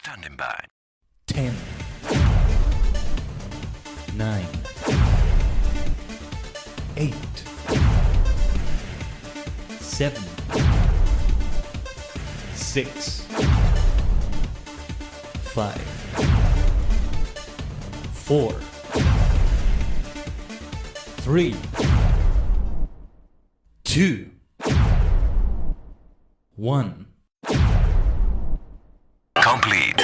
Standing by. 10, 9, 8, 7, 6, 5, 4, 3, 2, 1. Complete.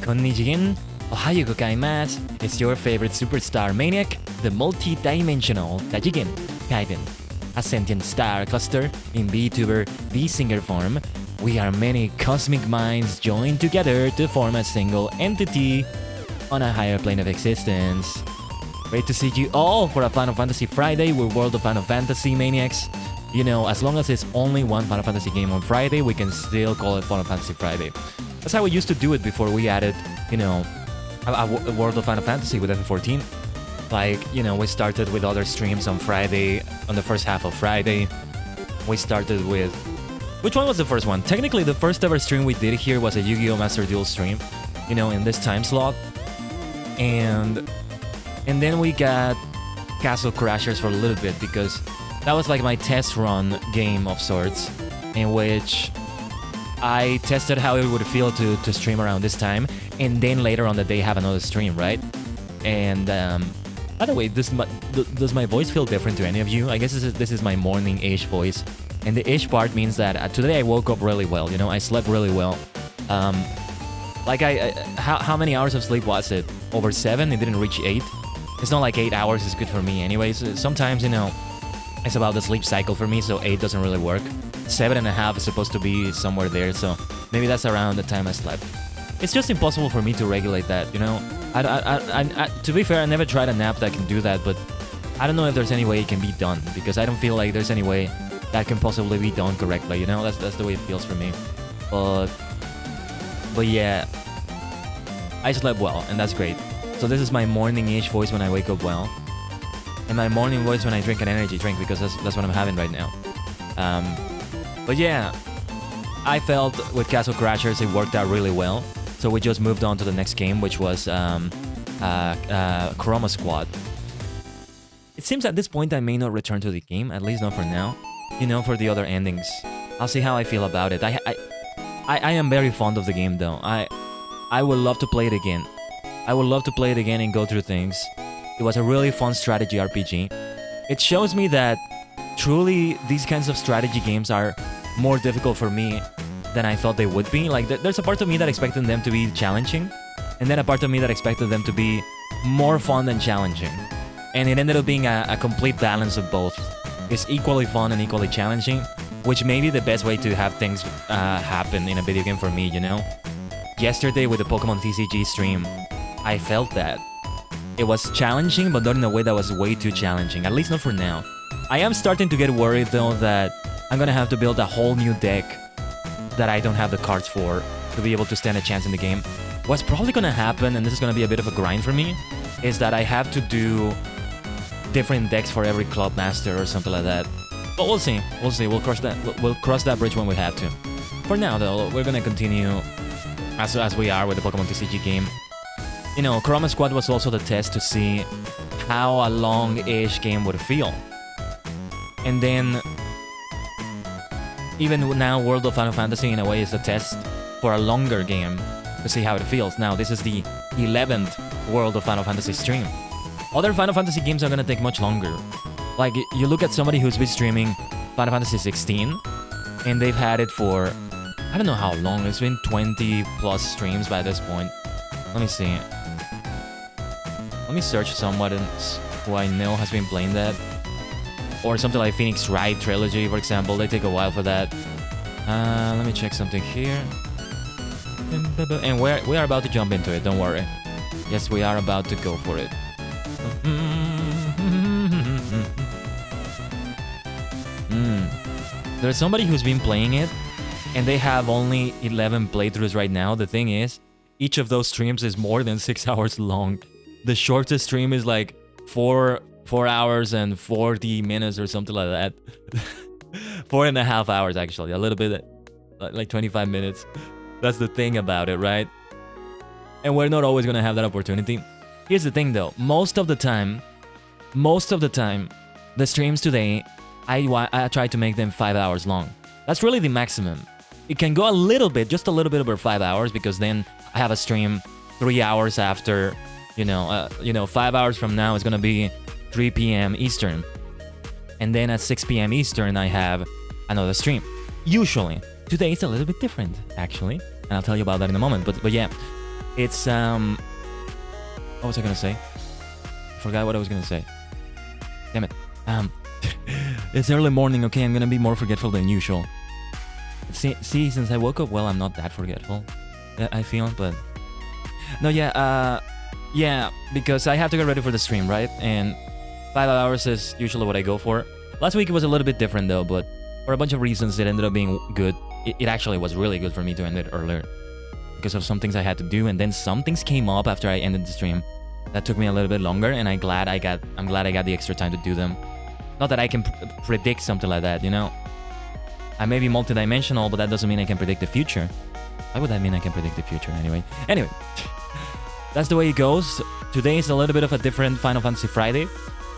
Konnichiwa, Ohayo gozaimasu. It's your favorite superstar maniac, the multi-dimensional Tajigen, Khaiden. A sentient star cluster in VTuber, VSinger form. We are many cosmic minds joined together to form a single entity on a higher plane of existence. Great to see you all for a Final Fantasy Friday. We're World of Final Fantasy maniacs. You know, as long as it's only one Final Fantasy game on Friday, we can still call it Final Fantasy Friday. That's how we used to do it before we added, you know, a World of Final Fantasy with F14. Like, you know, we started with other streams on Friday, on the first half of Friday. We started with... Which one was the first one? Technically, the first ever stream we did here was a Yu-Gi-Oh! Master Duel stream, you know, in this time slot. And then we got Castle Crashers for a little bit, because that was like my test run game of sorts, in which I tested how it would feel to stream around this time, and then later on the day have another stream, right? And by the way, does my voice feel different to any of you? I guess this is my morning-ish voice, and the ish part means that today I woke up really well. You know, I slept really well. Like how many hours of sleep was it? Over 7? It didn't reach 8. It's not like 8 hours is good for me. Anyways, sometimes, you know, it's about the sleep cycle for me, so 8 doesn't really work. 7.5 is supposed to be somewhere there, so maybe that's around the time I slept. It's just impossible for me to regulate that, you know? To be fair, I never tried a nap that can do that, but I don't know if there's any way it can be done, because I don't feel like there's any way that can possibly be done correctly, you know? That's the way it feels for me. But yeah, I slept well, and that's great. So this is my morning-ish voice when I wake up well, and my morning voice when I drink an energy drink, because that's what I'm having right now. But yeah, I felt with Castle Crashers it worked out really well, so we just moved on to the next game, which was Chroma Squad. It seems at this point I may not return to the game, at least not for now. You know, for the other endings. I'll see how I feel about it. I am very fond of the game, though. I would love to play it again. I would love to play it again and go through things. It was a really fun strategy RPG. It shows me that truly these kinds of strategy games are more difficult for me than I thought they would be. Like, there's a part of me that expected them to be challenging, and then a part of me that expected them to be more fun than challenging. And it ended up being a complete balance of both. It's equally fun and equally challenging, which may be the best way to have things happen in a video game for me, you know? Yesterday with the Pokemon TCG stream, I felt that. It was challenging, but not in a way that was way too challenging, at least not for now. I am starting to get worried, though, that I'm gonna have to build a whole new deck that I don't have the cards for to be able to stand a chance in the game. What's probably gonna happen, and this is gonna be a bit of a grind for me, is that I have to do different decks for every club master or something like that. But we'll see. We'll see. We'll cross that bridge when we have to. For now, though, we're gonna continue as we are with the Pokemon TCG game. You know, Chroma Squad was also the test to see how a long-ish game would feel. And then, even now, World of Final Fantasy in a way is a test for a longer game to see how it feels. Now, this is the 11th World of Final Fantasy stream. Other Final Fantasy games are gonna take much longer. Like, you look at somebody who's been streaming Final Fantasy 16, and they've had it for, I don't know how long, it's been 20 plus streams by this point. Let me see. Let me search someone who I know has been playing that. Or something like Phoenix Wright Trilogy, for example, they take a while for that. Let me check something here. And we are about to jump into it, don't worry. Yes, we are about to go for it. There's somebody who's been playing it, and they have only 11 playthroughs right now. The thing is, each of those streams is more than 6 hours long. the shortest stream is like 4 hours and 40 minutes or something like that. 4.5 hours actually, a little bit like 25 minutes. That's the thing about it, right? And we're not always gonna have that opportunity. Here's the thing though, most of the time, the streams today, I try to make them 5 hours long. That's really the maximum. It can go a little bit, just a little bit over 5 hours, because then I have a stream 3 hours after, 5 hours from now is gonna be 3 p.m. Eastern. And then at 6 p.m. Eastern, I have another stream. Usually. Today it's a little bit different, actually. And I'll tell you about that in a moment. But yeah, it's, what was I gonna say? I forgot what I was gonna say. Damn it. It's early morning, okay? I'm gonna be more forgetful than usual. See, since I woke up, well, I'm not that forgetful, I feel, but... No, yeah, because I have to get ready for the stream, right? And 5 hours is usually what I go for. Last week it was a little bit different though, but for a bunch of reasons it ended up being good. It actually was really good for me to end it earlier because of some things I had to do, and then some things came up after I ended the stream that took me a little bit longer, and I'm glad I got the extra time to do them. Not that I can predict something like that, you know? I may be multidimensional, but that doesn't mean I can predict the future. Why would that mean I can predict the future anyway? Anyway, that's the way it goes. Today is a little bit of a different Final Fantasy Friday.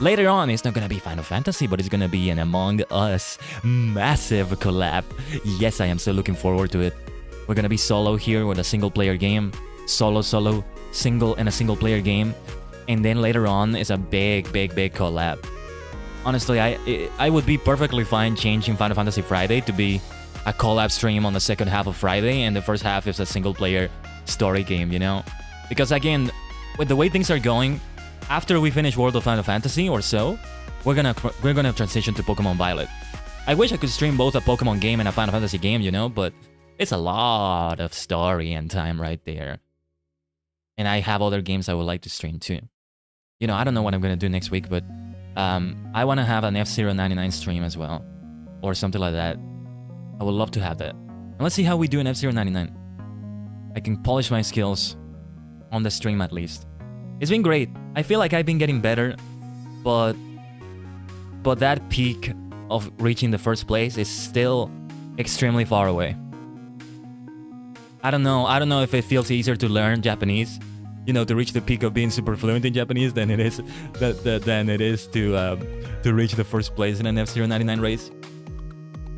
Later on, it's not gonna be Final Fantasy, but it's gonna be an Among Us massive collab. Yes, I am so looking forward to it. We're gonna be solo here with a single-player game. Solo, single, and a single-player game. And then later on is a big collab. Honestly, I would be perfectly fine changing Final Fantasy Friday to be a collab stream on the second half of Friday, and the first half is a single-player story game, you know? Because again, with the way things are going, after we finish World of Final Fantasy or so, we're gonna transition to Pokemon Violet. I wish I could stream both a Pokemon game and a Final Fantasy game, you know, but it's a lot of story and time right there. And I have other games I would like to stream too. You know, I don't know what I'm gonna do next week, but I want to have an F-Zero 99 stream as well, or something like that. I would love to have that. And let's see how we do in F-Zero 99. I can polish my skills on the stream at least. It's been great. I feel like I've been getting better, but that peak of reaching the first place is still extremely far away. I don't know if it feels easier to learn Japanese, you know, to reach the peak of being super fluent in Japanese than it is to reach the first place in an F-Zero 99 race.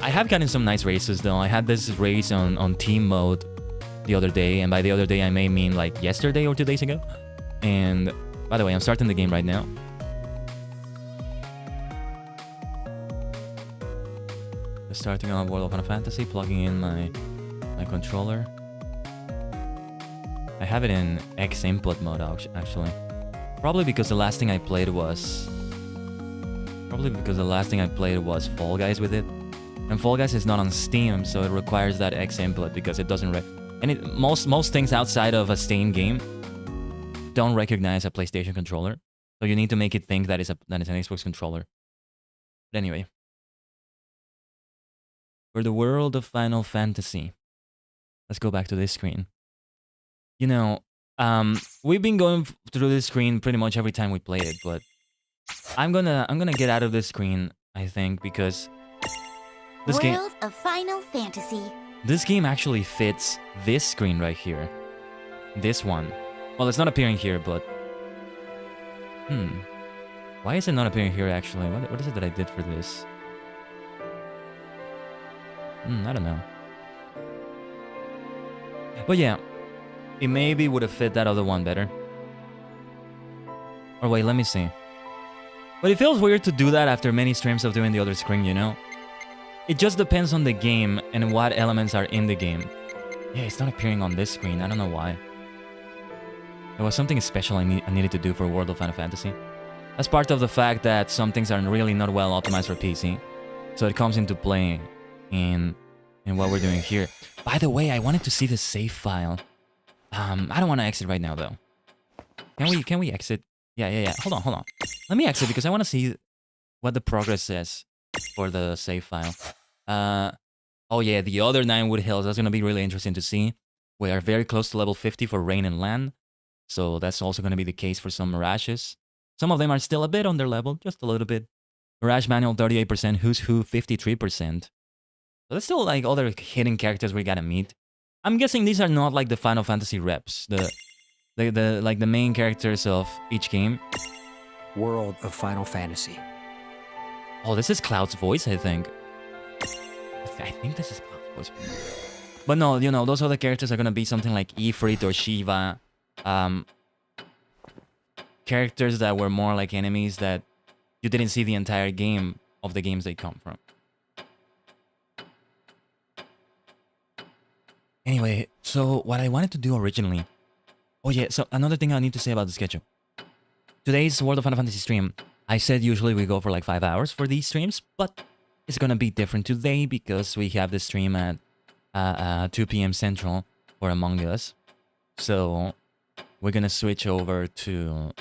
I have gotten some nice races though. I had this race on team mode the other day, and by the other day I may mean like yesterday or 2 days ago. And by the way, I'm starting the game right now. Starting on World of Final Fantasy, plugging in my controller. I have it in X input mode actually. Probably because the last thing I played was Fall Guys with it. And Fall Guys is not on Steam, so it requires that X input because it doesn't most things outside of a Steam game don't recognize a PlayStation controller. So you need to make it think that it's an Xbox controller. But anyway. For the world of Final Fantasy. Let's go back to this screen. You know, we've been going through this screen pretty much every time we play it, but I'm gonna get out of this screen, I think, because this game of Final Fantasy. This game actually fits this screen right here. This one. Well, it's not appearing here, but why is it not appearing here actually? What is it that I did for this? I don't know. But yeah, it maybe would have fit that other one better. Or wait, let me see. But it feels weird to do that after many streams of doing the other screen, you know? It just depends on the game and what elements are in the game. Yeah, it's not appearing on this screen. I don't know why. There was something special I needed to do for World of Final Fantasy. That's part of the fact that some things are really not well optimized for PC. So it comes into play in what we're doing here. By the way, I wanted to see the save file. I don't want to exit right now though. Can we exit? Yeah. Hold on. Let me exit because I want to see what the progress says for the save file. Oh yeah, the other 9 wood hills. That's gonna be really interesting to see. We are very close to level 50 for rain and land. So that's also going to be the case for some Mirages. Some of them are still a bit on their level, just a little bit. Mirage Manual 38%, Who's Who 53%. So that's still like other hidden characters we gotta meet. I'm guessing these are not like the Final Fantasy reps, the like the main characters of each game. World of Final Fantasy. Oh, this is Cloud's voice, I think. I think this is Cloud's voice. But no, you know, those other characters are gonna be something like Ifrit or Shiva. Characters that were more like enemies that you didn't see the entire game of the games they come from. Anyway, so what I wanted to do originally... Oh yeah, so another thing I need to say about the schedule. Today's World of Final Fantasy stream, I said usually we go for like 5 hours for these streams, but it's gonna be different today because we have the stream at 2 p.m. Central for Among Us. So we're gonna switch over to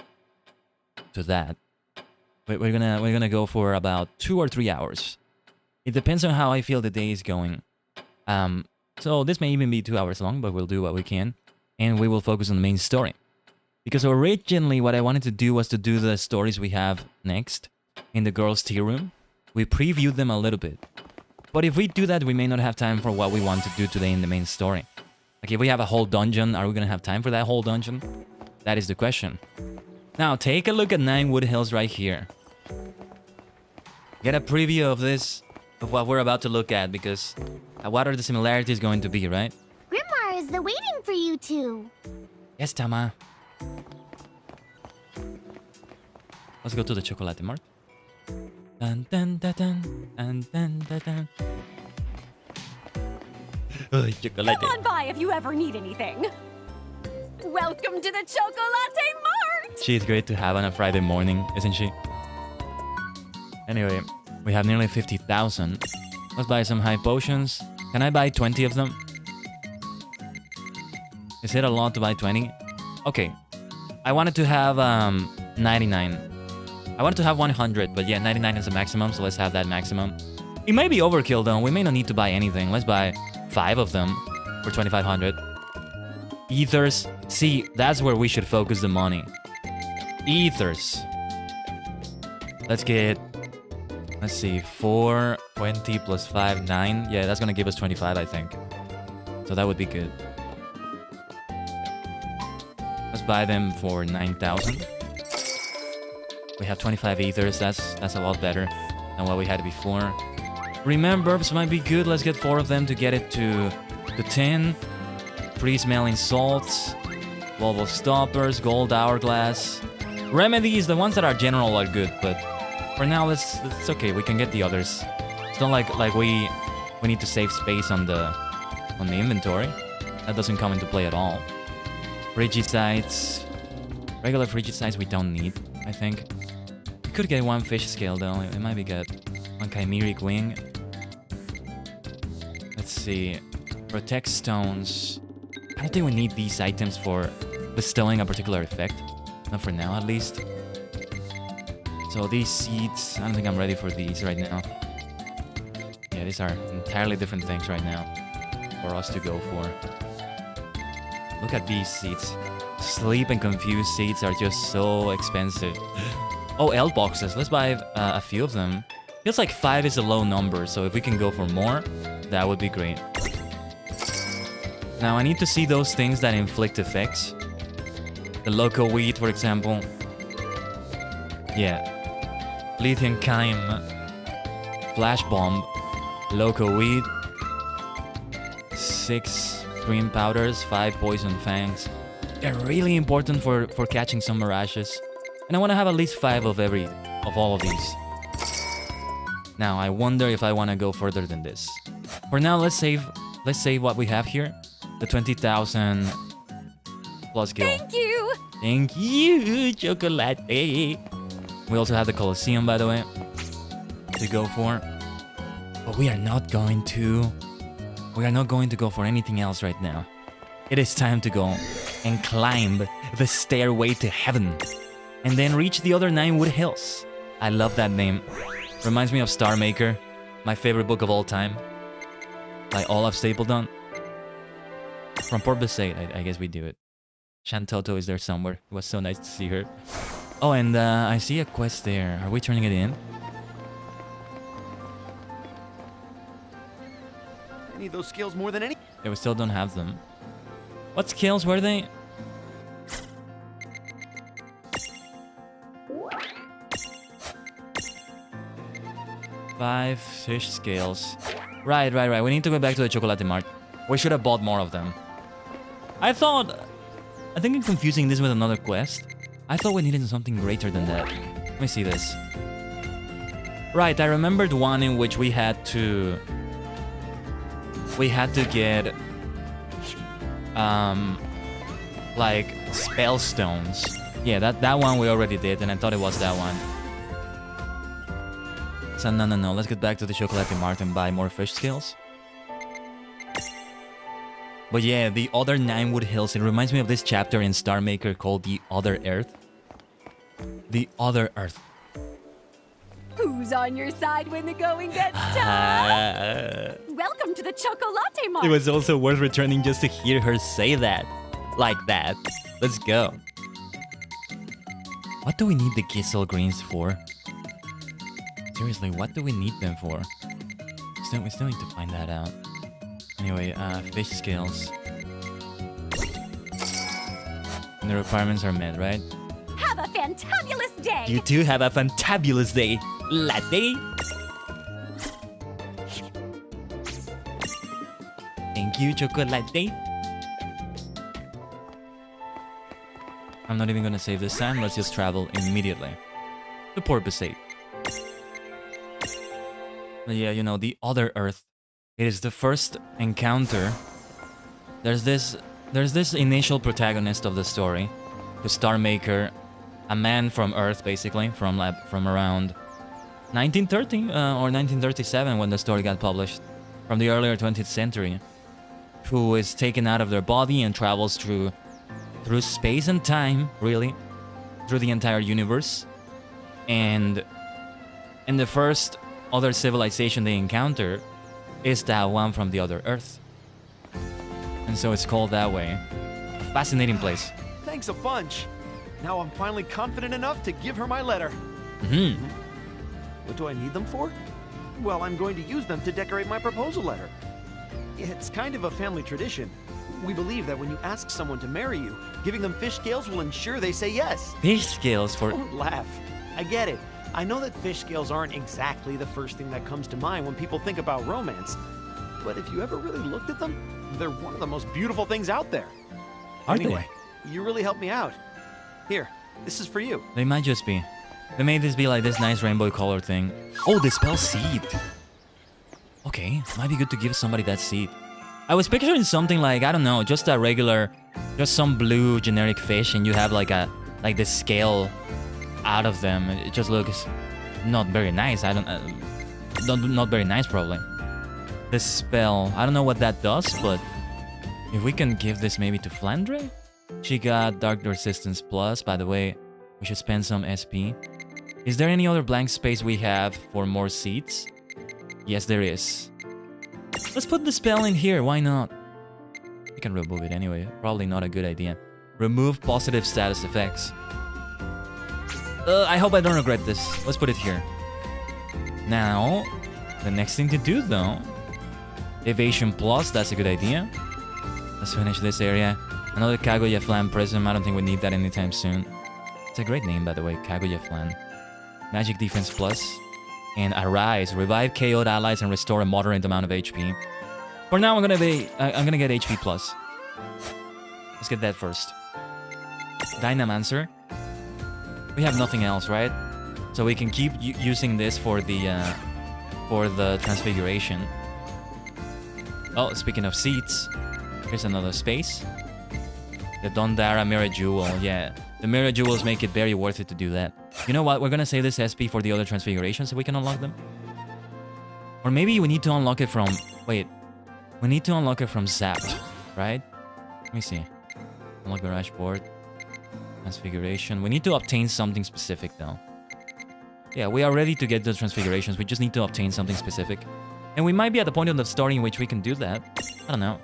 that. We're gonna go for about 2 or 3 hours. It depends on how I feel the day is going. So this may even be 2 hours long, but we'll do what we can. And we will focus on the main story. Because originally what I wanted to do was to do the stories we have next in the girls' tea room. We previewed them a little bit. But if we do that, we may not have time for what we want to do today in the main story. Like if we have a whole dungeon, are we gonna have time for that whole dungeon? That is the question. Now take a look at 9 Wood Hills right here. Get a preview of this, of what we're about to look at, because what are the similarities going to be, right? Grimoire is the waiting for you two. Yes, Tama. Let's go to the Chocolate Mart. Dun dun dun dun dun dun dun dun. Oh, chocolate. Come on by if you ever need anything. Welcome to the Chocolate Mart! She's great to have on a Friday morning, isn't she? Anyway, we have nearly 50,000. Let's buy some high potions. Can I buy 20 of them? Is it a lot to buy 20? Okay. I wanted to have 99. I wanted to have 100, but yeah, 99 is the maximum, so let's have that maximum. It might be overkill though. We may not need to buy anything. Let's buy 5 of them for 2,500. Ethers. See, that's where we should focus the money. Ethers. Let's get... Let's see, 4, 20 plus 5, 9. Yeah, that's gonna give us 25, I think. So that would be good. Let's buy them for 9,000. We have 25 ethers. That's a lot better than what we had before. Remembers might be good. Let's get 4 of them to get it to 10. Free smelling salts. Volvo stoppers. Gold hourglass. Remedies, the ones that are general are good, but for now it's okay. We can get the others. It's not like we need to save space on the inventory. That doesn't come into play at all. Frigicides. Regular frigicides we don't need, I think. We could get 1 fish scale though. It might be good. 1 chimeric wing. Let's see. Protect stones. I don't think we need these items for bestowing a particular effect. Not for now, at least. So these seeds, I don't think I'm ready for these right now. Yeah, these are entirely different things right now for us to go for. Look at these seeds. Sleep and confused seeds are just so expensive. Oh, L boxes. Let's buy a few of them. Feels like 5 is a low number, so if we can go for more, that would be great. Now I need to see those things that inflict effects. The loco weed, for example. Yeah. Lithium Chyme. Flash Bomb. Loco weed. 6 stream powders. 5 poison fangs. They're really important for catching some mirages. And I want to have at least 5 of all of these. Now I wonder if I want to go further than this. For now, let's save what we have here. The 20,000 plus gil. Thank you! Thank you, Chocolate. We also have the Colosseum, by the way, to go for. But we are not going to go for anything else right now. It is time to go and climb the stairway to heaven. And then reach the other 9 Wood Hills. I love that name. Reminds me of Star Maker, my favorite book of all time. By Olaf Stapledon. From Port Besaid, I guess we do it. Shantoto is there somewhere. It was so nice to see her. Oh, and I see a quest there. Are we turning it in? I need those skills more than any. Yeah, we still don't have them. What skills were they? Five fish scales. Right. We need to go back to the Chocolate Mart. We should have bought more of them. I think I'm confusing this with another quest. I thought we needed something greater than that. Let me see this. Right, I remembered one in which we had to get like spell stones. Yeah, that one we already did, and I thought it was that one. So no. Let's get back to the Chocolate Mart and buy more fish scales. But yeah, the other Ninewood Hills, it reminds me of this chapter in Star Maker called The Other Earth. The Other Earth. Who's on your side when the going gets tough? Welcome to the Chocolate Mart. It was also worth returning just to hear her say that. Like that. Let's go. What do we need the Kissel Greens for? Seriously, what do we need them for? We still need to find that out. Anyway, fish scales. And the requirements are met, right? Have a fantabulous day. You too have a fantabulous day, latte. Thank you, chocolate. I'm not even gonna save this time. Let's just travel immediately to Port Basate. But yeah, you know, the Other Earth. It is the first encounter. There's this initial protagonist of the story, the Star Maker, a man from Earth, basically, from around 1930 or 1937 when the story got published, from the earlier 20th century, who is taken out of their body and travels through space and time, really, through the entire universe. And the first other civilization they encounter is that one from the Other Earth. And so it's called that way. A fascinating place. Thanks a bunch. Now I'm finally confident enough to give her my letter. What do I need them for? Well, I'm going to use them to decorate my proposal letter. It's kind of a family tradition. We believe that when you ask someone to marry you, giving them fish scales will ensure they say yes. Fish scales for... Don't laugh. I get it. I know that fish scales aren't exactly the first thing that comes to mind when people think about romance. But if you ever really looked at them, they're one of the most beautiful things out there. Aren't anyway, you really helped me out. Here, this is for you. They might just be. They made this be like this nice rainbow color thing. Oh, the spell seed. Okay, might be good to give somebody that seed. I was picturing something like, I don't know, just a regular, just some blue generic fish, and you have like the scale out of them. It just looks not very nice. Not very nice probably. This spell, I don't know what that does, but if we can give this maybe to Flandre. She got Dark Resistance Plus. By the way, we should spend some SP. Is there any other blank space we have for more seats? Yes, there is. Let's put the spell in here, why not? We can remove it anyway, probably not a good idea. Remove positive status effects. I hope I don't regret this. Let's put it here. Now, the next thing to do though, Evasion Plus, that's a good idea. Let's finish this area. Another Kaguya Flan Prism, I don't think we need that anytime soon. It's a great name by the way, Kaguya Flan. Magic Defense Plus. And Arise, revive KO'd allies and restore a moderate amount of HP. For now, I'm gonna get HP Plus. Let's get that first. Dynamancer. We have nothing else, right? So we can keep using this for the Transfiguration. Oh, speaking of seats, here's another space. The Dondara Mirror Jewel, yeah. The Mirror Jewels make it very worth it to do that. You know what? We're gonna save this SP for the other Transfigurations so we can unlock them. Or maybe we need to unlock it from... Wait. We need to unlock it from Zapped, right? Let me see. Unlock Garage Board. Transfiguration. We need to obtain something specific though. Yeah, we are ready to get the Transfigurations. We just need to obtain something specific. And we might be at the point of the story in which we can do that. I don't know.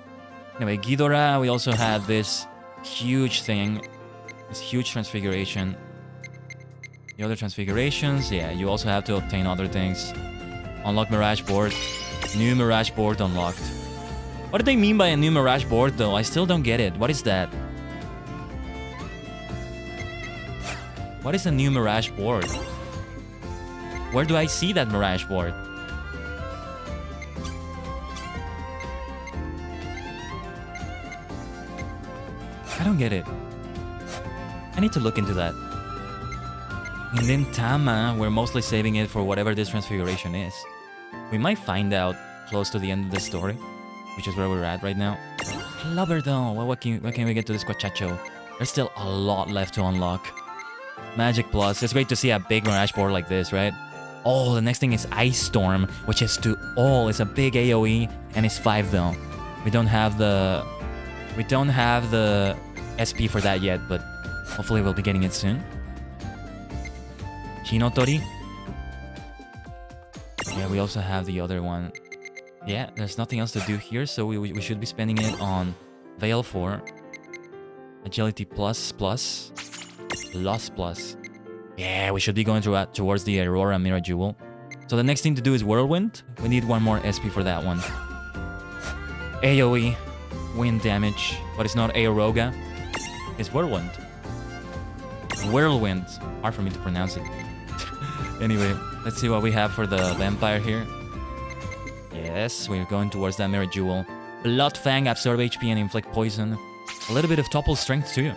Anyway, Ghidorah, we also have this huge thing. This huge transfiguration. The other transfigurations, yeah, you also have to obtain other things. Unlock Mirage board. New Mirage board unlocked. What do they mean by a new Mirage board, though? I still don't get it. What is that? What is a new Mirage board? Where do I see that Mirage board? I don't get it. I need to look into that. And then Tama, we're mostly saving it for whatever this transfiguration is. We might find out close to the end of the story, which is where we're at right now. Clubber though, what can we get to this Quachacho? There's still a lot left to unlock. Magic Plus, it's great to see a big Mirage board like this, right? Oh, the next thing is Ice Storm, which is to all. It's a big AoE, and it's 5 though. We don't have the SP for that yet, but hopefully we'll be getting it soon. Hinotori. Yeah, we also have the other one. Yeah, there's nothing else to do here, so we should be spending it on Veil 4. Agility plus. Loss plus. Yeah, we should be going towards the Aurora Mirror Jewel. So the next thing to do is Whirlwind. We need one more SP for that one. AoE. Wind damage. But it's not Aoroga. It's Whirlwind. Whirlwind. Hard for me to pronounce it. Anyway, let's see what we have for the vampire here. Yes, we're going towards that Mirror Jewel. Blood Fang, absorb HP and inflict poison. A little bit of topple strength too.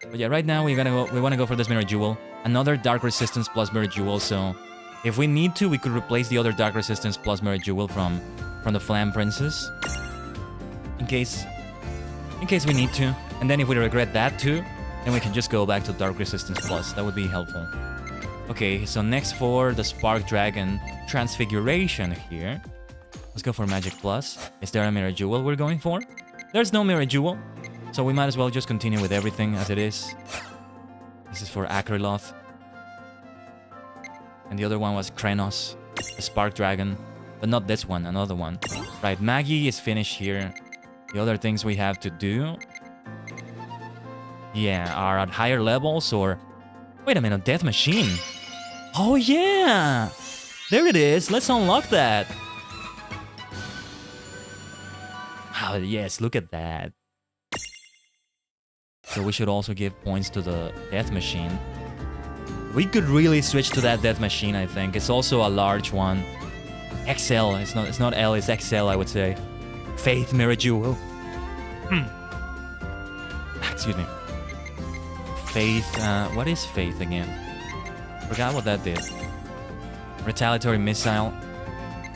But yeah, right now we want to go for this Mirror Jewel. Another Dark Resistance plus Mirror Jewel, so if we need to, we could replace the other Dark Resistance plus Mirror Jewel from the Flam Princess. In case we need to. And then if we regret that too, then we can just go back to Dark Resistance plus. That would be helpful. Okay, so next for the Spark Dragon Transfiguration here. Let's go for Magic Plus. Is there a Mirror Jewel we're going for? There's no Mirror Jewel, so we might as well just continue with everything as it is. This is for Akriloth. And the other one was Krenos, the Spark Dragon. But not this one, another one. Right, Maggie is finished here. The other things we have to do, yeah, are at higher levels or... Wait a minute, Death Machine. Oh yeah! There it is, let's unlock that. Oh yes, look at that. So we should also give points to the Death Machine. We could really switch to that Death Machine, I think. It's also a large one. XL, it's not L, it's XL, I would say. Faith Mirror Jewel. Excuse me. Faith, what is Faith again? Forgot what that did. Retaliatory Missile.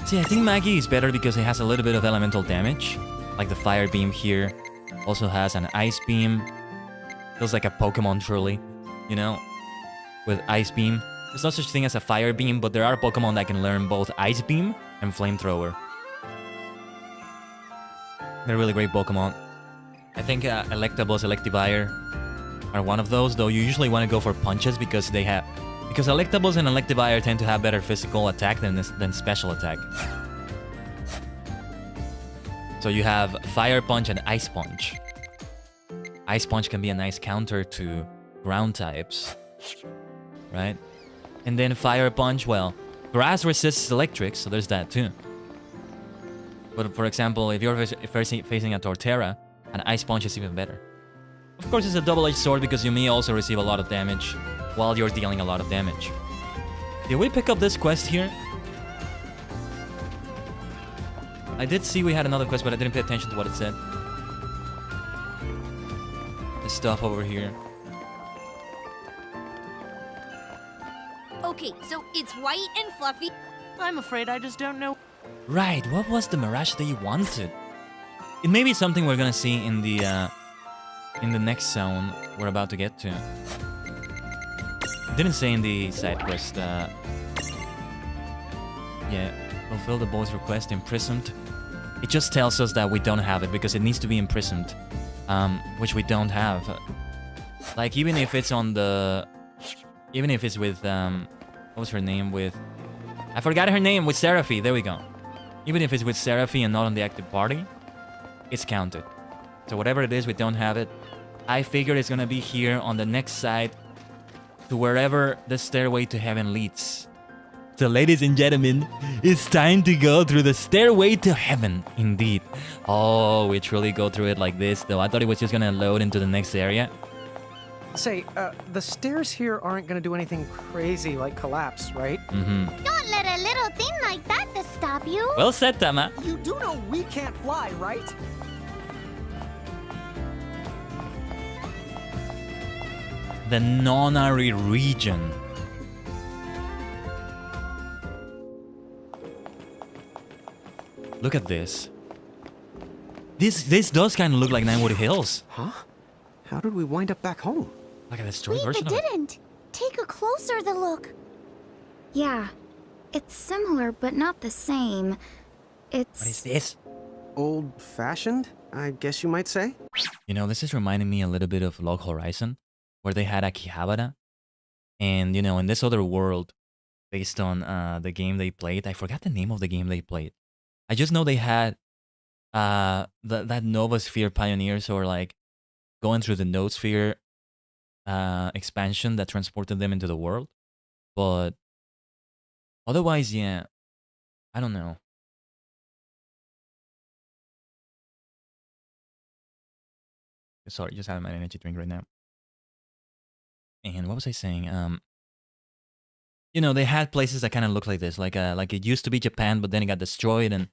See, I think Maggie is better because it has a little bit of elemental damage. Like the Fire Beam here. Also has an Ice Beam. Feels like a Pokemon truly, you know? With Ice Beam. There's no such thing as a Fire Beam, but there are Pokemon that can learn both Ice Beam and Flamethrower. They're really great Pokemon. I think Electabuzz, Electivire are one of those, though you usually want to go for punches because they have... Because Electabuzz and Electivire tend to have better physical attack than special attack. So you have Fire Punch and Ice Punch. Ice Punch can be a nice counter to ground types, right? And then Fire Punch, well, Grass resists Electric, so there's that too. But for example, if you're facing a Torterra, an Ice Punch is even better. Of course, it's a double-edged sword because you may also receive a lot of damage while you're dealing a lot of damage. Did we pick up this quest here? I did see we had another quest, but I didn't pay attention to what it said. This stuff over here. Okay, so it's white and fluffy. I'm afraid I just don't know. Right, what was the Mirage that you wanted? It may be something we're gonna see in the next zone we're about to get to. It didn't say in the side quest. Yeah, fulfill the boy's request, imprisoned. It just tells us that we don't have it because it needs to be imprisoned, which we don't have. Like even if it's on the, even if it's with what was her name with? I forgot her name with Seraphy. There we go. Even if it's with Seraphy and not on the active party, it's counted. So whatever it is, we don't have it. I figured it's gonna be here on the next side to wherever the stairway to heaven leads. So ladies and gentlemen, it's time to go through the stairway to heaven, indeed. Oh, we truly go through it like this, though. I thought it was just gonna load into the next area. Say, the stairs here aren't gonna do anything crazy like collapse, right? Don't let a little thing like that to stop you. Well said, Tama. You do know we can't fly, right? The Nonary region. Look at this. This does kind of look like Ninewood Hills. Huh? How did we wind up back home? Like a destroyed Wait, version it of it. didn't. Take a closer look. Yeah, it's similar, but not the same. It's... What is this? Old-fashioned, I guess you might say? You know, this is reminding me a little bit of Log Horizon, where they had Akihabara. And, you know, in this other world, based on the game they played, I forgot the name of the game they played. I just know they had that Novosphere pioneers, or like going through the Nosphere expansion that transported them into the world. But otherwise, yeah, I don't know. Sorry, just having my energy drink right now. And what was I saying? You know, they had places that kind of look like this, like it used to be Japan, but then it got destroyed and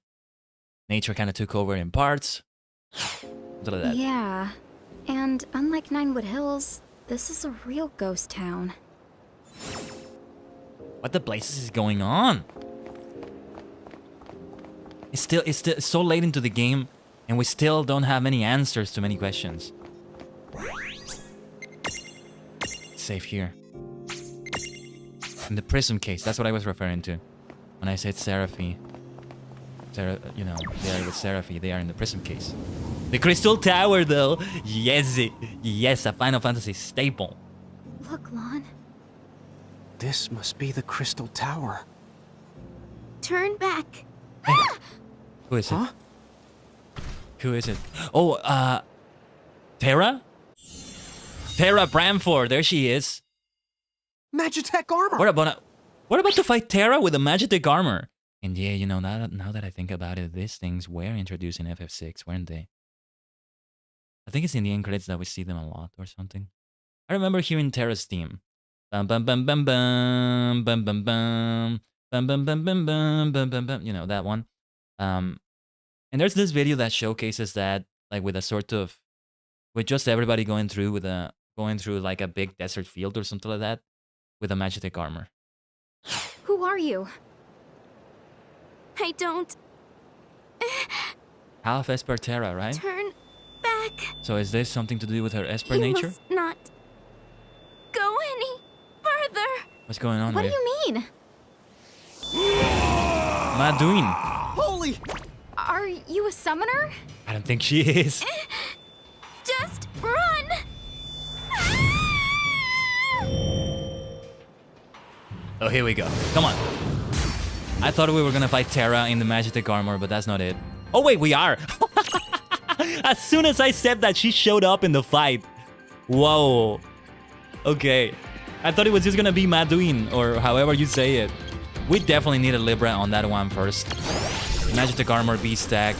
nature kind of took over in parts. Something like that. Yeah, and unlike Ninewood Hills, this is a real ghost town. What the blazes is going on? It's still so late into the game, and we still don't have any answers to many questions. It's safe here. In the prism case, that's what I was referring to when I said Seraphy. You know, they are with Seraphy, they are in the prism case. The Crystal Tower, though, yes, a Final Fantasy staple. Look, Lon. This must be the Crystal Tower. Turn back. Hey, who is it? Huh? Who is it? Oh, Terra? Terra Bramford, there she is. Magitech armor! What about to fight Terra with a Magitech armor? And yeah, you know, now that I think about it, these things were introduced in FF6, weren't they? I think it's in the end credits that we see them a lot or something. I remember hearing Terra's theme. Bum bum bum bum bum bum bum bum bum bum bum bum bum bum bum bum. You know that one. And there's this video that showcases that, like with a sort of, with just everybody going through like a big desert field or something like that, with a Magitech armor. Who are you? I don't... Half Esper Terra, right? Turn back. So is this something to do with her Esper You nature? must not go any further. What's going on What do here? you mean? Maduin. Holy! Are you a summoner? I don't think she is. Just run. Oh, here we go. Come on. I thought we were gonna fight Terra in the Magitech armor, but that's not it. Oh wait, we are! As soon as I said that, she showed up in the fight. Whoa. Okay. I thought it was just gonna be Maduin, or however you say it. We definitely need a Libra on that one first. Magitech armor B-stack.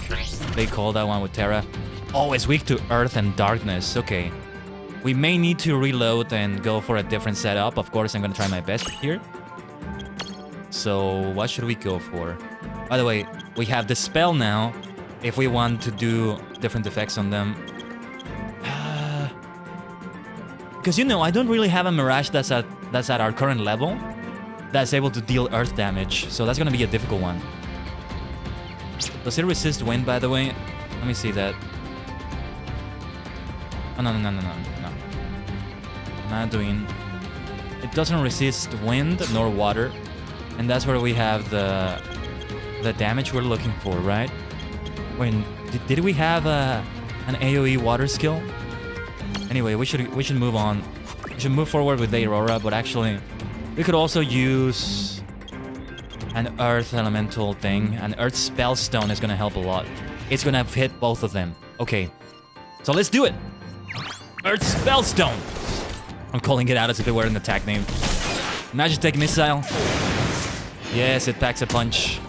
They call that one with Terra. Oh, it's weak to earth and darkness. Okay. We may need to reload and go for a different setup. Of course, I'm gonna try my best here. So, what should we go for? By the way, we have the spell now, if we want to do different effects on them. Because, you know, I don't really have a Mirage that's at our current level that's able to deal earth damage, so that's gonna be a difficult one. Does it resist wind, by the way? Let me see that. Oh, no. Not doing... It doesn't resist wind nor water. And that's where we have the damage we're looking for, right? When did we have an AoE water skill? Anyway, we should move on. We should move forward with the Aurora, but actually, we could also use an Earth elemental thing. An Earth spell stone is gonna help a lot. It's gonna hit both of them. Okay, So let's do it. Earth Spellstone. I'm calling it out as if it were an attack name. Magitech Missile. Yes, it packs a punch.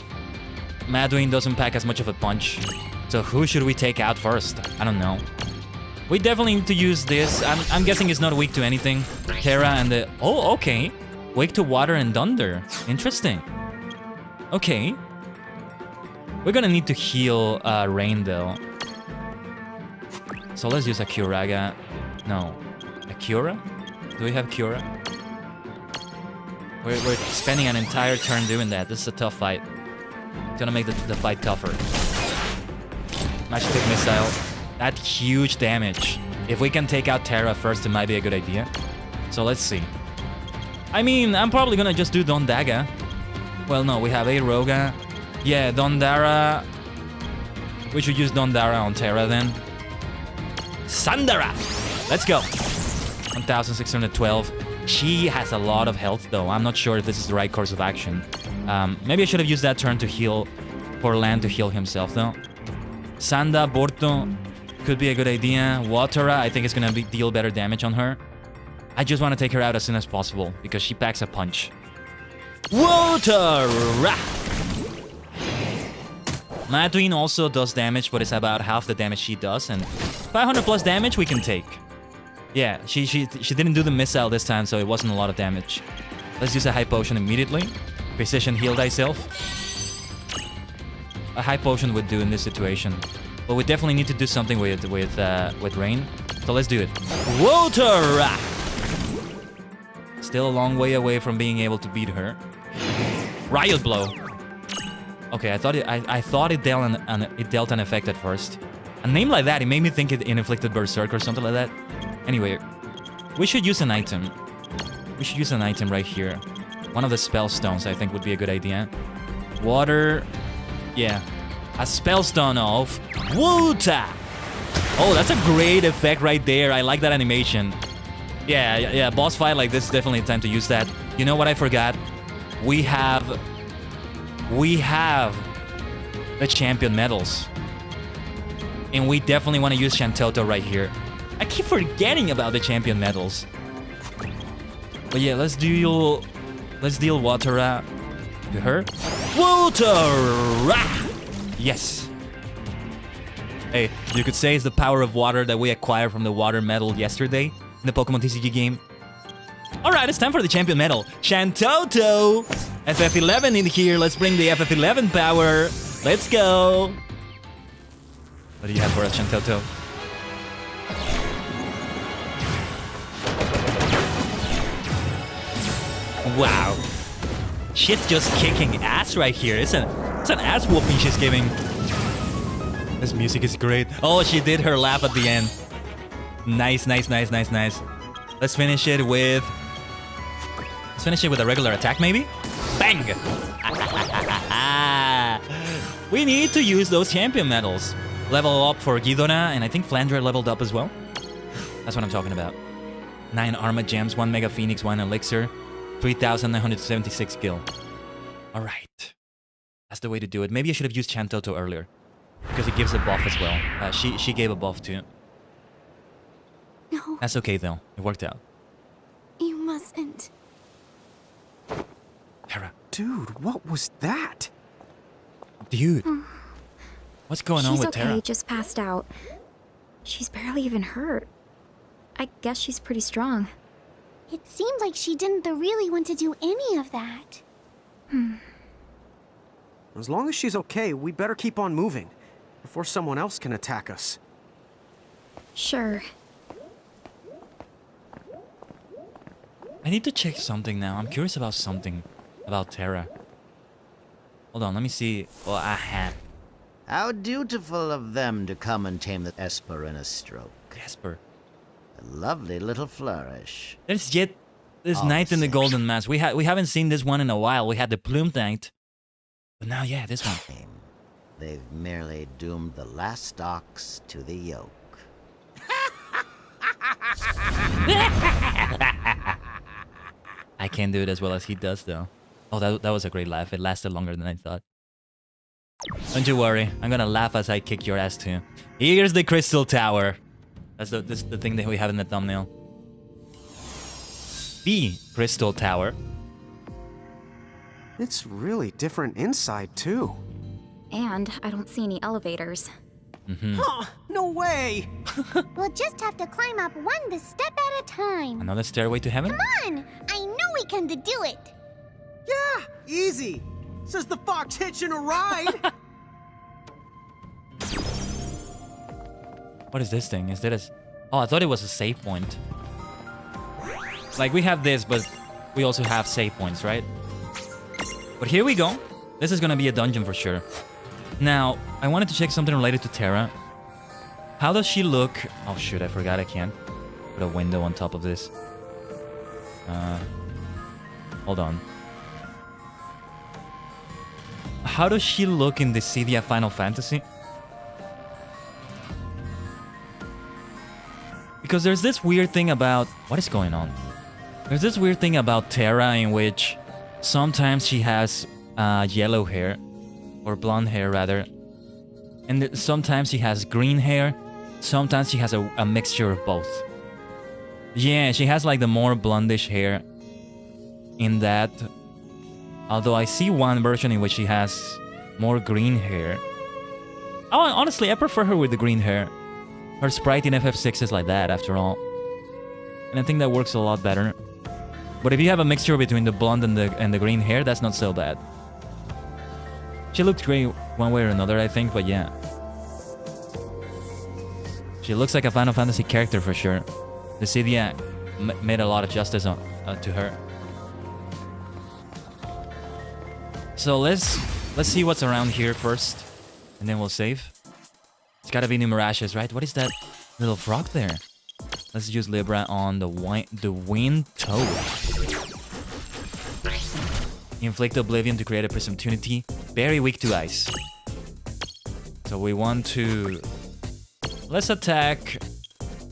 Madwin doesn't pack as much of a punch. So who should we take out first? I don't know. We definitely need to use this. I'm guessing it's not weak to anything. Terra and the... Oh, okay. Weak to water and thunder. Interesting. Okay. We're gonna need to heal Rain, though. So let's use a Curaga. No. A Cura? Do we have Cura? We're spending an entire turn doing that. This is a tough fight. It's gonna make the fight tougher. Magitech Missile. That huge damage. If we can take out Terra first, it might be a good idea. So let's see. I mean, I'm probably gonna just do Dondaga. Well, no, we have a Roga. Yeah, Dondara. We should use Dondara on Terra then. Sandara! Let's go. 1612. She has a lot of health though. I'm not sure if this is the right course of action. Maybe I should have used that turn to heal for Land to heal himself though. Sanda, Borto could be a good idea. Watera, I think it's gonna deal better damage on her. I just want to take her out as soon as possible because she packs a punch. Watera! Madwin also does damage, but it's about half the damage she does, and 500 plus damage we can take. Yeah, she didn't do the missile this time, so it wasn't a lot of damage. Let's use a high potion immediately. Precision heal thyself. A high potion would do in this situation, but we definitely need to do something with Rain. So let's do it. Water! Still a long way away from being able to beat her. Riot Blow. Okay, I thought it dealt an effect at first. A name like that, it made me think it inflicted Berserk or something like that. Anyway, we should use an item. We should use an item right here. One of the spell stones, I think, would be a good idea. Water. Yeah. A spell stone of water. Oh, that's a great effect right there. I like that animation. Yeah. Boss fight like this is definitely time to use that. You know what I forgot? We have the champion medals. And we definitely want to use Shantoto right here. I keep forgetting about the champion medals. But yeah, let's deal Watera to her. Watera! Yes. Hey, you could say it's the power of water that we acquired from the water medal yesterday in the Pokemon TCG game. Alright, it's time for the champion medal. Shantoto! FF11 in here. Let's bring the FF11 power. Let's go. What do you have for us, Shantoto? Wow. Shit's just kicking ass right here. It's an ass whooping she's giving. This music is great. Oh, she did her laugh at the end. Nice. Let's finish it with a regular attack, maybe? Bang! We need to use those champion medals. Level up for Ghidorah, and I think Flandre leveled up as well. That's what I'm talking about. 9 Arma Gems, 1 Mega Phoenix, 1 Elixir, 3,976 gil. Alright. That's the way to do it. Maybe I should have used Shantoto earlier. Because it gives a buff as well. She gave a buff too. No. That's okay though. It worked out. You mustn't. Terra. Dude, what was that? Dude. What's going on with Terra? She's okay, just passed out. She's barely even hurt. I guess she's pretty strong. It seemed like she didn't really want to do any of that. As long as she's okay, we better keep on moving before someone else can attack us. Sure. I need to check something now. I'm curious about something about Terra. Hold on, let me see. Oh, aha. How dutiful of them to come and tame the Esper in a stroke. Esper. A lovely little flourish. There's yet this Knight in the Golden Mask. We haven't seen this one in a while. We had the Plumed Knight. But now, yeah, this one. They've merely doomed the last ox to the yoke. I can't do it as well as he does, though. Oh, that was a great laugh. It lasted longer than I thought. Don't you worry. I'm gonna laugh as I kick your ass, too. Here's the Crystal Tower. That's the thing that we have in the thumbnail. The Crystal Tower. It's really different inside, too. And I don't see any elevators. Huh, no way! We'll just have to climb up one step at a time. Another stairway to heaven? Come on! I know we can do it! Yeah, easy. Says the fox hitching a ride. What is this thing? Is that a... Oh, I thought it was a save point. Like, we have this, but we also have save points, right? But here we go. This is gonna be a dungeon for sure. Now, I wanted to check something related to Terra. How does she look? Oh shoot, I forgot I can't put a window on top of this. Hold on. How does she look in the Cydia Final Fantasy? Because there's this weird thing about... What is going on? There's this weird thing about Terra in which sometimes she has yellow hair. Or blonde hair, rather. And sometimes she has green hair. Sometimes she has a mixture of both. Yeah, she has like the more blondish hair in that. Although I see one version in which she has more green hair. Oh, honestly, I prefer her with the green hair. Her sprite in FF6 is like that, after all. And I think that works a lot better. But if you have a mixture between the blonde and the green hair, that's not so bad. She looked great one way or another, I think, but yeah. She looks like a Final Fantasy character for sure. The Cydia made a lot of justice to her. So let's see what's around here first, and then we'll save. It's gotta be Numerashes, right? What is that little frog there? Let's use Libra on the wind toad. Inflict Oblivion to create a Presumptunity. Very weak to ice. So we want to... Let's attack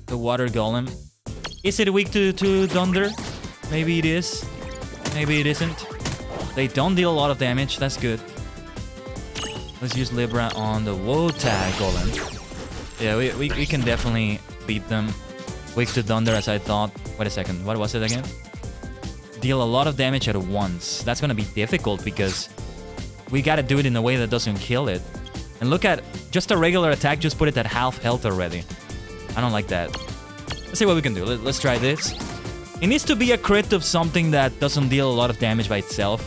the water golem. Is it weak to thunder? Maybe it is. Maybe it isn't. They don't deal a lot of damage. That's good. Let's use Libra on the Wotag golem. Yeah, we can definitely beat them. Weak to thunder as I thought. Wait a second. What was it again? Deal a lot of damage at once. That's gonna be difficult because we gotta do it in a way that doesn't kill it. And look at just a regular attack, just put it at half health already. I don't like that. Let's see what we can do. Let's try this. It needs to be a crit of something that doesn't deal a lot of damage by itself.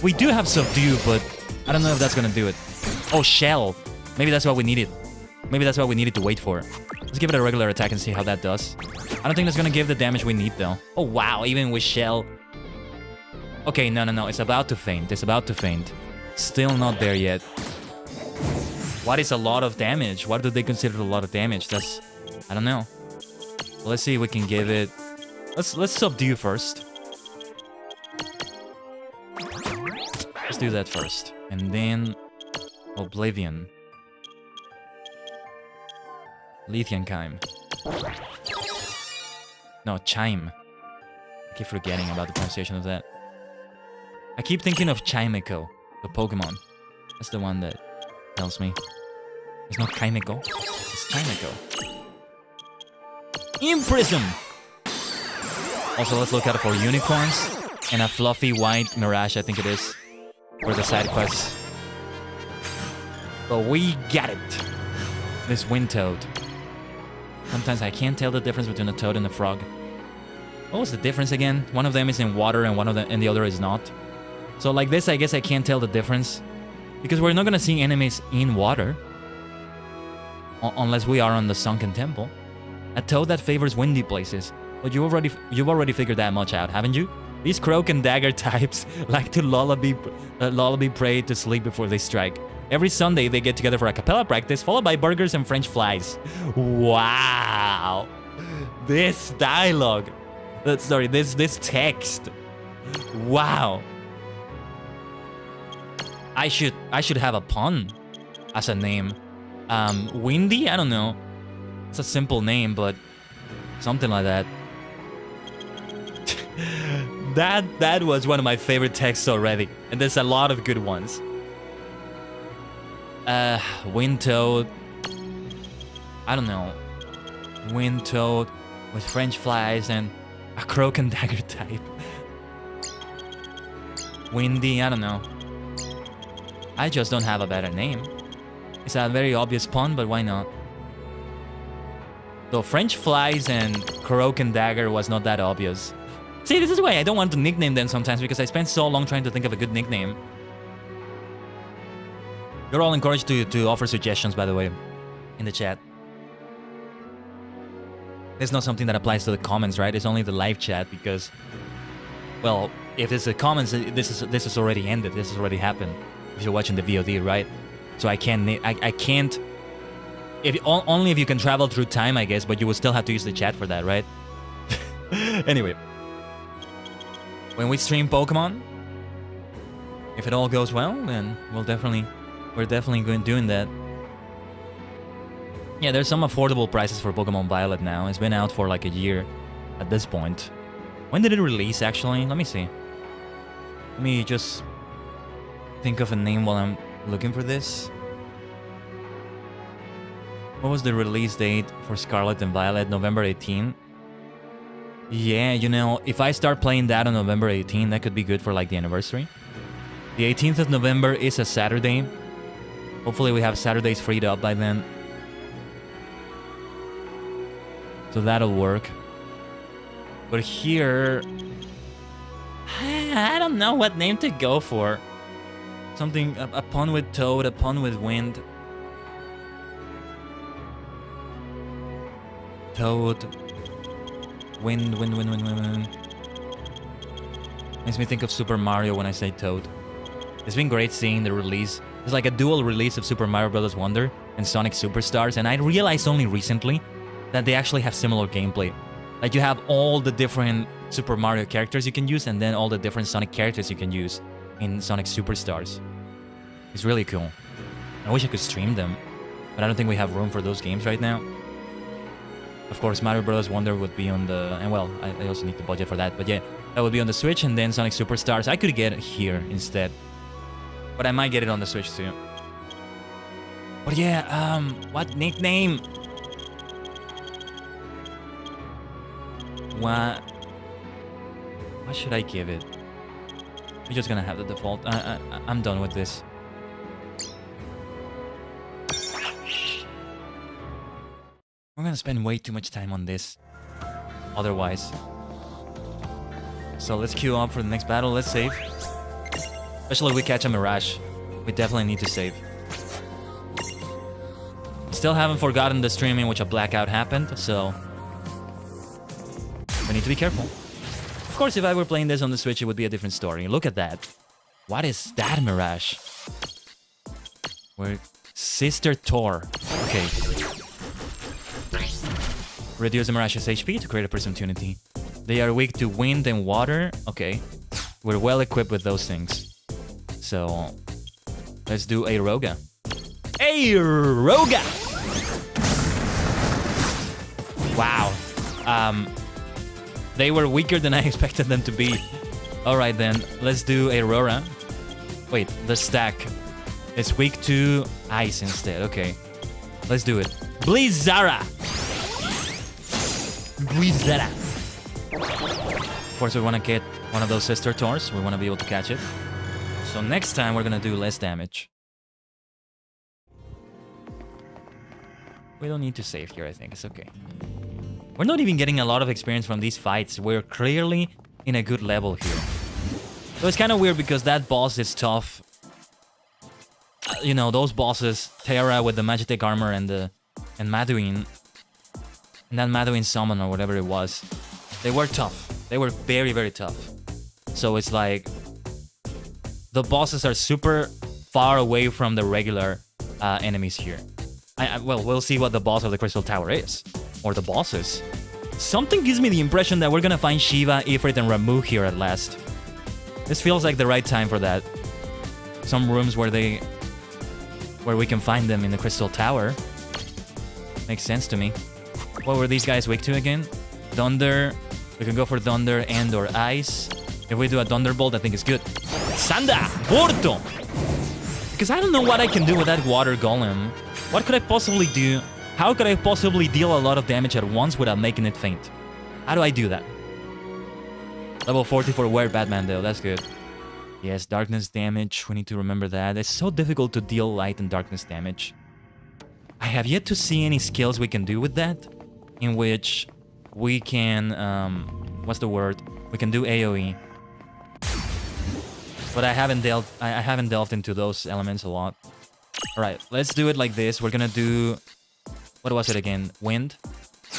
We do have Subdue, but I don't know if that's gonna do it. Oh, Shell. Maybe that's what we needed. Maybe that's what we needed to wait for. Let's give it a regular attack and see how that does. I don't think that's gonna give the damage we need though. Oh wow, even with Shell. Okay, no. It's about to faint. It's about to faint. Still not there yet. What is a lot of damage? What do they consider a lot of damage? That's... I don't know. Well, let's see if we can give it... Let's subdue first. Let's do that first. And then... Oblivion. Lithium Chime. No, Chime. I keep forgetting about the pronunciation of that. I keep thinking of Chimeco, the Pokemon. That's the one that tells me. It's not Chimeco, it's Chimeco. Imprism! Also, let's look out for unicorns and a fluffy white Mirage, I think it is, for the side quests. But we got it! This wind toad. Sometimes I can't tell the difference between a toad and a frog. What was the difference again? One of them is in water and the other is not. So like this, I guess I can't tell the difference. Because we're not gonna see enemies in water. Unless we are on the sunken temple. A toad that favors windy places. But you've already figured that much out, haven't you? These croak and dagger types like to lullaby pray to sleep before they strike. Every Sunday they get together for a cappella practice, followed by burgers and French fries. Wow! This dialogue. Sorry, this text. Wow. I should have a pun as a name. Windy? I don't know. It's a simple name, but something like that. That was one of my favorite texts already, and there's a lot of good ones. Wind toad. I don't know. Wind Toad with French flies and a Croak and Dagger type. Windy, I don't know. I just don't have a better name. It's a very obvious pun, but why not? Though French flies and Croak and Dagger was not that obvious. See, this is why I don't want to nickname them sometimes, because I spent so long trying to think of a good nickname. You're all encouraged to offer suggestions, by the way, in the chat. It's not something that applies to the comments, right? It's only the live chat, because, well, if it's the comments, this is already ended. This has already happened. If you're watching the VOD, right? So I can't. Only if you can travel through time, I guess. But you will still have to use the chat for that, right? Anyway, when we stream Pokemon, if it all goes well, then we're definitely doing that. Yeah, there's some affordable prices for Pokemon Violet now. It's been out for like a year at this point. When did it release, actually? Let me see. Let me just think of a name while I'm looking for this. What was the release date for Scarlet and Violet? November 18? Yeah, you know, if I start playing that on November 18, that could be good for like the anniversary. The 18th of November is a Saturday. Hopefully we have Saturdays freed up by then. So that'll work. But here, I don't know what name to go for. Something, a pun with Toad, a pun with Wind. Toad. Wind. Makes me think of Super Mario when I say Toad. It's been great seeing the release. It's like a dual release of Super Mario Bros. Wonder and Sonic Superstars, and I realized only recently that they actually have similar gameplay. Like, you have all the different Super Mario characters you can use, and then all the different Sonic characters you can use in Sonic Superstars. It's really cool. I wish I could stream them, but I don't think we have room for those games right now. Of course, Mario Bros. Wonder would be on the... And well, I also need the budget for that, but yeah, that would be on the Switch, and then Sonic Superstars. I could get it here instead, but I might get it on the Switch too. But yeah, what nickname? What should I give it? We're just gonna have the default. I'm done with this. We're gonna spend way too much time on this otherwise. So let's queue up for the next battle. Let's save. Especially if we catch a Mirage. We definitely need to save. Still haven't forgotten the stream in which a blackout happened, so we need to be careful. Of course, if I were playing this on the Switch, it would be a different story. Look at that. What is that Mirage? We're Sister Tor. Okay. Reduce the Mirage's HP to create a opportunity. They are weak to wind and water. Okay. We're well equipped with those things. So let's do a Roga. A Roga! Wow. They were weaker than I expected them to be. Alright then, let's do Aurora. Wait, the stack is weak to ice instead. Okay. Let's do it. Blizzara! Blizzara! Of course, we want to get one of those Sister Tors. We want to be able to catch it. So next time, we're going to do less damage. We don't need to save here, I think. It's okay. We're not even getting a lot of experience from these fights. We're clearly in a good level here. So it's kind of weird because that boss is tough. You know, those bosses, Terra with the Magitek armor and Maduin, and that Maduin summon or whatever it was, they were tough. They were very, very tough. So it's like the bosses are super far away from the regular enemies here. Well, we'll see what the boss of the Crystal Tower is. Or the bosses. Something gives me the impression that we're gonna find Shiva, Ifrit, and Ramuh here at last. This feels like the right time for that. Some rooms where we can find them in the Crystal Tower. Makes sense to me. What were these guys weak to again? Thunder. We can go for Thunder and or Ice. If we do a Thunderbolt, I think it's good. Sanda! Borto! Because I don't know what I can do with that Water Golem. What could I possibly do? How could I possibly deal a lot of damage at once without making it faint? How do I do that? Level 40 for Weird Batman though, that's good. Yes, darkness damage, we need to remember that. It's so difficult to deal light and darkness damage. I have yet to see any skills we can do with that, in which we can, what's the word? We can do AoE. But I haven't delved into those elements a lot. Alright, let's do it like this. We're gonna do, what was it again? Wind,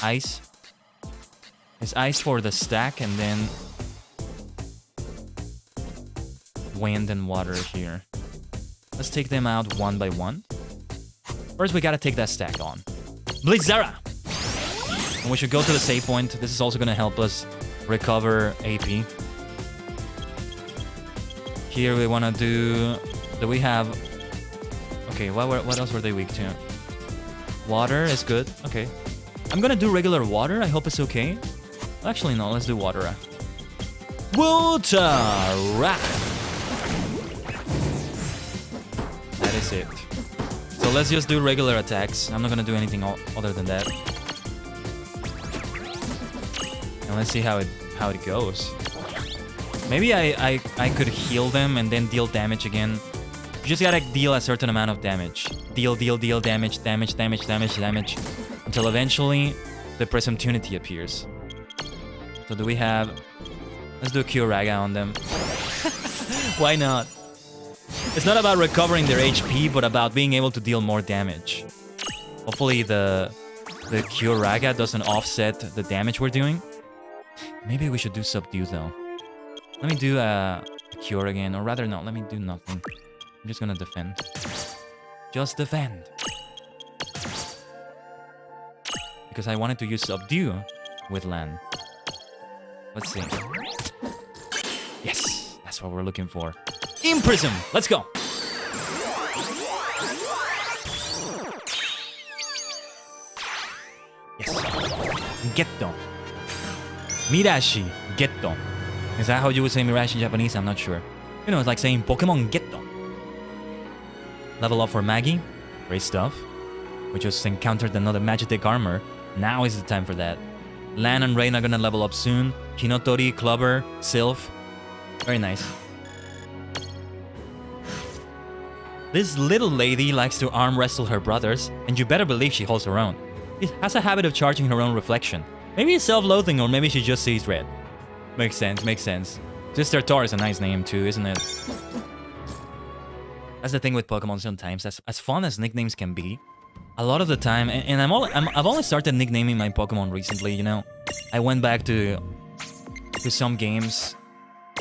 ice. It's ice for the stack, and then wind and water here. Let's take them out one by one. First, we gotta take that stack on. Blizzara! And we should go to the save point. This is also gonna help us recover AP. Here we wanna do... Do we have... Okay, what else were they weak to? Water is good. Okay. I'm gonna do regular water. I hope it's okay. Actually, no. Let's do water. Water! That is it. So let's just do regular attacks. I'm not gonna do anything other than that. And let's see how it goes. Maybe I could heal them and then deal damage again. You just gotta deal a certain amount of damage. Deal damage, until eventually the Presumptunity appears. So do we have... Let's do a Curaga on them. Why not? It's not about recovering their HP, but about being able to deal more damage. Hopefully the Curaga doesn't offset the damage we're doing. Maybe we should do Subdue though. Let me do a Cure again, or rather no, let me do nothing. I'm just gonna defend. Just defend. Because I wanted to use Subdue with Lan. Let's see. Yes, that's what we're looking for. Imprison! Let's go! Yes. Getto. Mirashi. Getto. Is that how you would say Mirashi in Japanese? I'm not sure. You know, it's like saying Pokemon Getto. Level up for Maggie. Great stuff. We just encountered another Magitek armor. Now is the time for that. Lan and Rain are gonna level up soon. Hinotori, Clubber, Sylph. Very nice. This little lady likes to arm wrestle her brothers, and you better believe she holds her own. She has a habit of charging her own reflection. Maybe it's self-loathing, or maybe she just sees red. Makes sense, makes sense. Sister Tor is a nice name too, isn't it? That's the thing with Pokemon sometimes. As fun as nicknames can be, a lot of the time, and I've only started nicknaming my Pokemon recently, you know? I went back to some games,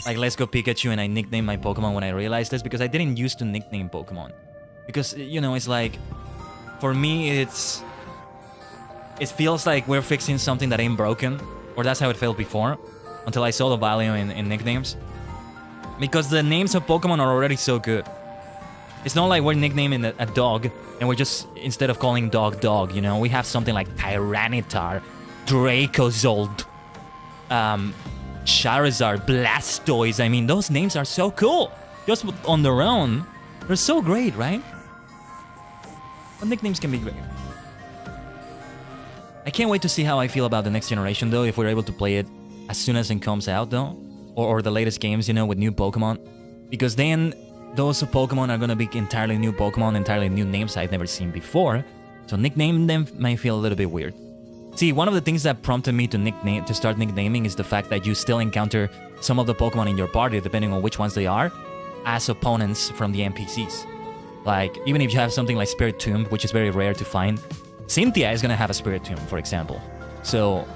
like Let's Go Pikachu, and I nicknamed my Pokemon when I realized this, because I didn't used to nickname Pokemon. Because, you know, it's like, for me, it feels like we're fixing something that ain't broken, or that's how it felt before, until I saw the value in nicknames. Because the names of Pokemon are already so good. It's not like we're nicknaming a dog, and we're just, instead of calling dog, you know, we have something like Tyranitar, Dracozold, Charizard, Blastoise. I mean, those names are so cool. Just on their own, they're so great, right? But nicknames can be great. I can't wait to see how I feel about the next generation, though, if we're able to play it as soon as it comes out, though. Or the latest games, you know, with new Pokemon. Because then those Pokemon are gonna be entirely new Pokemon, entirely new names I've never seen before. So nicknaming them might feel a little bit weird. See, one of the things that prompted me to start nicknaming is the fact that you still encounter some of the Pokemon in your party, depending on which ones they are, as opponents from the NPCs. Like, even if you have something like Spirit Tomb, which is very rare to find, Cynthia is gonna have a Spirit Tomb, for example. So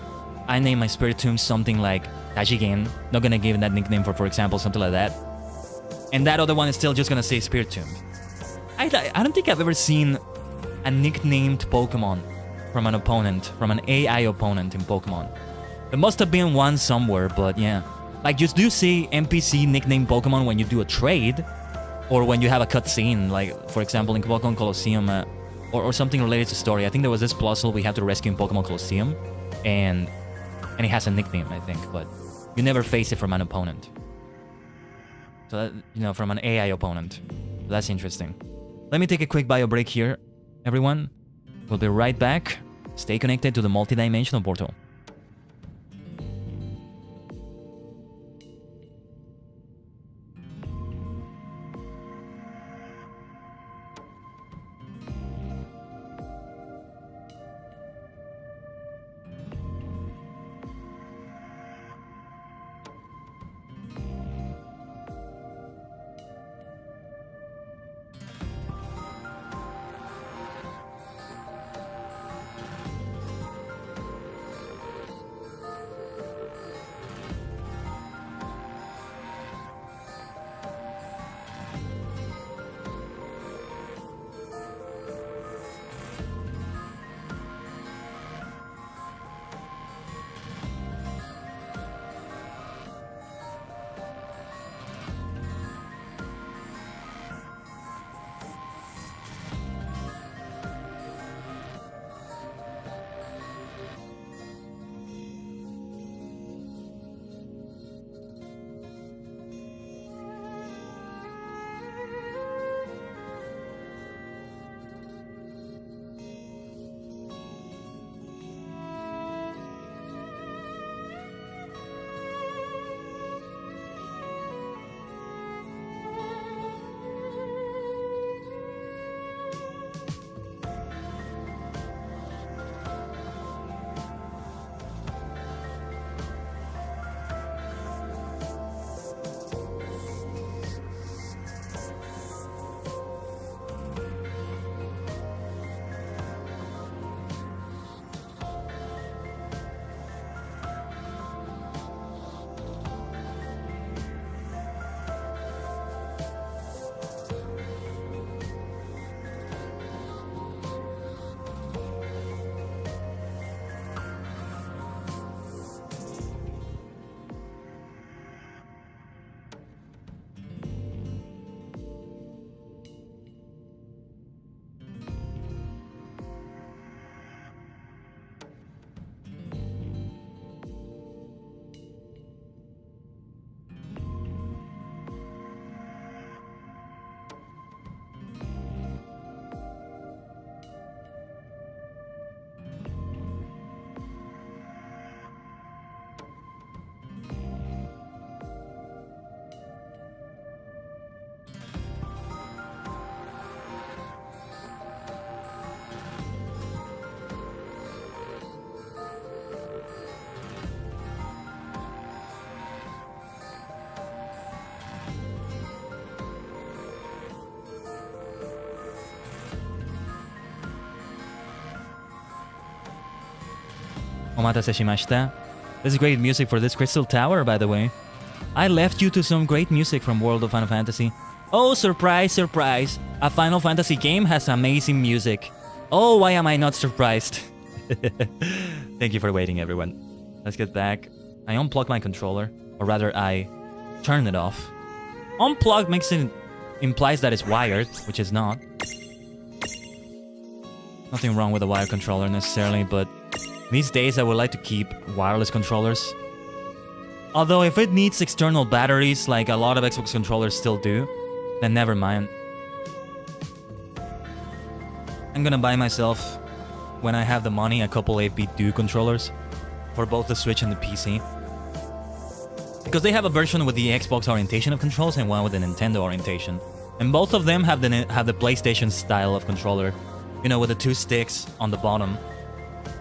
I name my Spirit Tomb something like Tajigen, not gonna give that nickname for example, something like that. And that other one is still just gonna say Spirit Tomb. I don't think I've ever seen a nicknamed Pokemon from an opponent, from an AI opponent in Pokemon. There must have been one somewhere, but yeah. Like, you do see NPC nickname Pokemon when you do a trade, or when you have a cutscene, like, for example, in Pokemon Colosseum, or something related to story. I think there was this puzzle we have to rescue in Pokemon Colosseum, and it has a nickname, I think, but you never face it from an opponent. So that, you know, from an AI opponent. That's interesting. Let me take a quick bio break here, everyone. We'll be right back. Stay connected to the multidimensional portal. Omatase shimashita. This is great music for this crystal tower, by the way. I left you to some great music from World of Final Fantasy. Oh, surprise, surprise. A Final Fantasy game has amazing music. Oh, why am I not surprised? Thank you for waiting, everyone. Let's get back. I unplugged my controller, or rather, I turned it off. Unplugged makes it implies that it's wired, which is not. Nothing wrong with a wired controller necessarily, but these days I would like to keep wireless controllers. Although if it needs external batteries, like a lot of Xbox controllers still do, then never mind. I'm gonna buy myself, when I have the money, a couple 8-bit Duo controllers for both the Switch and the PC. Because they have a version with the Xbox orientation of controls and one with the Nintendo orientation. And both of them have the PlayStation style of controller. You know, with the 2 sticks on the bottom.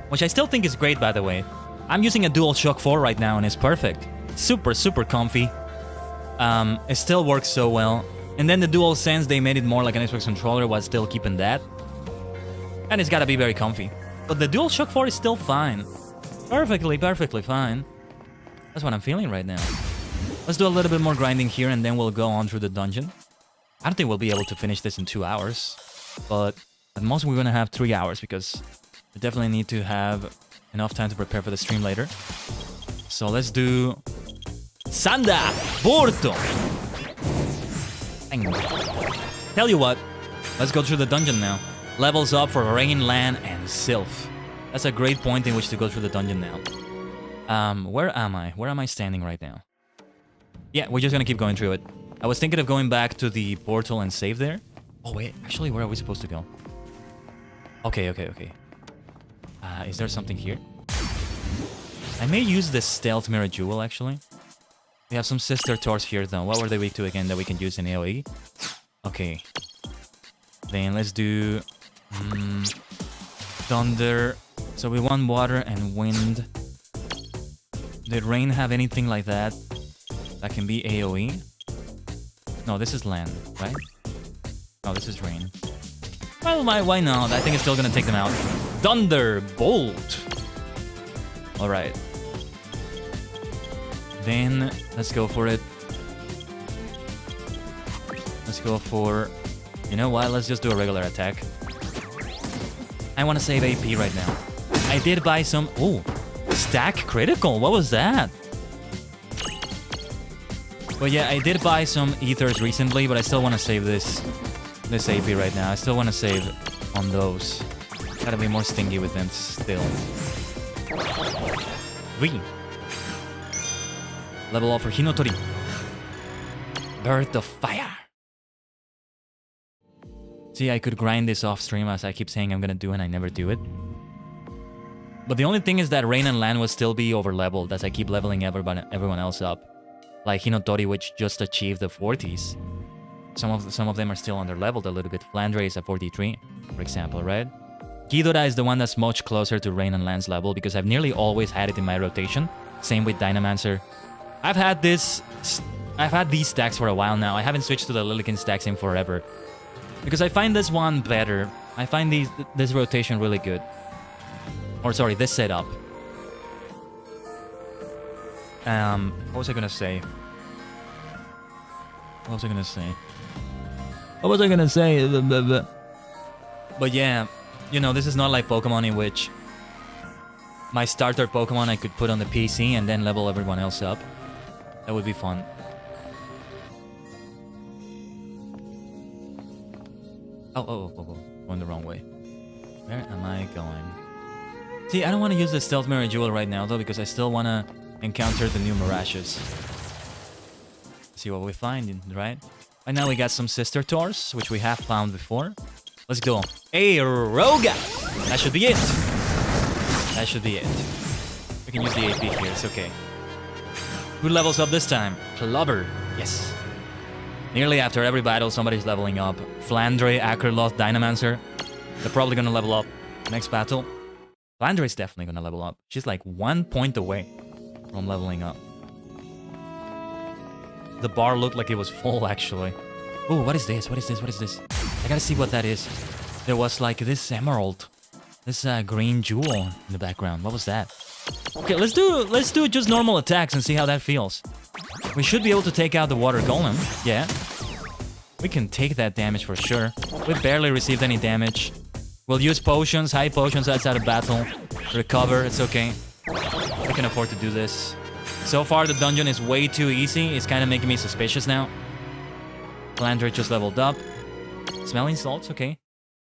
Which I still think is great, by the way. I'm using a DualShock 4 right now and it's perfect. Super, super comfy. It still works so well. And then the DualSense, they made it more like an Xbox controller while still keeping that. And it's gotta be very comfy. But the DualShock 4 is still fine. Perfectly, perfectly fine. That's what I'm feeling right now. Let's do a little bit more grinding here and then we'll go on through the dungeon. I don't think we'll be able to finish this in 2 hours. But at most we're gonna have 3 hours because we definitely need to have enough time to prepare for the stream later. So let's do... Sanda! Porto! Tell you what, let's go through the dungeon now. Levels up for Rain, Land, and Sylph. That's a great point in which to go through the dungeon now. Where am I? Where am I standing right now? Yeah, we're just gonna keep going through it. I was thinking of going back to the portal and save there. Oh wait, actually, where are we supposed to go? Okay. Is there something here? I may use this stealth mirror jewel actually. We have some sister tours here though. What were they weak to again that we can use in AoE? Okay. Then let's do thunder. So we want water and wind. Did rain have anything like that? That can be AoE? No, this is land, right? No, this is rain. Well, why not? I think it's still gonna take them out. Thunderbolt! Alright. Then, let's go for it. Let's go for... You know what? Let's just do a regular attack. I want to save AP right now. I did buy some... Ooh! Stack critical! What was that? But yeah, I did buy some ethers recently, but I still want to save this AP right now. I still want to save on those. Gotta be more stingy with them still. V. Level up for Hinotori. Birth of Fire. See, I could grind this off stream as I keep saying I'm gonna do and I never do it. But the only thing is that Rain and Land will still be over leveled as I keep leveling everyone else up. Like Hinotori, which just achieved the 40s. Some of them are still under leveled a little bit. Flandre is at 43, for example, right? Ghidorah is the one that's much closer to Rain and Land's level because I've nearly always had it in my rotation. Same with Dynamancer. I've had these stacks for a while now. I haven't switched to the Lilikin stacks in forever. Because I find this one better. I find this rotation really good. Or sorry, this setup. What was I gonna say? But yeah, you know, this is not like Pokemon in which my starter Pokemon I could put on the PC and then level everyone else up. That would be fun. Oh, going the wrong way. Where am I going? See, I don't want to use the Stealth Mirror Jewel right now though because I still want to encounter the new Mirages. See what we find, right? Right now we got some Sister Tours, which we have found before. Let's go. Hey, Roga! That should be it. That should be it. We can use the AP here, it's okay. Who levels up this time? Clobber. Yes. Nearly after every battle, somebody's leveling up. Flandre, Akerloth, Dynamancer. They're probably gonna level up next battle. Flandre is definitely gonna level up. She's like 1 point away from leveling up. The bar looked like it was full, actually. Oh, what is this? What is this? What is this? I gotta see what that is. There was like this emerald. This green jewel in the background. What was that? Okay, let's do just normal attacks and see how that feels. We should be able to take out the water golem. Yeah. We can take that damage for sure. We barely received any damage. We'll use potions, high potions outside of battle. Recover, it's okay. We can afford to do this. So far, the dungeon is way too easy. It's kind of making me suspicious now. Flandre just leveled up. Smelling salts, okay.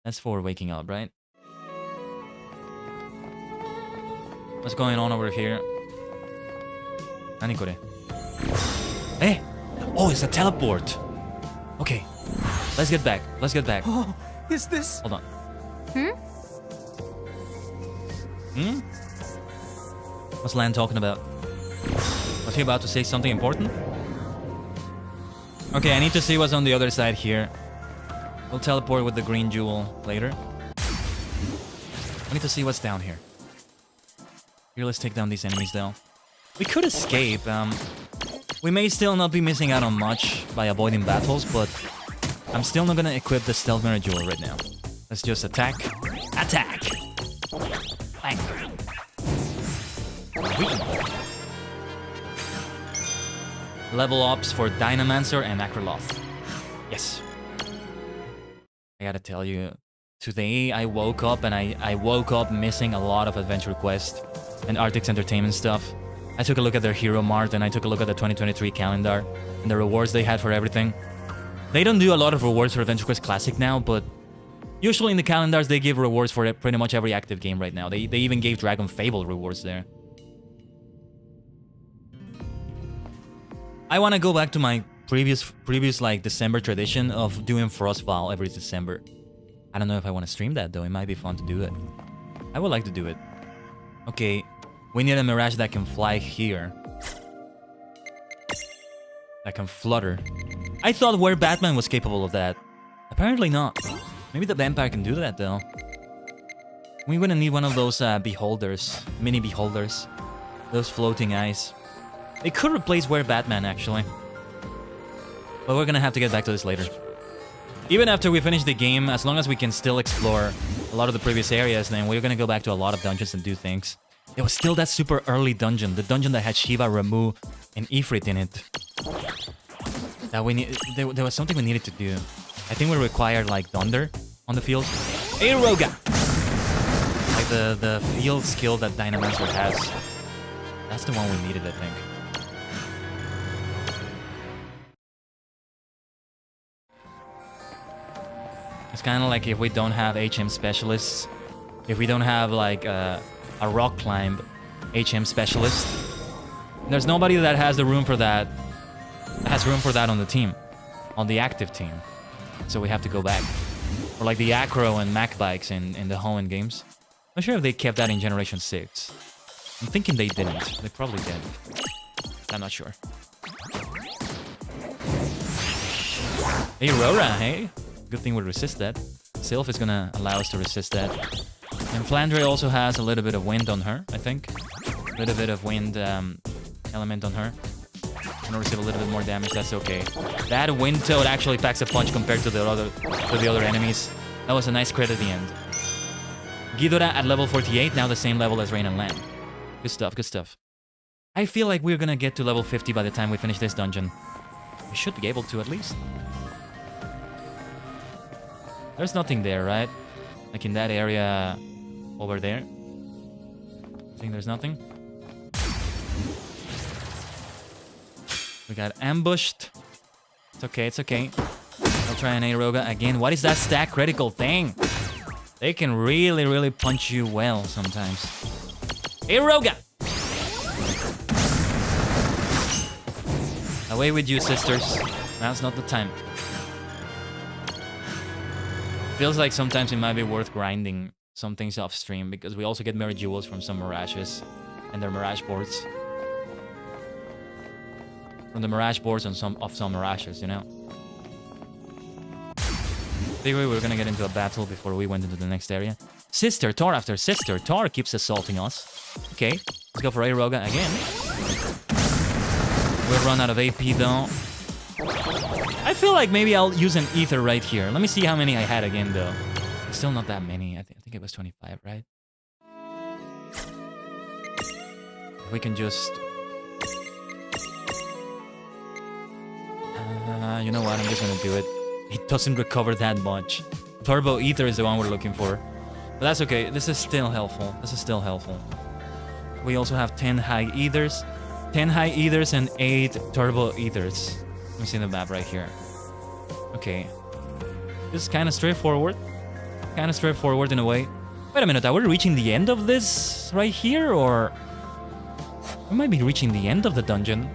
That's for waking up, right? What's going on over here? Nani kore? Eh? Oh, it's a teleport. Okay. Let's get back. Let's get back. Oh, is this... Hold on. What's Lan talking about? Was he about to say something important? Okay, I need to see what's on the other side here. We'll teleport with the green jewel later. I need to see what's down here. Here, let's take down these enemies though. We could escape. We may still not be missing out on much by avoiding battles, but I'm still not gonna equip the Stealth Mirror Jewel right now. Let's just attack. Attack! Bang! Level ups for Dynamancer and Akerloth. Yes. I gotta tell you, today I woke up and I woke up missing a lot of adventure quests and Arctic's entertainment stuff. I took a look at their Hero Mart and I took a look at the 2023 calendar and the rewards they had for everything. They don't do a lot of rewards for Adventure Quest Classic now, but usually in the calendars they give rewards for pretty much every active game right now. They even gave Dragon Fable rewards there. I want to go back to my previous like December tradition of doing Frostval every December. I don't know if I want to stream that though. It might be fun to do it. I would like to do it. Okay, we need a Mirage that can fly here. That can flutter. I thought Where Batman was capable of that. Apparently not. Maybe the vampire can do that though. We're gonna need one of those beholders, mini beholders. Those floating eyes. It could replace Where Batman actually. But we're gonna have to get back to this later. Even after we finish the game, as long as we can still explore a lot of the previous areas, then we're gonna go back to a lot of dungeons and do things. There was still that super early dungeon, the dungeon that had Shiva, Ramu, and Ifrit in it. That we need. There was something we needed to do. I think we required like Thunder on the field. Aeroga! Like the field skill that Dynamancer has. That's the one we needed, I think. It's kind of like if we don't have HM specialists, if we don't have like a rock climb HM specialist, there's nobody that has the room for that. Has room for that on the team, on the active team. So we have to go back. Or like the Acro and Mac bikes in the Hoenn games. I'm not sure if they kept that in Generation 6. I'm thinking they didn't. They probably didn't. I'm not sure. Hey, Aurora, hey? Good thing we resist that. Sylph is gonna allow us to resist that. And Flandre also has a little bit of wind on her, I think. A little bit of wind element on her. Gonna receive a little bit more damage, that's okay. That Wind Toad actually packs a punch compared to the other enemies. That was a nice crit at the end. Ghidorah at level 48, now the same level as Rain and Land. Good stuff, good stuff. I feel like we're gonna get to level 50 by the time we finish this dungeon. We should be able to at least. There's nothing there, right? Like in that area over there. I think there's nothing. We got ambushed. It's okay, it's okay. I'll try an Aeroga again. What is that stack critical thing? They can really, really punch you well sometimes. Aeroga! Away with you, sisters. Now's not the time. Feels like sometimes it might be worth grinding some things off stream because we also get Mirror Jewels from some Mirages and their Mirage boards. From the Mirage boards and some Mirages, you know? Figure we were gonna get into a battle before we went into the next area. Sister, Tor after Sister. Tor keeps assaulting us. Okay, let's go for Aeroga again. We've run out of AP though. I feel like maybe I'll use an Ether right here. Let me see how many I had again though. Still not that many. I think it was 25, right? If we can just... you know what? I'm just gonna do it. It doesn't recover that much. Turbo Ether is the one we're looking for. But that's okay. This is still helpful. This is still helpful. We also have 10 high ethers. 10 high ethers and 8 turbo ethers. Let me see the map right here. Okay. This is kind of straightforward. Kind of straightforward in a way. Wait a minute, are we reaching the end of this right here? Or... we might be reaching the end of the dungeon.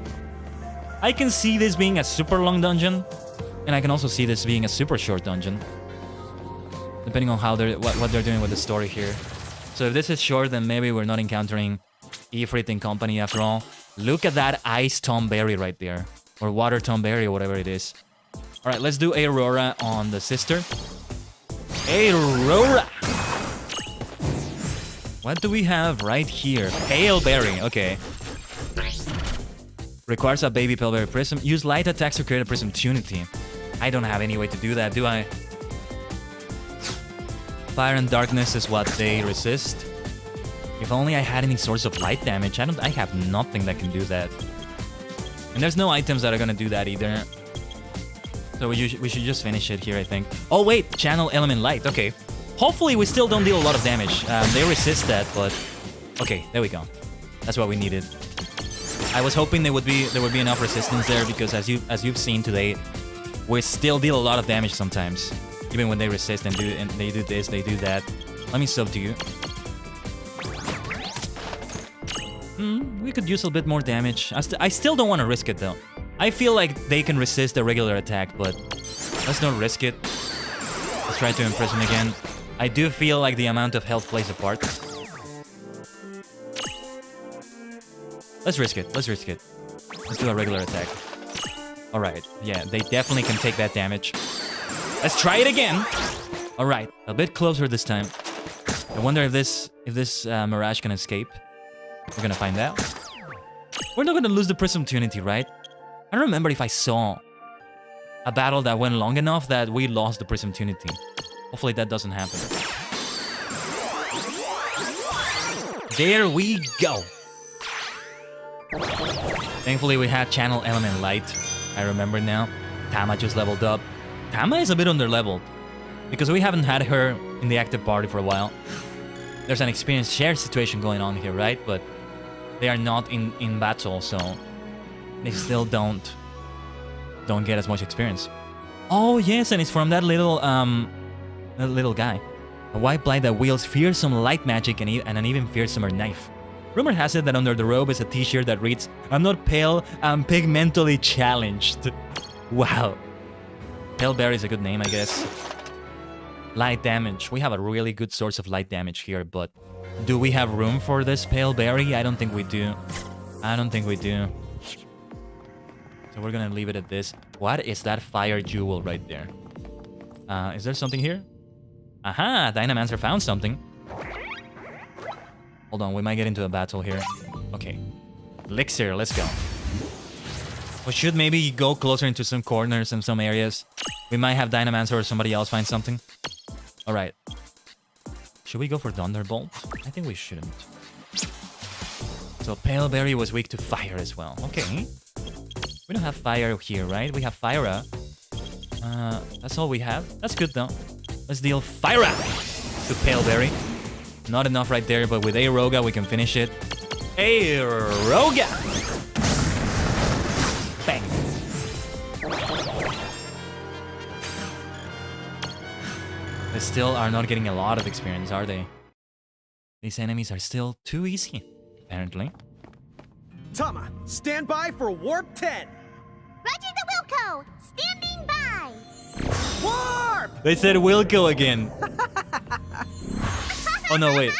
I can see this being a super long dungeon. And I can also see this being a super short dungeon. Depending on how they're what they're doing with the story here. So if this is short, then maybe we're not encountering Ifrit and company after all. Look at that Ice Tomberry right there. Or Water Tomberry or whatever it is. Alright, let's do Aurora on the sister. Aurora! What do we have right here? Pale Berry, okay. Requires a baby Pale Berry Prism. Use light attacks to create a Prism Tunity. I don't have any way to do that, do I? Fire and Darkness is what they resist. If only I had any source of light damage. I have nothing that can do that. And there's no items that are gonna do that either. So we should just finish it here, I think. Oh wait, Channel Element Light, okay. Hopefully we still don't deal a lot of damage. They resist that, but... okay, there we go. That's what we needed. I was hoping there would be enough resistance there because as you've seen today, we still deal a lot of damage sometimes. Even when they resist and they do this, they do that. Let me sub to you. We could use a bit more damage. I still don't want to risk it though. I feel like they can resist a regular attack, but let's not risk it. Let's try to impress him again. I do feel like the amount of health plays a part. Let's risk it. Let's risk it. Let's do a regular attack. Alright. Yeah, they definitely can take that damage. Let's try it again. Alright. A bit closer this time. I wonder if this Mirage can escape. We're gonna find out. We're not gonna lose the Prism Opportunity, right? I don't remember if I saw a battle that went long enough that we lost the Prism Opportunity. Hopefully that doesn't happen. There we go. Thankfully we had Channel Element Light. I remember now. Tama just leveled up. Tama is a bit under-leveled because we haven't had her in the active party for a while. There's an experience share situation going on here, right? But they are not in battle, so they still don't get as much experience. Oh yes, and it's from that little guy. A white blight that wields fearsome light magic and an even fearsomer knife. Rumor has it that under the robe is a t-shirt that reads, "I'm not pale, I'm pigmentally challenged." Wow. Pale Berry is a good name, I guess. Light damage. We have a really good source of light damage here, but do we have room for this Pale Berry? I don't think we do. I don't think we do. So we're gonna leave it at this. What is that fire jewel right there? Is there something here? Aha! Dynamancer found something. Hold on, we might get into a battle here. Okay. Elixir, let's go. We should maybe go closer into some corners and some areas. We might have Dynamancer or somebody else find something. Alright. Should we go for Thunderbolt? I think we shouldn't. So Pale Berry was weak to fire as well. Okay. We don't have fire here, right? We have Fire. That's all we have. That's good though. Let's deal Fire to Pale Berry. Not enough right there, but with Aeroga we can finish it. Aeroga! Bang. They still are not getting a lot of experience, are they? These enemies are still too easy, apparently. Tama, stand by for Warp 10! Roger the Wilco! Standing by! Warp! They said Wilco again. Oh no, wait.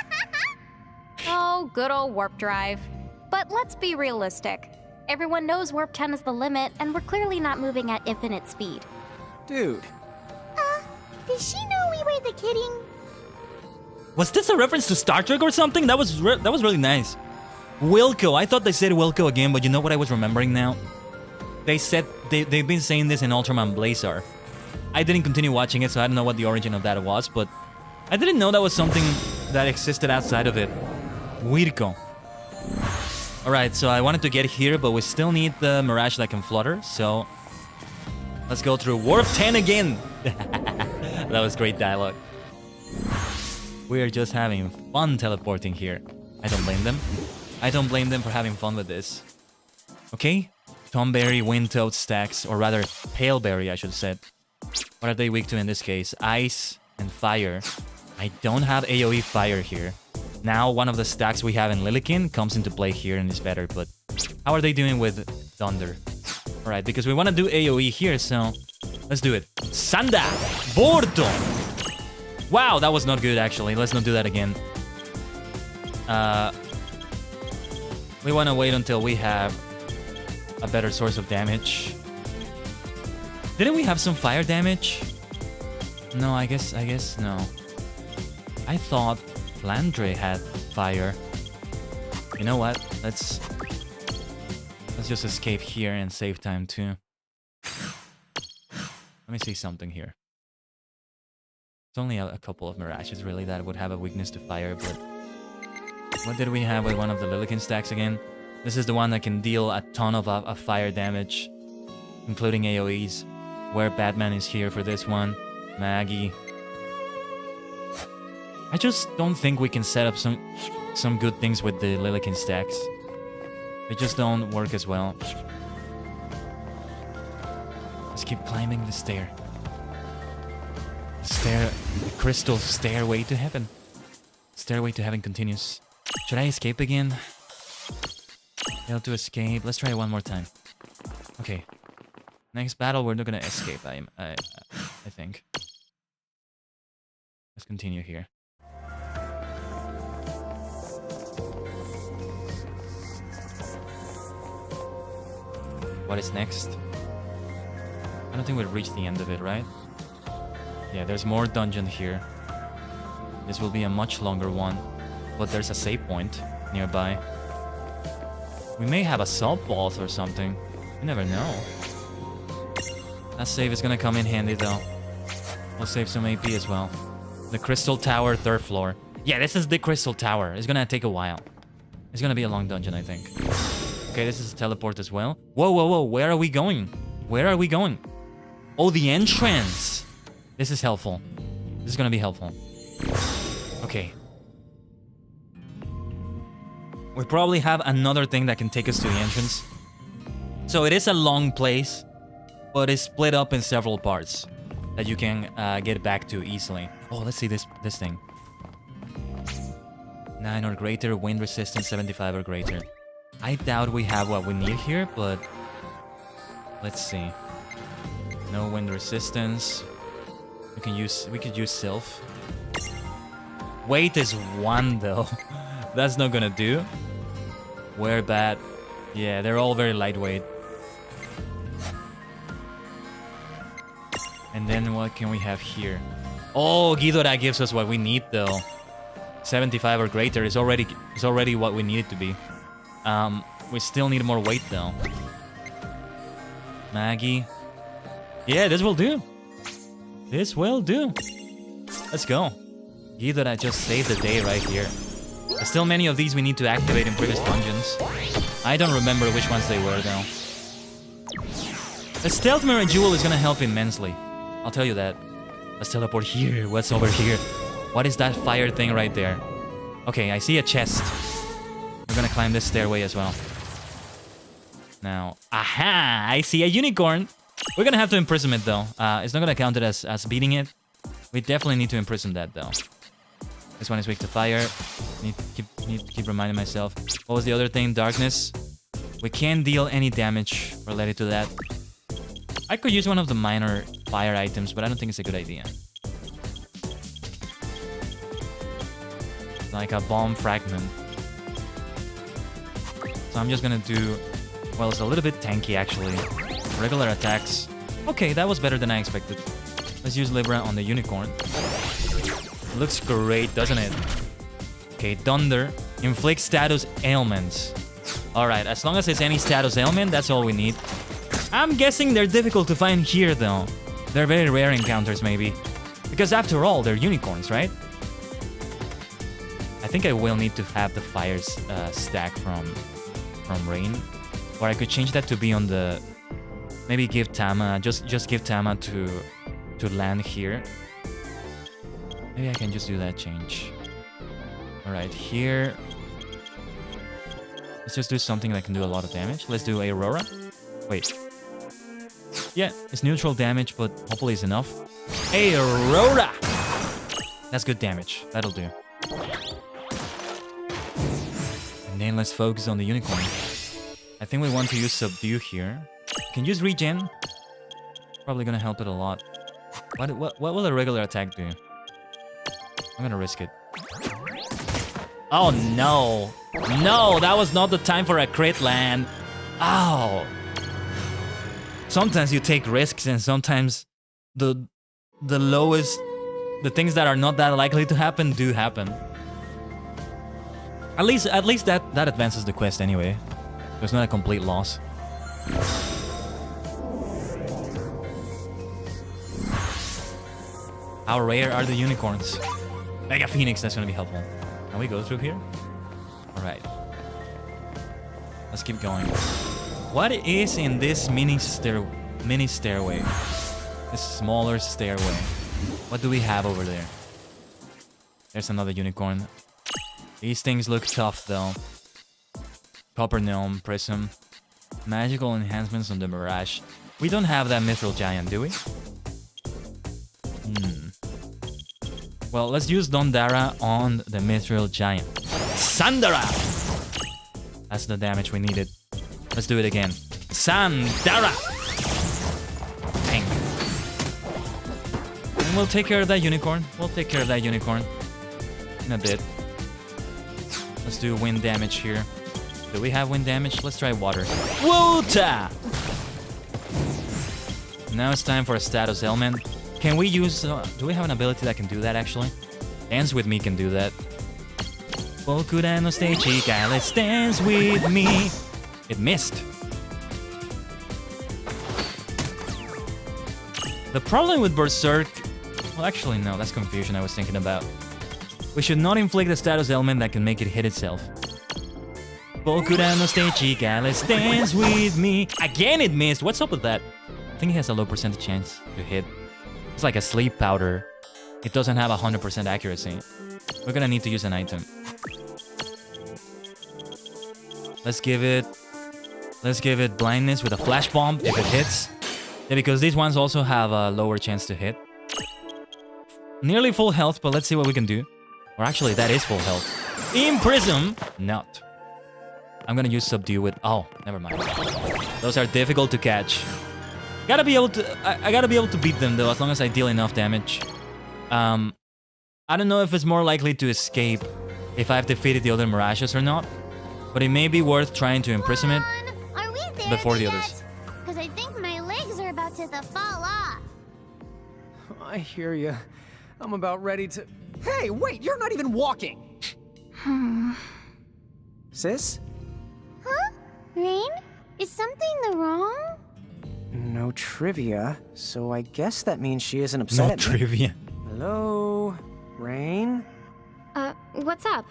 Oh, good old warp drive. But let's be realistic. Everyone knows warp 10 is the limit, and we're clearly not moving at infinite speed. Dude. Did she know we were the kidding? Was this a reference to Star Trek or something? That was really nice. Wilco. I thought they said Wilco again, but you know what I was remembering now? They said they've been saying this in Ultraman Blazar. I didn't continue watching it, so I don't know what the origin of that was, but I didn't know that was something that existed outside of it. Wilco. Alright, so I wanted to get here, but we still need the Mirage that can flutter, so let's go through Warp 10 again. That was great dialogue. We are just having fun teleporting here. I don't blame them. I don't blame them for having fun with this. Okay? Tomberry, Windtoad stacks, or rather, Paleberry, I should say. What are they weak to in this case? Ice and fire. I don't have AoE fire here. Now, one of the stacks we have in Lilikin comes into play here and is better, but how are they doing with Thunder? Alright, because we want to do AoE here, so let's do it. Sanda! Bordo! Wow, that was not good, actually. Let's not do that again. We want to wait until we have a better source of damage. Didn't we have some fire damage? No, I guess no. I thought Flandre had fire. You know what? Let's just escape here and save time too. Let me see something here. It's only a couple of Mirages really that would have a weakness to fire, but what did we have with one of the Lilikin stacks again? This is the one that can deal a ton of fire damage, including AoEs. Where Batman is here for this one. Maggie. I just don't think we can set up some good things with the Lilikin stacks. They just don't work as well. Let's keep climbing the stair. The crystal stairway to heaven. Stairway to heaven continues. Should I escape again? Fail to escape. Let's try it one more time. Okay. Next battle, we're not gonna escape. I think. continue here. What is next? I don't think we'll reach the end of it, right? Yeah, there's more dungeon here. This will be a much longer one, but there's a save point nearby. We may have a sub-boss or something. You never know. That save is gonna come in handy though. We'll save some AP as well. The Crystal Tower, 3rd floor. Yeah, this is the Crystal Tower. It's gonna take a while. It's gonna be a long dungeon, I think. Okay, this is a teleport as well. Whoa, whoa, whoa, where are we going? Where are we going? Oh, the entrance! This is helpful. This is gonna be helpful. Okay. We probably have another thing that can take us to the entrance. So it is a long place, but it's split up in several parts that you can get back to easily. Oh, let's see this thing. 9 or greater, wind resistance 75 or greater. I doubt we have what we need here, but let's see. No wind resistance. We could use Sylph. Weight is 1 though. That's not gonna do. We're bad. Yeah, they're all very lightweight. And then what can we have here? Oh, Ghidorah gives us what we need though. 75 or greater is already what we need it to be. We still need more weight though. Maggie. Yeah, this will do. This will do. Let's go. Ghidorah just saved the day right here. There's still many of these we need to activate in previous dungeons. I don't remember which ones they were though. The Stealth Mirror Jewel is gonna help immensely. I'll tell you that. Let's teleport here. What's over here? What is that fire thing right there? Okay, I see a chest. We're gonna climb this stairway as well. Now, aha! I see a unicorn. We're gonna have to imprison it though. It's not gonna count it as beating it. We definitely need to imprison that though. This one is weak to fire. Need to keep reminding myself. What was the other thing? Darkness. We can't deal any damage related to that. I could use one of the minor fire items, but I don't think it's a good idea. Like a bomb fragment. So I'm just gonna do... Well, it's a little bit tanky actually. Regular attacks. Okay, that was better than I expected. Let's use Libra on the unicorn. Looks great, doesn't it? Okay, Thunder. Inflict status ailments. Alright, as long as it's any status ailment, that's all we need. I'm guessing they're difficult to find here though. They're very rare encounters maybe. Because after all, they're unicorns, right? I think I will need to have the fires stack from Rain. Or I could change that to be on the... Maybe give Tama... Just give Tama to land here. Maybe I can just do that change. Alright, here... Let's just do something that can do a lot of damage. Let's do Aurora. Wait. Yeah, it's neutral damage, but hopefully it's enough. Aurora! That's good damage. That'll do. And then let's focus on the unicorn. I think we want to use Subdue here. Can use Regen. Probably gonna help it a lot. What will a regular attack do? I'm gonna risk it. Oh no! No, that was not the time for a crit land. Ow! Sometimes you take risks and sometimes the lowest... The things that are not that likely to happen do happen. At least that advances the quest anyway. It's not a complete loss. How rare are the unicorns? Mega Phoenix, that's gonna be helpful. Can we go through here? Alright. Let's keep going. What is in this mini stairway? This smaller stairway. What do we have over there? There's another unicorn. These things look tough though. Copper Gnome, Prism. Magical enhancements on the Mirage. We don't have that Mithril Giant, do we? Well, let's use Dondara on the Mithril Giant. Sandara! That's the damage we needed. Let's do it again. Sandara! Bang. And we'll take care of that unicorn. In a bit. Let's do wind damage here. Do we have wind damage? Let's try water. Water! Now it's time for a status ailment. Can we use... do we have an ability that can do that, actually? Dance with me can do that. Bokura no stay chica, let's dance with me. It missed. The problem with Berserk... Well, actually, no. That's confusion I was thinking about. We should not inflict a status ailment that can make it hit itself. Bokura no stay chica, let's dance with me. Again, it missed. What's up with that? I think it has a low percentage chance to hit. It's like a sleep powder. It doesn't have 100% accuracy. We're gonna need to use an item. Let's give it blindness with a flash bomb if it hits. Yeah, because these ones also have a lower chance to hit. Nearly full health, but let's see what we can do. Or actually, that is full health. Imprism! Not. I'm gonna use subdue with... Oh, never mind. Those are difficult to catch. Gotta be able to... I gotta be able to beat them though, as long as I deal enough damage. I don't know if it's more likely to escape if I've defeated the other Mirages or not. But it may be worth trying to imprison it Are we there before the yet? others. Because I think my legs are about to fall off. I hear you. I'm about ready to... Hey, wait, you're not even walking! Sis? Huh? Rain? Is something wrong? No trivia, so I guess that means she isn't upset No at me. trivia. Hello? Rain? What's up?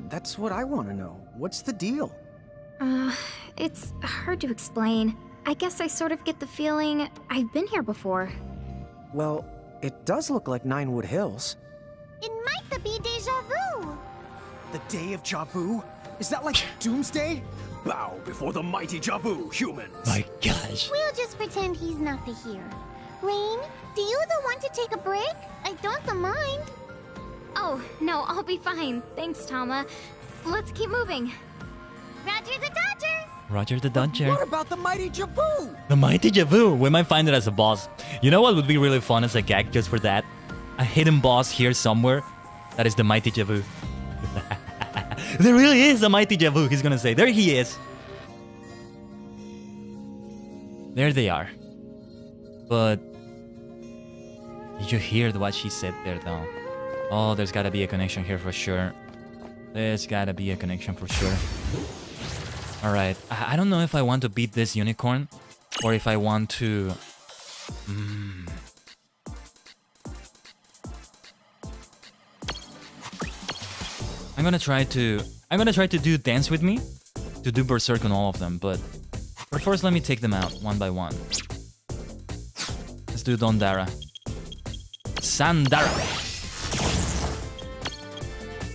That's what I want to know. What's the deal? It's hard to explain. I guess I sort of get the feeling I've been here before. Well, it does look like Ninewood Hills. It might be deja vu. The Day of Jabu? Is that like Doomsday? Bow before the mighty Jabu, humans! My gosh. We'll just pretend he's not here. Rain, do you want to take a break? I don't mind. Oh, no, I'll be fine. Thanks, Tama. Let's keep moving. Roger the Dodger. Roger the Dodger. What about the mighty Jabu? The mighty Javu. We might find it as a boss. You know what would be really fun as a gag just for that? A hidden boss here somewhere. That is the mighty Javu. There really is a mighty Javu, he's gonna say. There he is. There they are. But... did you hear what she said there, though? Oh, there's gotta be a connection here for sure. There's gotta be a connection for sure. Alright, I don't know if I want to beat this unicorn or if I want to... I'm gonna try to do Dance With Me to do Berserk on all of them, but first let me take them out one by one. Let's do Dondara. Sandara!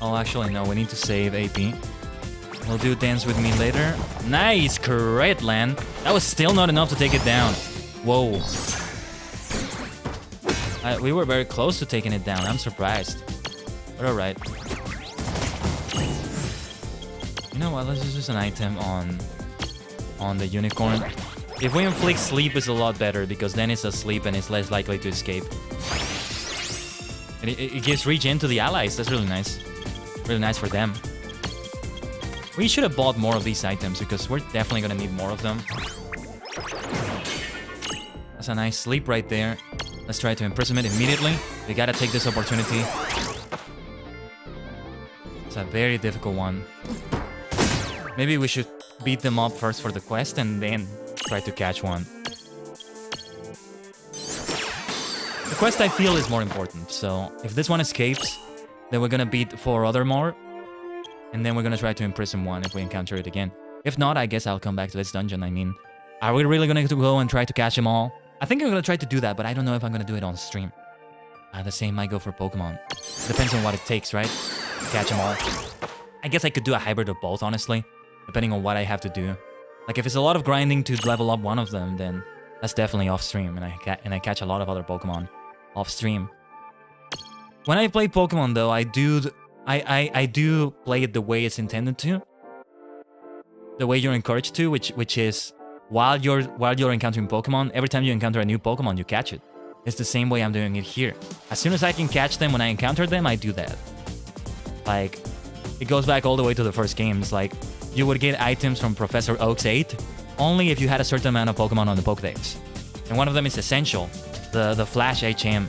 Oh, actually, no, we need to save AP. We'll do Dance With Me later. Nice! Correct, land! That was still not enough to take it down. Whoa. We were very close to taking it down. I'm surprised. But alright. You know what? Let's just use an item on the unicorn. If we inflict sleep, it's a lot better because then it's asleep and it's less likely to escape. And it gives regen to the allies. That's really nice. Really nice for them. We should have bought more of these items because we're definitely gonna need more of them. That's a nice sleep right there. Let's try to imprison it immediately. We gotta take this opportunity. It's a very difficult one. Maybe we should beat them up first for the quest and then try to catch one. The quest I feel is more important, so if this one escapes, then we're gonna beat 4 other more. And then we're gonna try to imprison one if we encounter it again. If not, I guess I'll come back to this dungeon. I mean, are we really gonna go and try to catch them all? I think I'm gonna try to do that, but I don't know if I'm gonna do it on stream. The same might go for Pokemon. Depends on what it takes, right? To catch them all. I guess I could do a hybrid of both, honestly. Depending on what I have to do. Like, if it's a lot of grinding to level up one of them, then that's definitely off-stream. And I catch a lot of other Pokemon off-stream. When I play Pokemon, though, I do play it the way it's intended to. The way you're encouraged to, which is while you're encountering Pokemon, every time you encounter a new Pokemon, you catch it. It's the same way I'm doing it here. As soon as I can catch them when I encounter them, I do that. Like, it goes back all the way to the first games. Like, you would get items from Professor Oak's 8 only if you had a certain amount of Pokemon on the Pokédex. And one of them is essential, the Flash HM.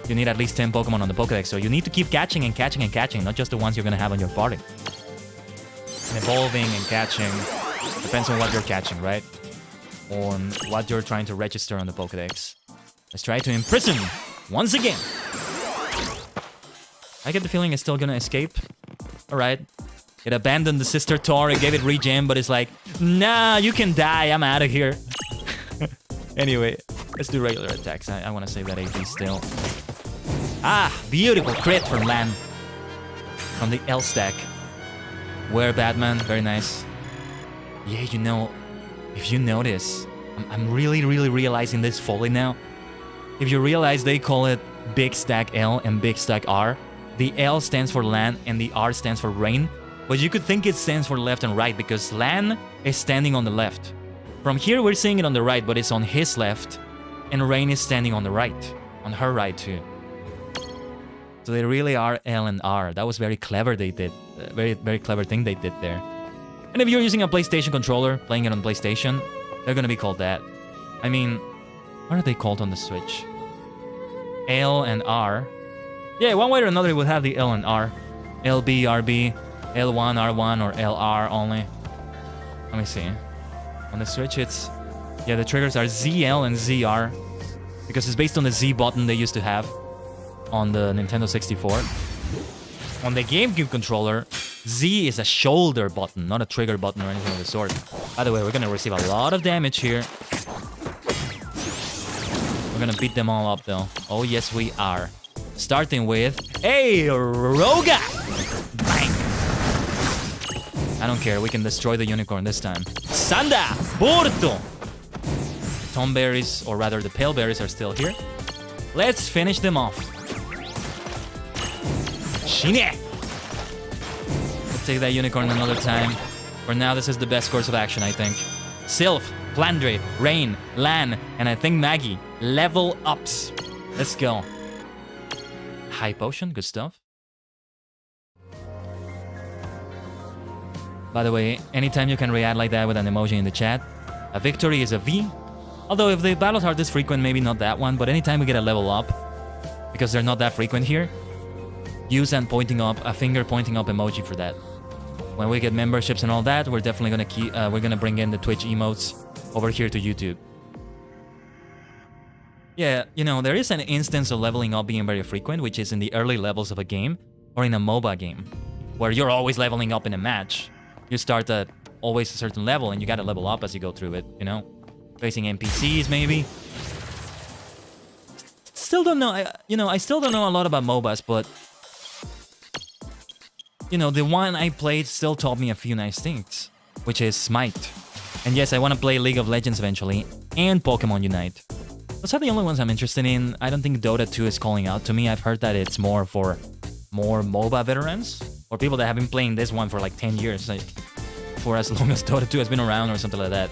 You need at least 10 Pokemon on the Pokédex, so you need to keep catching and catching and catching, not just the ones you're gonna have on your party. And evolving and catching depends on what you're catching, right? On what you're trying to register on the Pokédex. Let's try to imprison once again. I get the feeling it's still gonna escape. Alright. It abandoned the sister Tor, it gave it regen, but it's like, nah, you can die, I'm out of here. Anyway, let's do regular attacks. I want to save that AP still. Ah, beautiful crit from Lan. From the L stack. Where Batman, very nice. Yeah, you know, if you notice, I'm really realizing this fully now. If you realize they call it Big Stack L and Big Stack R, the L stands for Lan and the R stands for Rain, but you could think it stands for left and right because Lan is standing on the left. From here we're seeing it on the right, but it's on his left, and Rain is standing on the right, on her right too. So they really are L and R. That was very clever they did, very clever thing they did there. And if you're using a PlayStation controller, playing it on PlayStation, they're gonna be called that. I mean, what are they called on the Switch? L and R. Yeah, one way or another it would have the L and R. LB, RB, L1, R1, or LR only. Let me see. On the Switch it's... Yeah, the triggers are ZL and ZR. Because it's based on the Z button they used to have on the Nintendo 64. On the GameCube controller, Z is a shoulder button, not a trigger button or anything of the sort. By the way, we're gonna receive a lot of damage here. We're gonna beat them all up though. Oh yes we are. Starting with a Roga! Bang! I don't care, we can destroy the unicorn this time. Sanda! Borto! Tom berries, or rather the pale berries, are still here. Let's finish them off. Shine! Let's take that unicorn another time. For now, this is the best course of action, I think. Sylph, Flandre, Rain, Lan, and I think Maggie. Level ups. Let's go. High potion, good stuff. By the way, anytime you can react like that with an emoji in the chat, a victory is a V. Although if the battles are this frequent, maybe not that one, but anytime we get a level up, because they're not that frequent here, use a finger pointing up emoji for that. When we get memberships and all that, we're definitely gonna bring in the Twitch emotes over here to YouTube. Yeah, you know, there is an instance of leveling up being very frequent, which is in the early levels of a game, or in a MOBA game, where you're always leveling up in a match. You start at always a certain level, and you gotta level up as you go through it, you know? Facing NPCs, maybe. Still don't know, I still don't know a lot about MOBAs, but... You know, the one I played still taught me a few nice things, which is Smite. And yes, I want to play League of Legends eventually, and Pokemon Unite. Those are the only ones I'm interested in. I don't think Dota 2 is calling out to me. I've heard that it's more for more MOBA veterans, or people that have been playing this one for like 10 years, like, for as long as Dota 2 has been around or something like that.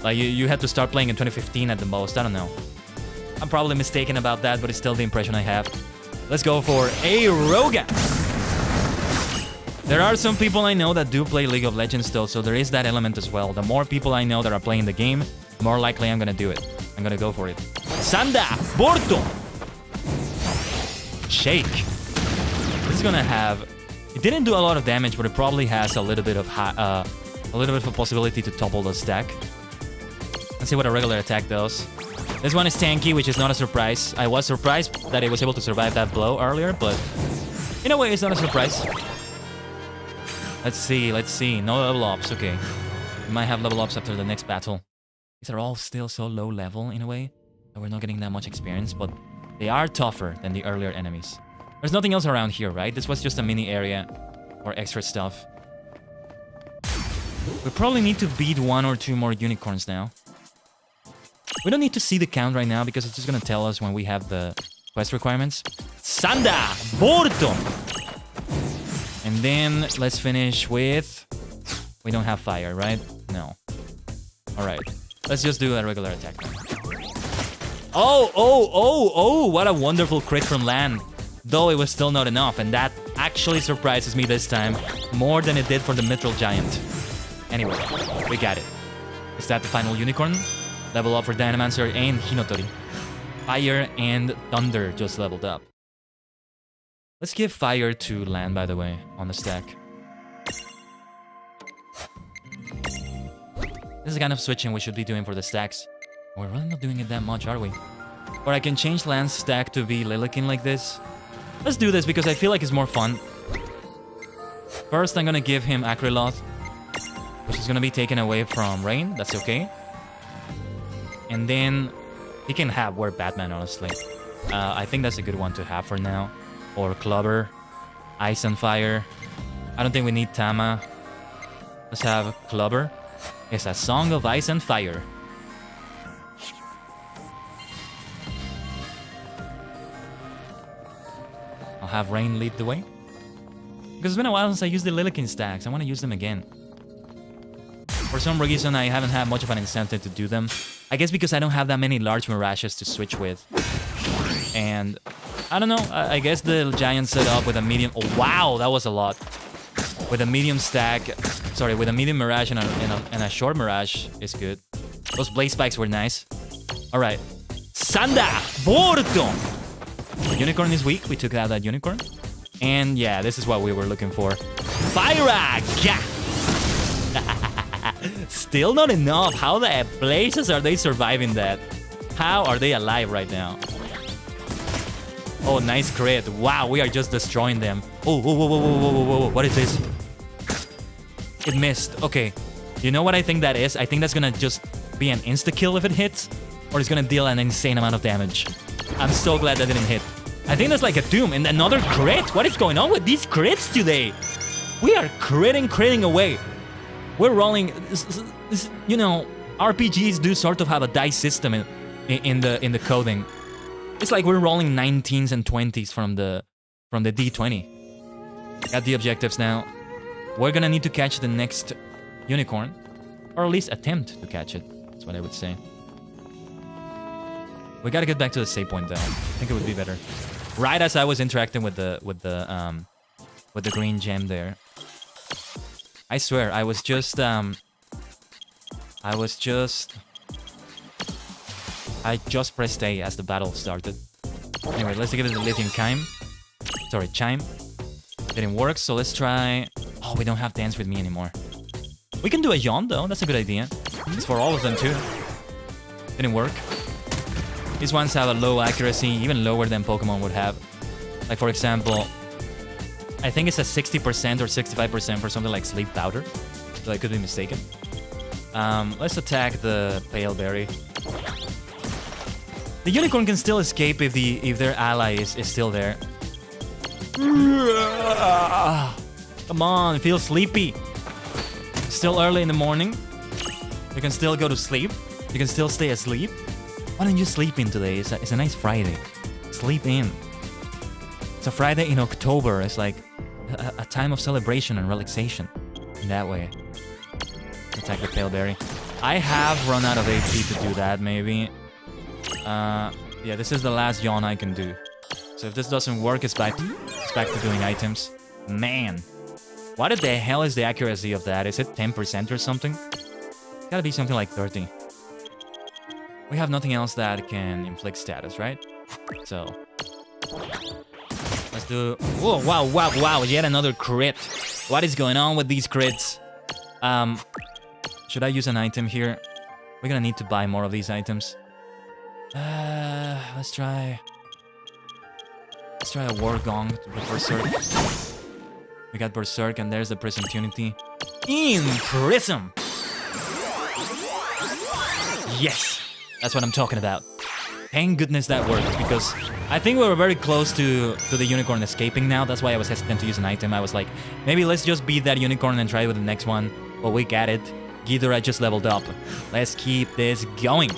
Like, you had to start playing in 2015 at the most, I don't know. I'm probably mistaken about that, but it's still the impression I have. Let's go for a Roga! There are some people I know that do play League of Legends still, so there is that element as well. The more people I know that are playing the game, the more likely I'm gonna do it. I'm gonna go for it. Sanda! Borto! Shake. This is gonna have... It didn't do a lot of damage, but it probably has a little bit of a possibility to topple the stack. Let's see what a regular attack does. This one is tanky, which is not a surprise. I was surprised that it was able to survive that blow earlier, but in a way, it's not a surprise. Let's see. No level ups, okay. We might have level ups after the next battle. These are all still so low level in a way, that we're not getting that much experience, but they are tougher than the earlier enemies. There's nothing else around here, right? This was just a mini area or extra stuff. We probably need to beat 1 or 2 more unicorns now. We don't need to see the count right now because it's just gonna tell us when we have the quest requirements. Sanda! Borto! And then let's finish with... We don't have fire, right? No. Alright. Let's just do a regular attack now. Oh, what a wonderful crit from Lan. Though it was still not enough, and that actually surprises me this time more than it did for the Mithril Giant. Anyway, we got it. Is that the final unicorn? Level up for Dynamancer and Hinotori. Fire and Thunder just leveled up. Let's give Fire to Lan, by the way, on the stack. This is the kind of switching we should be doing for the stacks. We're really not doing it that much, are we? Or I can change Lan's stack to be Lilikin like this. Let's do this because I feel like it's more fun. First, I'm gonna give him Acryloth, which is gonna be taken away from Rain. That's okay. And then he can have Wear Batman, honestly. I think that's a good one to have for now. Or Clubber, Ice and Fire. I don't think we need Tama. Let's have Clubber. It's a Song of Ice and Fire. I'll have Rain lead the way. Because it's been a while since I used the Lilikin stacks. I want to use them again. For some reason, I haven't had much of an incentive to do them. I guess because I don't have that many large Mirages to switch with. And I don't know. I guess the Giant setup with a medium... Oh, wow, that was a lot. With a medium stack... Sorry, with a medium Mirage and a short Mirage is good. Those Blaze Spikes were nice. Alright. Sanda! Borto! The Unicorn is weak. We took out that Unicorn. And yeah, this is what we were looking for. Fire! Still not enough. How the blazes are they surviving that? How are they alive right now? Oh, nice crit. Wow, we are just destroying them. Oh, whoa. What is this? It missed. Okay. You know what I think that is? I think that's gonna just be an insta-kill if it hits. Or it's gonna deal an insane amount of damage. I'm so glad that didn't hit. I think that's like a Doom. And another crit? What is going on with these crits today? We are critting away. We're rolling... You know, RPGs do sort of have a dice system in the coding. It's like we're rolling 19s and 20s from the D20. Got the objectives now. We're gonna need to catch the next unicorn. Or at least attempt to catch it. That's what I would say. We gotta get back to the save point though. I think it would be better. Right as I was interacting with the green gem there. I swear, I just pressed A as the battle started. Anyway, let's give it the lithium chime. Sorry, chime. Didn't work, so let's try... Oh, we don't have Dance With Me anymore. We can do a yawn though, that's a good idea. It's for all of them too. Didn't work. These ones have a low accuracy, even lower than Pokemon would have. Like for example, I think it's a 60% or 65% for something like Sleep Powder. So I could be mistaken. Let's attack the Pale Berry. The Unicorn can still escape if their ally is still there. Come on, feel sleepy. Still early in the morning. You can still go to sleep. You can still stay asleep. Why don't you sleep in today? It's a nice Friday. Sleep in. It's a Friday in October. It's like a time of celebration and relaxation. In that way. Attack the Pale Berry. I have run out of AP to do that, maybe. Yeah, this is the last yawn I can do. So if this doesn't work, it's back to doing items. Man. What the hell is the accuracy of that? Is it 10% or something? It's gotta be something like 30. We have nothing else that can inflict status, right? So... let's do... Whoa, wow, yet another crit. What is going on with these crits? Should I use an item here? We're gonna need to buy more of these items. Let's try a War Gong with Berserk. We got Berserk and there's the Prism Tunity. In Prism! Yes! That's what I'm talking about. Thank goodness that worked, because I think we were very close to the Unicorn escaping now. That's why I was hesitant to use an item. I was like, maybe let's just beat that Unicorn and try with the next one. But we got it. Ghidorah just leveled up. Let's keep this going.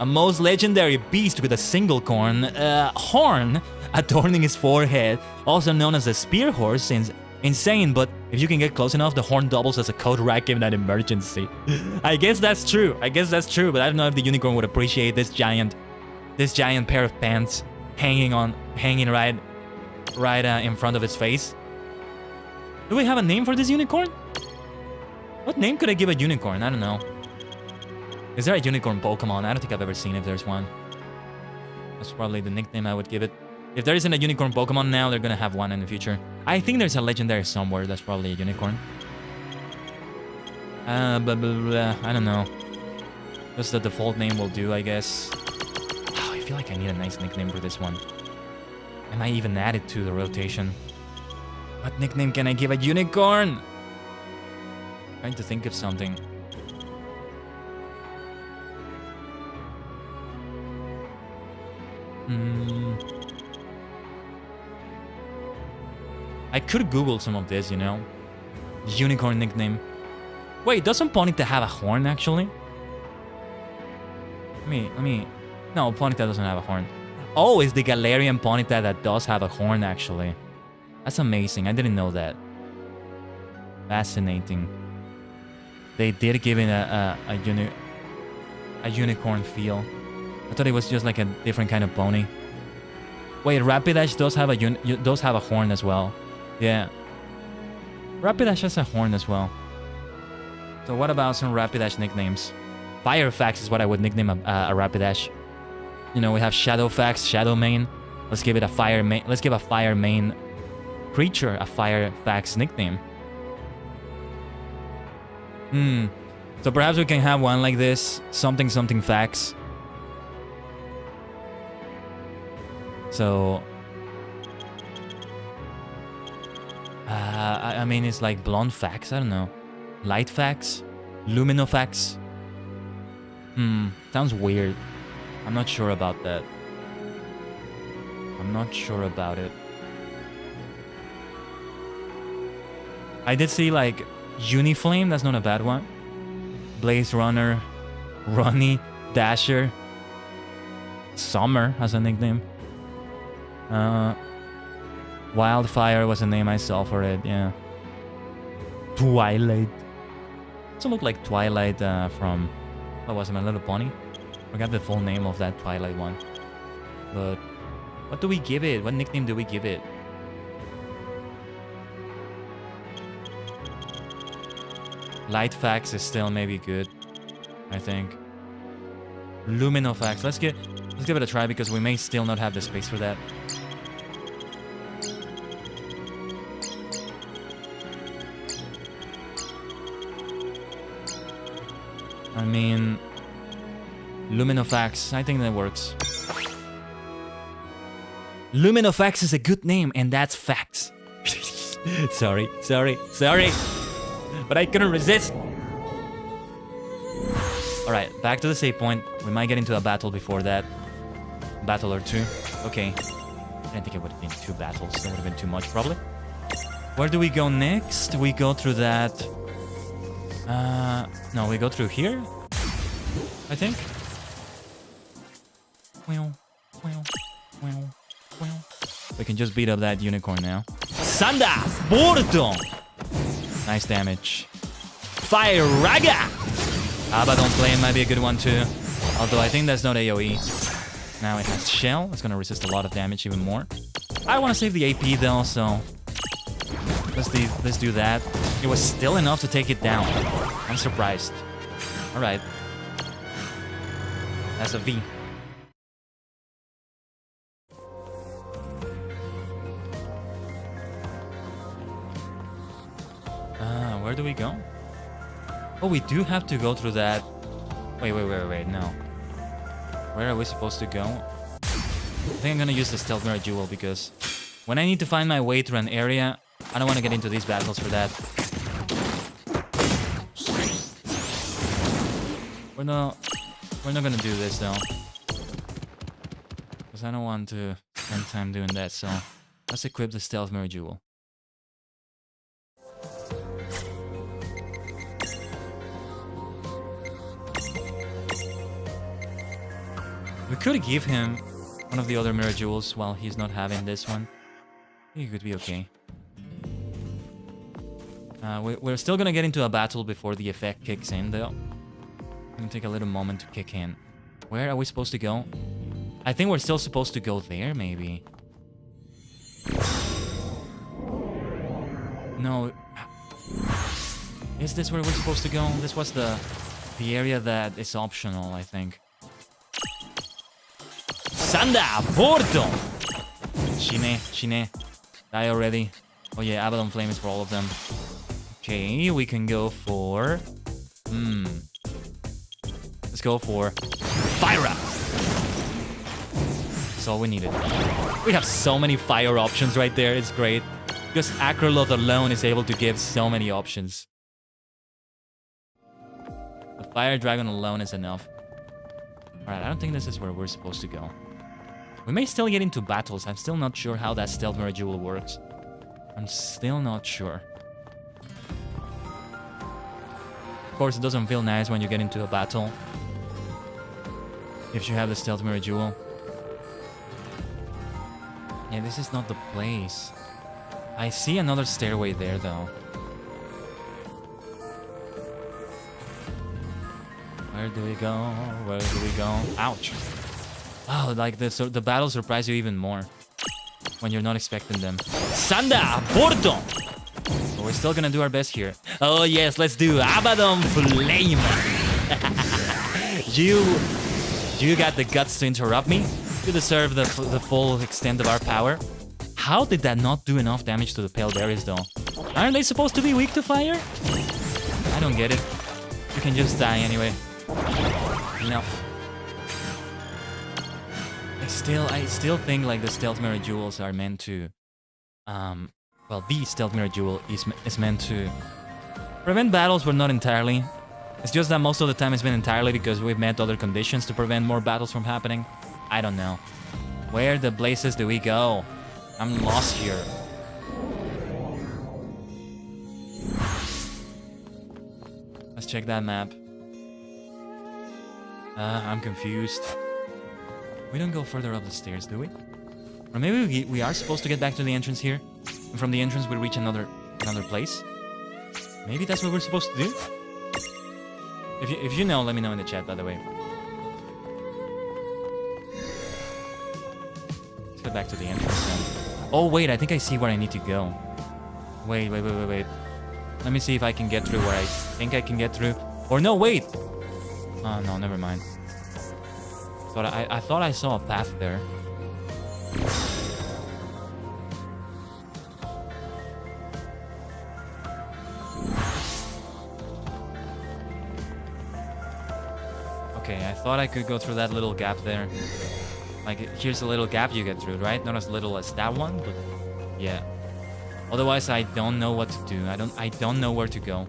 A most legendary beast with a single horn adorning his forehead, also known as a spear horse, since insane but If you can get close enough, the horn doubles as a code rack in an emergency. I guess that's true. I guess that's true, but I don't know if the unicorn would appreciate this giant pair of pants hanging right in front of its face. Do we have a name for this unicorn? What name could I give a unicorn? I don't know. Is there a unicorn Pokemon? I don't think I've ever seen if there's one. That's probably the nickname I would give it. If there isn't a unicorn Pokemon now, they're gonna have one in the future. I think there's a legendary somewhere that's probably a unicorn. I don't know. Just the default name will do, I guess. Oh, I feel like I need a nice nickname for this one. I might even add it to the rotation. What nickname can I give a unicorn? Trying to think of something. I could Google some of this, you know? Unicorn nickname. Wait, doesn't Ponyta have a horn, actually? Let me... No, Ponyta doesn't have a horn. Oh, it's the Galarian Ponyta that does have a horn, actually. That's amazing. I didn't know that. Fascinating. They did give it a unicorn feel. I thought it was just like a different kind of pony. Wait, Rapidash does have a horn as well. Yeah. Rapidash has a horn as well. So what about some Rapidash nicknames? Firefax is what I would nickname a Rapidash. You know, we have Shadowfax, Shadowmane. Let's give it a fire main. Let's give a fire main creature a Firefax nickname. So perhaps we can have one like this. Something something fax. So I mean, it's like blonde fax. I don't know. Light fax, luminofax. Sounds weird. I'm not sure about that. I'm not sure about it. I did see like Uniflame. That's not a bad one. Blaze Runner, Ronnie, Dasher. Summer has a nickname. Wildfire was a name I saw for it, yeah. Twilight. Doesn't look like Twilight from... What was it, My Little Pony? Forgot the full name of that Twilight one. But... what do we give it? What nickname do we give it? Lightfax is still maybe good, I think. Luminofax. Let's give it a try because we may still not have the space for that. I mean, Luminofax. I think that works. Luminofax is a good name, and that's facts. sorry. But I couldn't resist. Alright, back to the save point. We might get into a battle before that. Battle or two. Okay. I didn't think it would have been 2 battles. That would have been too much, probably. Where do we go next? We go through that... no, we go through here? I think. We can just beat up that unicorn now. Sanda! Borto! Nice damage. Fire Raga! Abaddon Flame might be a good one too. Although I think that's not AoE. Now it has Shell. It's gonna resist a lot of damage even more. I want to save the AP though, so... Let's do that. It was still enough to take it down. I'm surprised. Alright. That's a V. Where do we go? Oh, we do have to go through that. Wait, no. Where are we supposed to go? I think I'm gonna use the Stealth Mirror Jewel because when I need to find my way through an area, I don't want to get into these battles for that. We're not gonna do this though, because I don't want to spend time doing that. So let's equip the Stealth Mirror Jewel. We could give him one of the other mirror jewels while he's not having this one. I think it could be okay. We're still gonna get into a battle before the effect kicks in, though. Gonna take a little moment to kick in. Where are we supposed to go? I think we're still supposed to go there, maybe. No. Is this where we're supposed to go? This was the area that is optional, I think. Sanda! Porto! Shine. Die already. Oh yeah, Abaddon Flame is for all of them. Okay, we can go for... Let's go for... Fire! That's all we needed. We have so many fire options right there, it's great. Because Acrolot alone is able to give so many options. The Fire Dragon alone is enough. Alright, I don't think this is where we're supposed to go. We may still get into battles. I'm still not sure how that Stealth Mirror Jewel works. I'm still not sure. Of course, it doesn't feel nice when you get into a battle. If you have the Stealth Mirror Jewel. Yeah, this is not the place. I see another stairway there, though. Where do we go? Where do we go? Ouch. Oh, like the battles surprise you even more when you're not expecting them. Sanda! Porto! But we're still gonna do our best here. Oh yes, let's do Abaddon Flame! You got the guts to interrupt me? You deserve the full extent of our power. How did that not do enough damage to the Pale Berries, though? Aren't they supposed to be weak to fire? I don't get it. You can just die anyway. Enough. I still think like the Stealth Mirror Jewels are meant to... well, the Stealth Mirror Jewel is meant to prevent battles, but not entirely. It's just that most of the time it's been entirely because we've met other conditions to prevent more battles from happening. I don't know. Where the blazes do we go? I'm lost here. Let's check that map. I'm confused. We don't go further up the stairs, do we? Or maybe we are supposed to get back to the entrance here. And from the entrance we reach another place. Maybe that's what we're supposed to do? If you know, let me know in the chat, by the way. Let's get back to the entrance then. Oh wait, I think I see where I need to go. Wait. Let me see if I can get through where I think I can get through. Or no, wait! Oh no, never mind. I thought I saw a path there. Okay, I thought I could go through that little gap there. Like, here's a little gap you get through, right? Not as little as that one, but yeah. Otherwise, I don't know what to do. I don't know where to go.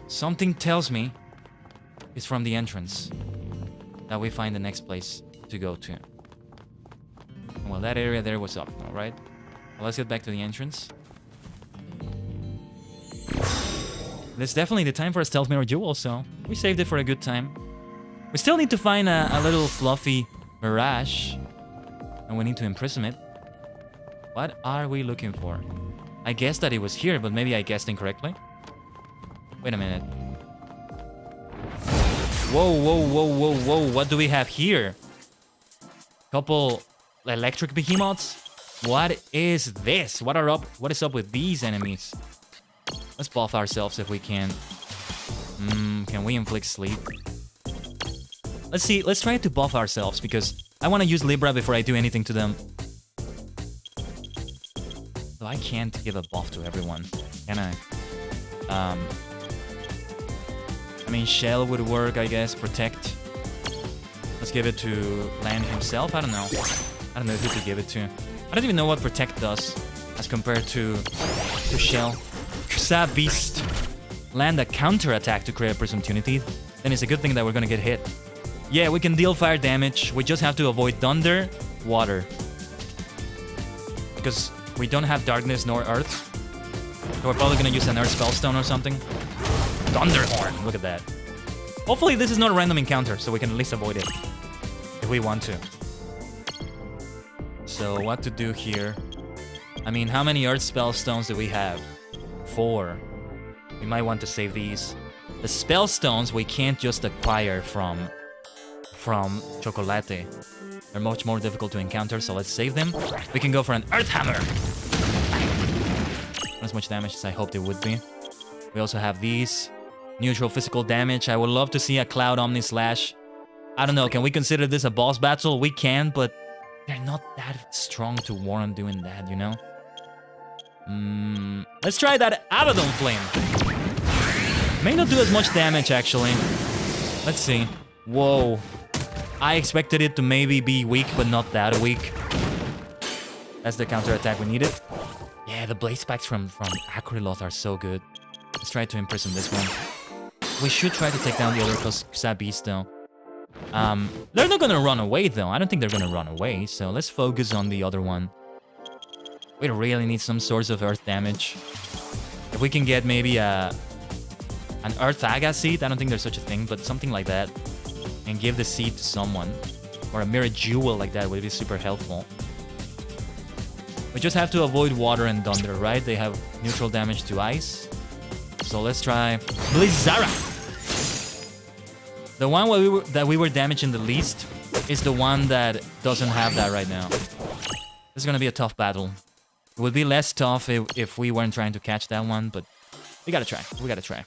Something tells me it's from the entrance that we find the next place to go to. Well, that area there was up, alright? Well, let's get back to the entrance. This is definitely the time for a Stealth Mirror Jewel, so we saved it for a good time. We still need to find a little fluffy mirage, and we need to imprison it. What are we looking for? I guessed that it was here, but maybe I guessed incorrectly. Wait a minute. Whoa. What do we have here? Couple electric behemoths? What is this? What is up with these enemies? Let's buff ourselves if we can. Can we inflict sleep? Let's see. Let's try to buff ourselves because I want to use Libra before I do anything to them. So I can't give a buff to everyone, can I? I mean, Shell would work, I guess. Protect. Let's give it to Land himself. I don't know who to give it to. I don't even know what Protect does as compared to Shell. Ksab Beast. Land a counter attack to create a opportunity. Then it's a good thing that we're gonna get hit. Yeah, we can deal fire damage. We just have to avoid thunder, water. Because we don't have darkness nor earth. So we're probably gonna use an earth spellstone or something. Thunderhorn, look at that. Hopefully this is not a random encounter, so we can at least avoid it. If we want to. So what to do here? I mean, how many earth spellstones do we have? 4. We might want to save these. The spell stones we can't just acquire from Chocolate. They're much more difficult to encounter, so let's save them. We can go for an Earth Hammer. Not as much damage as I hoped it would be. We also have these. Neutral physical damage. I would love to see a Cloud Omni Slash. I don't know, can we consider this a boss battle? We can, but they're not that strong to warrant doing that, you know? Let's try that Abaddon Flame. May not do as much damage, actually. Let's see. Whoa. I expected it to maybe be weak, but not that weak. That's the counterattack we needed. Yeah, the blade spikes from Acriloth are so good. Let's try to imprison this one. We should try to take down the other Kusa Beast, though. They're not gonna run away, though. I don't think they're gonna run away, so let's focus on the other one. We really need some source of earth damage. If we can get maybe an Earth Aga seed, I don't think there's such a thing, but something like that. And give the seed to someone. Or a Mirror Jewel like that would be super helpful. We just have to avoid water and thunder, right? They have neutral damage to ice. So let's try Blizzara. The one that we were damaging the least is the one that doesn't have that right now. This is gonna be a tough battle. It would be less tough if we weren't trying to catch that one, but we gotta try. We gotta try.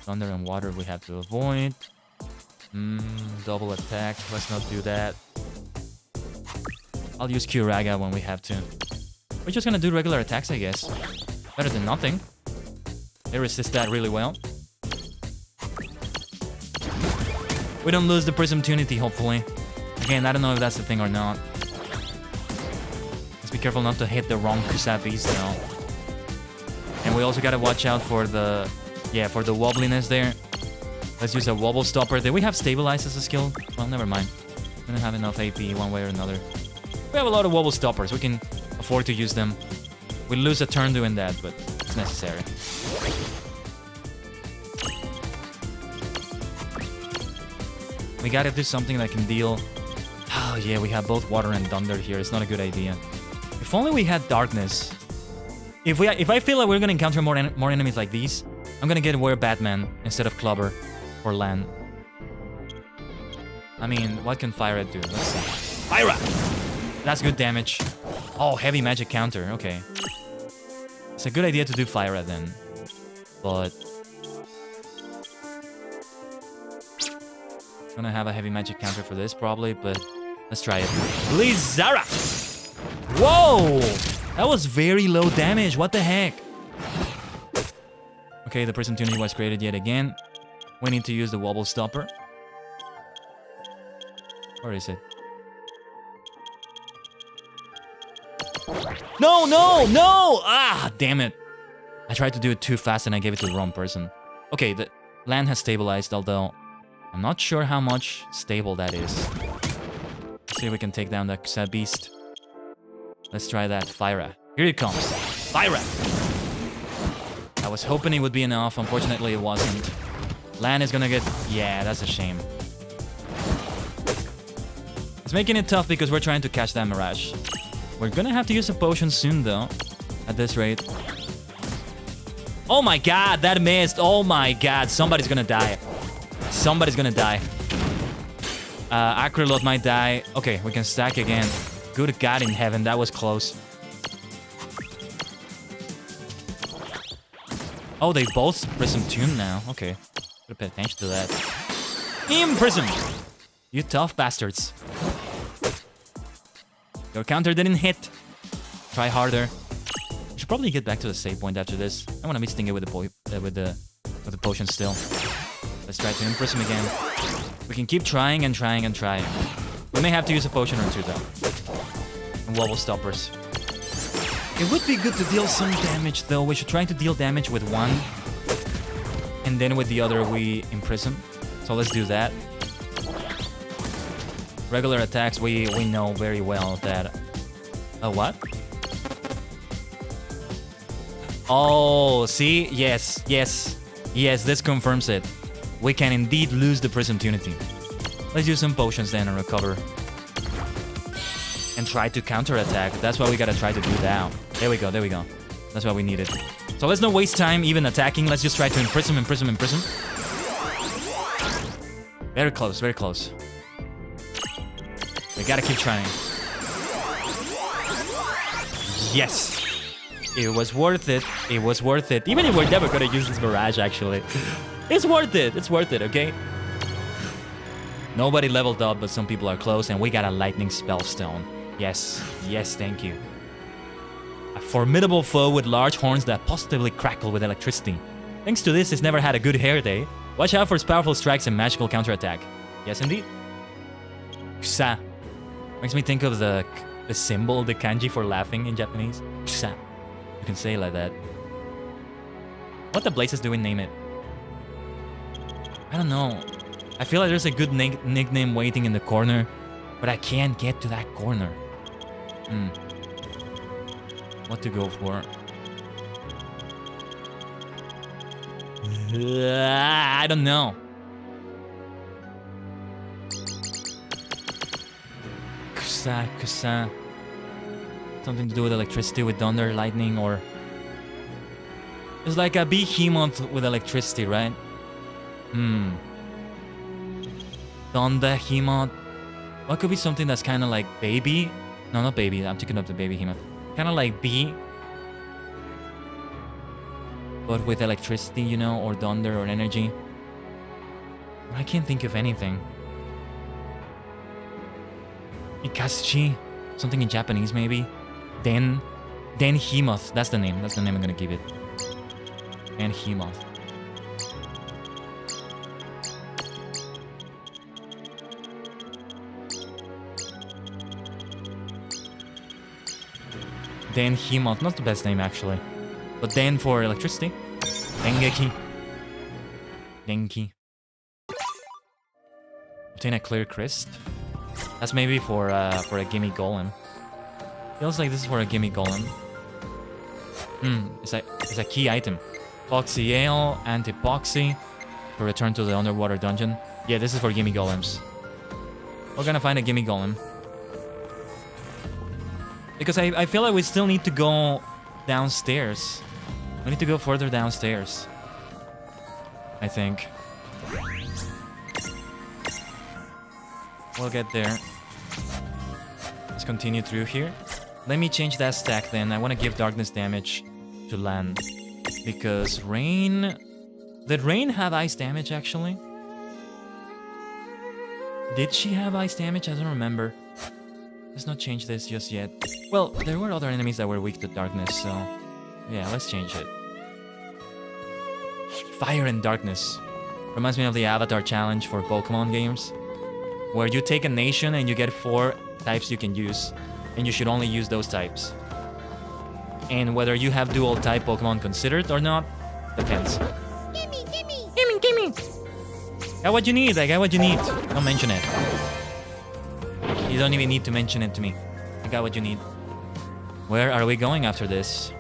Thunder and water we have to avoid. Double attack. Let's not do that. I'll use Kyuraga when we have to. We're just gonna do regular attacks, I guess. Better than nothing. They resist that really well. We don't lose the Prism Tunity, hopefully. Again, I don't know if that's the thing or not. Let's be careful not to hit the wrong Kusa Beast, though. And we also gotta watch out for the... yeah, for the wobbliness there. Let's use a Wobble Stopper. Did we have Stabilize as a skill? Well, never mind. We don't have enough AP one way or another. We have a lot of Wobble Stoppers. We can afford to use them. We lose a turn doing that, but it's necessary. We gotta do something that can deal... oh yeah, we have both water and thunder here. It's not a good idea. If only we had darkness. If I feel like we're gonna encounter more enemies like these, I'm gonna get Were Batman instead of Clubber or Lan. I mean, what can Fire Red do? Let's see. Fire! That's good damage. Oh, heavy magic counter. Okay. It's a good idea to do Fire Red then. But... gonna have a heavy magic counter for this probably, but let's try it. Blizzara! Whoa! That was very low damage. What the heck? Okay, the Prism Tunity was created yet again. We need to use the Wobble Stopper. Where is it? No, no, no! Ah, damn it. I tried to do it too fast and I gave it to the wrong person. Okay, the land has stabilized, although I'm not sure how much stable that is. Let's see if we can take down the Kusa Beast. Let's try that. Fyra. Here it comes. Fyra! I was hoping it would be enough. Unfortunately, it wasn't. Lan is gonna get... yeah, that's a shame. It's making it tough because we're trying to catch that Mirage. We're gonna have to use a potion soon, though. At this rate. Oh my god, that missed. Oh my god, somebody's gonna die. Somebody's gonna die. Acriloth might die. Okay, we can stack again. Good god in heaven, that was close. Oh, they both Prism Tune now. Okay, gotta pay attention to that. Imprison! You tough bastards. Your counter didn't hit. Try harder. We should probably get back to the save point after this. I wanna be stinging with the potion still. Let's try to imprison again. We can keep trying and trying and trying. We may have to use a potion or two though. And Wobble Stoppers. It would be good to deal some damage though. We should try to deal damage with one. And then with the other we imprison. So let's do that. Regular attacks, we know very well that... what? Oh, see? Yes, yes. Yes, this confirms it. We can indeed lose the Prism Tunity. Let's use some potions then and recover. And try to counterattack. That's what we gotta try to do now. There we go, there we go. That's what we needed. So let's not waste time even attacking. Let's just try to imprison. Very close, very close. We gotta keep trying. Yes! It was worth it. It was worth it. Even if we're never gonna use this barrage, actually. It's worth it. It's worth it, okay? Nobody leveled up, but some people are close, and we got a lightning spellstone. Yes. Yes, thank you. A formidable foe with large horns that positively crackle with electricity. Thanks to this, it's never had a good hair day. Watch out for its powerful strikes and magical counterattack. Yes, indeed. Kusa. Makes me think of the symbol, the kanji for laughing in Japanese. Kusa. You can say it like that. What the blazes do we name it? I don't know. I feel like there's a good nickname waiting in the corner, but I can't get to that corner. What to go for? I don't know. Kusa. Something to do with electricity, with thunder, lightning, or... It's like a behemoth with electricity, right? Thunder, behemoth. What could be something that's kind of like baby? No, not baby. I'm thinking of the baby behemoth. Kind of like bee. But with electricity, you know, or thunder or energy. I can't think of anything. Ikazuchi, something in Japanese maybe. Denhemoth, that's the name. That's the name I'm gonna give it. Denhemoth. Denhemoth, not the best name actually. But Den for electricity. Dengeki. Denki. Obtain a clear crest. That's maybe for a gimme golem. Feels like this is for a gimme golem. It's a key item. Foxy Ale, Antipoxy. To return to the underwater dungeon. Yeah, this is for gimme golems. We're gonna find a gimme golem. Because I feel like we still need to go downstairs. We need to go further downstairs. I think. We'll get there. Let's continue through here. Let me change that stack then. I want to give darkness damage to Lan. Because rain... Did rain have ice damage actually? Did she have ice damage? I don't remember. Let's not change this just yet. Well, there were other enemies that were weak to darkness, so... Yeah, let's change it. Fire and darkness. Reminds me of the Avatar challenge for Pokemon games. Where you take a nation and you get 4 types you can use. And you should only use those types. And whether you have dual type Pokemon considered or not, depends. Gimme! Got what you need, I got what you need. Don't mention it. You don't even need to mention it to me. I got what you need. Where are we going after this?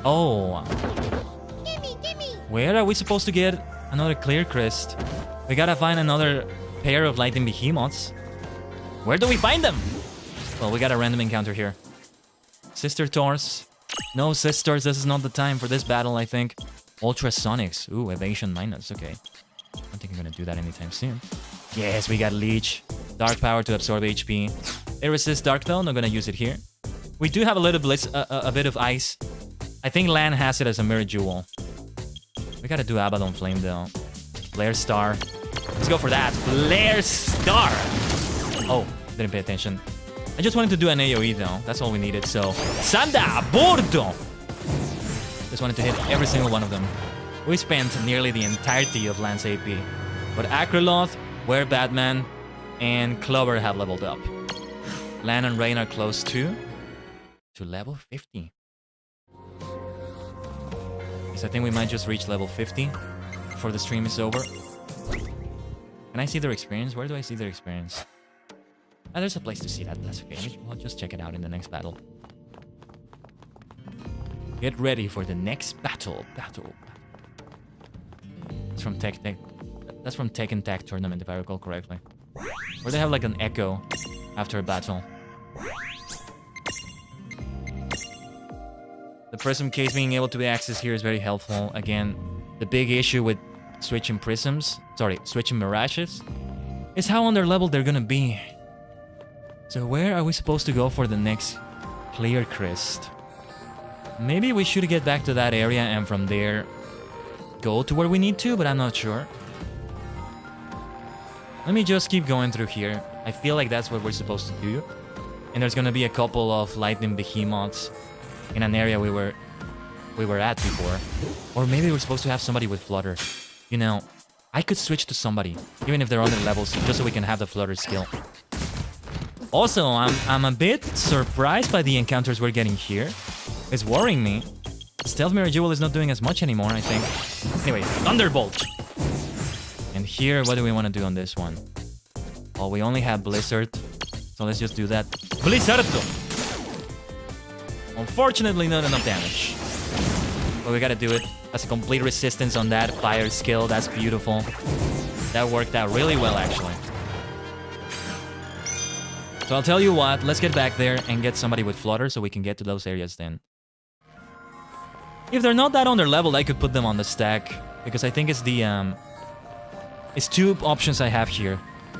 Oh. Gimme! Where are we supposed to get another clear crest? We gotta find another pair of lightning behemoths. Where do we find them? Well, we got a random encounter here. Sister Tors. No, sisters, this is not the time for this battle, I think. Ultrasonics. Ooh, evasion minus. Okay. I don't think I'm gonna do that anytime soon. Yes, we got Leech. Dark power to absorb HP. It resists dark though, not gonna use it here. We do have a little blitz, a bit of ice. I think Lan has it as a mirror jewel. We gotta do Abaddon Flame though. Flare Star. Let's go for that. Flare Star! Oh, didn't pay attention. I just wanted to do an AoE though. That's all we needed, so... Sanda Bordo! Just wanted to hit every single one of them. We spent nearly the entirety of Lan's AP. But Acryloth, Were Batman, and Clover have leveled up. Lan and Rain are close to level 50. So I think we might just reach level 50 before the stream is over. Can I see their experience? Where do I see their experience? Ah, there's a place to see that. That's okay. I'll just check it out in the next battle. Get ready for the next battle. It's from That's from Tekken Tag Tournament, if I recall correctly. Where they have like an echo after a battle. The prism case being able to be accessed here is very helpful. Again, the big issue with switching mirages, is how under level they're gonna be. So where are we supposed to go for the next clear crest? Maybe we should get back to that area and from there go to where we need to, but I'm not sure. Let me just keep going through here. I feel like that's what we're supposed to do. And there's gonna be a couple of lightning behemoths in an area we were at before. Or maybe we're supposed to have somebody with flutter. You know, I could switch to somebody, even if they're under levels, just so we can have the flutter skill. Also, I'm a bit surprised by the encounters we're getting here. It's worrying me. Stealth Mirror Jewel is not doing as much anymore, I think. Anyway, Thunderbolt! And here, what do we want to do on this one? Oh, we only have Blizzard. So let's just do that. Blizzardo! Unfortunately, not enough damage. But we gotta do it. That's a complete resistance on that fire skill. That's beautiful. That worked out really well, actually. So I'll tell you what, let's get back there and get somebody with flutter so we can get to those areas then. If they're not that under leveled, I could put them on the stack. Because I think it's the, it's two options I have here.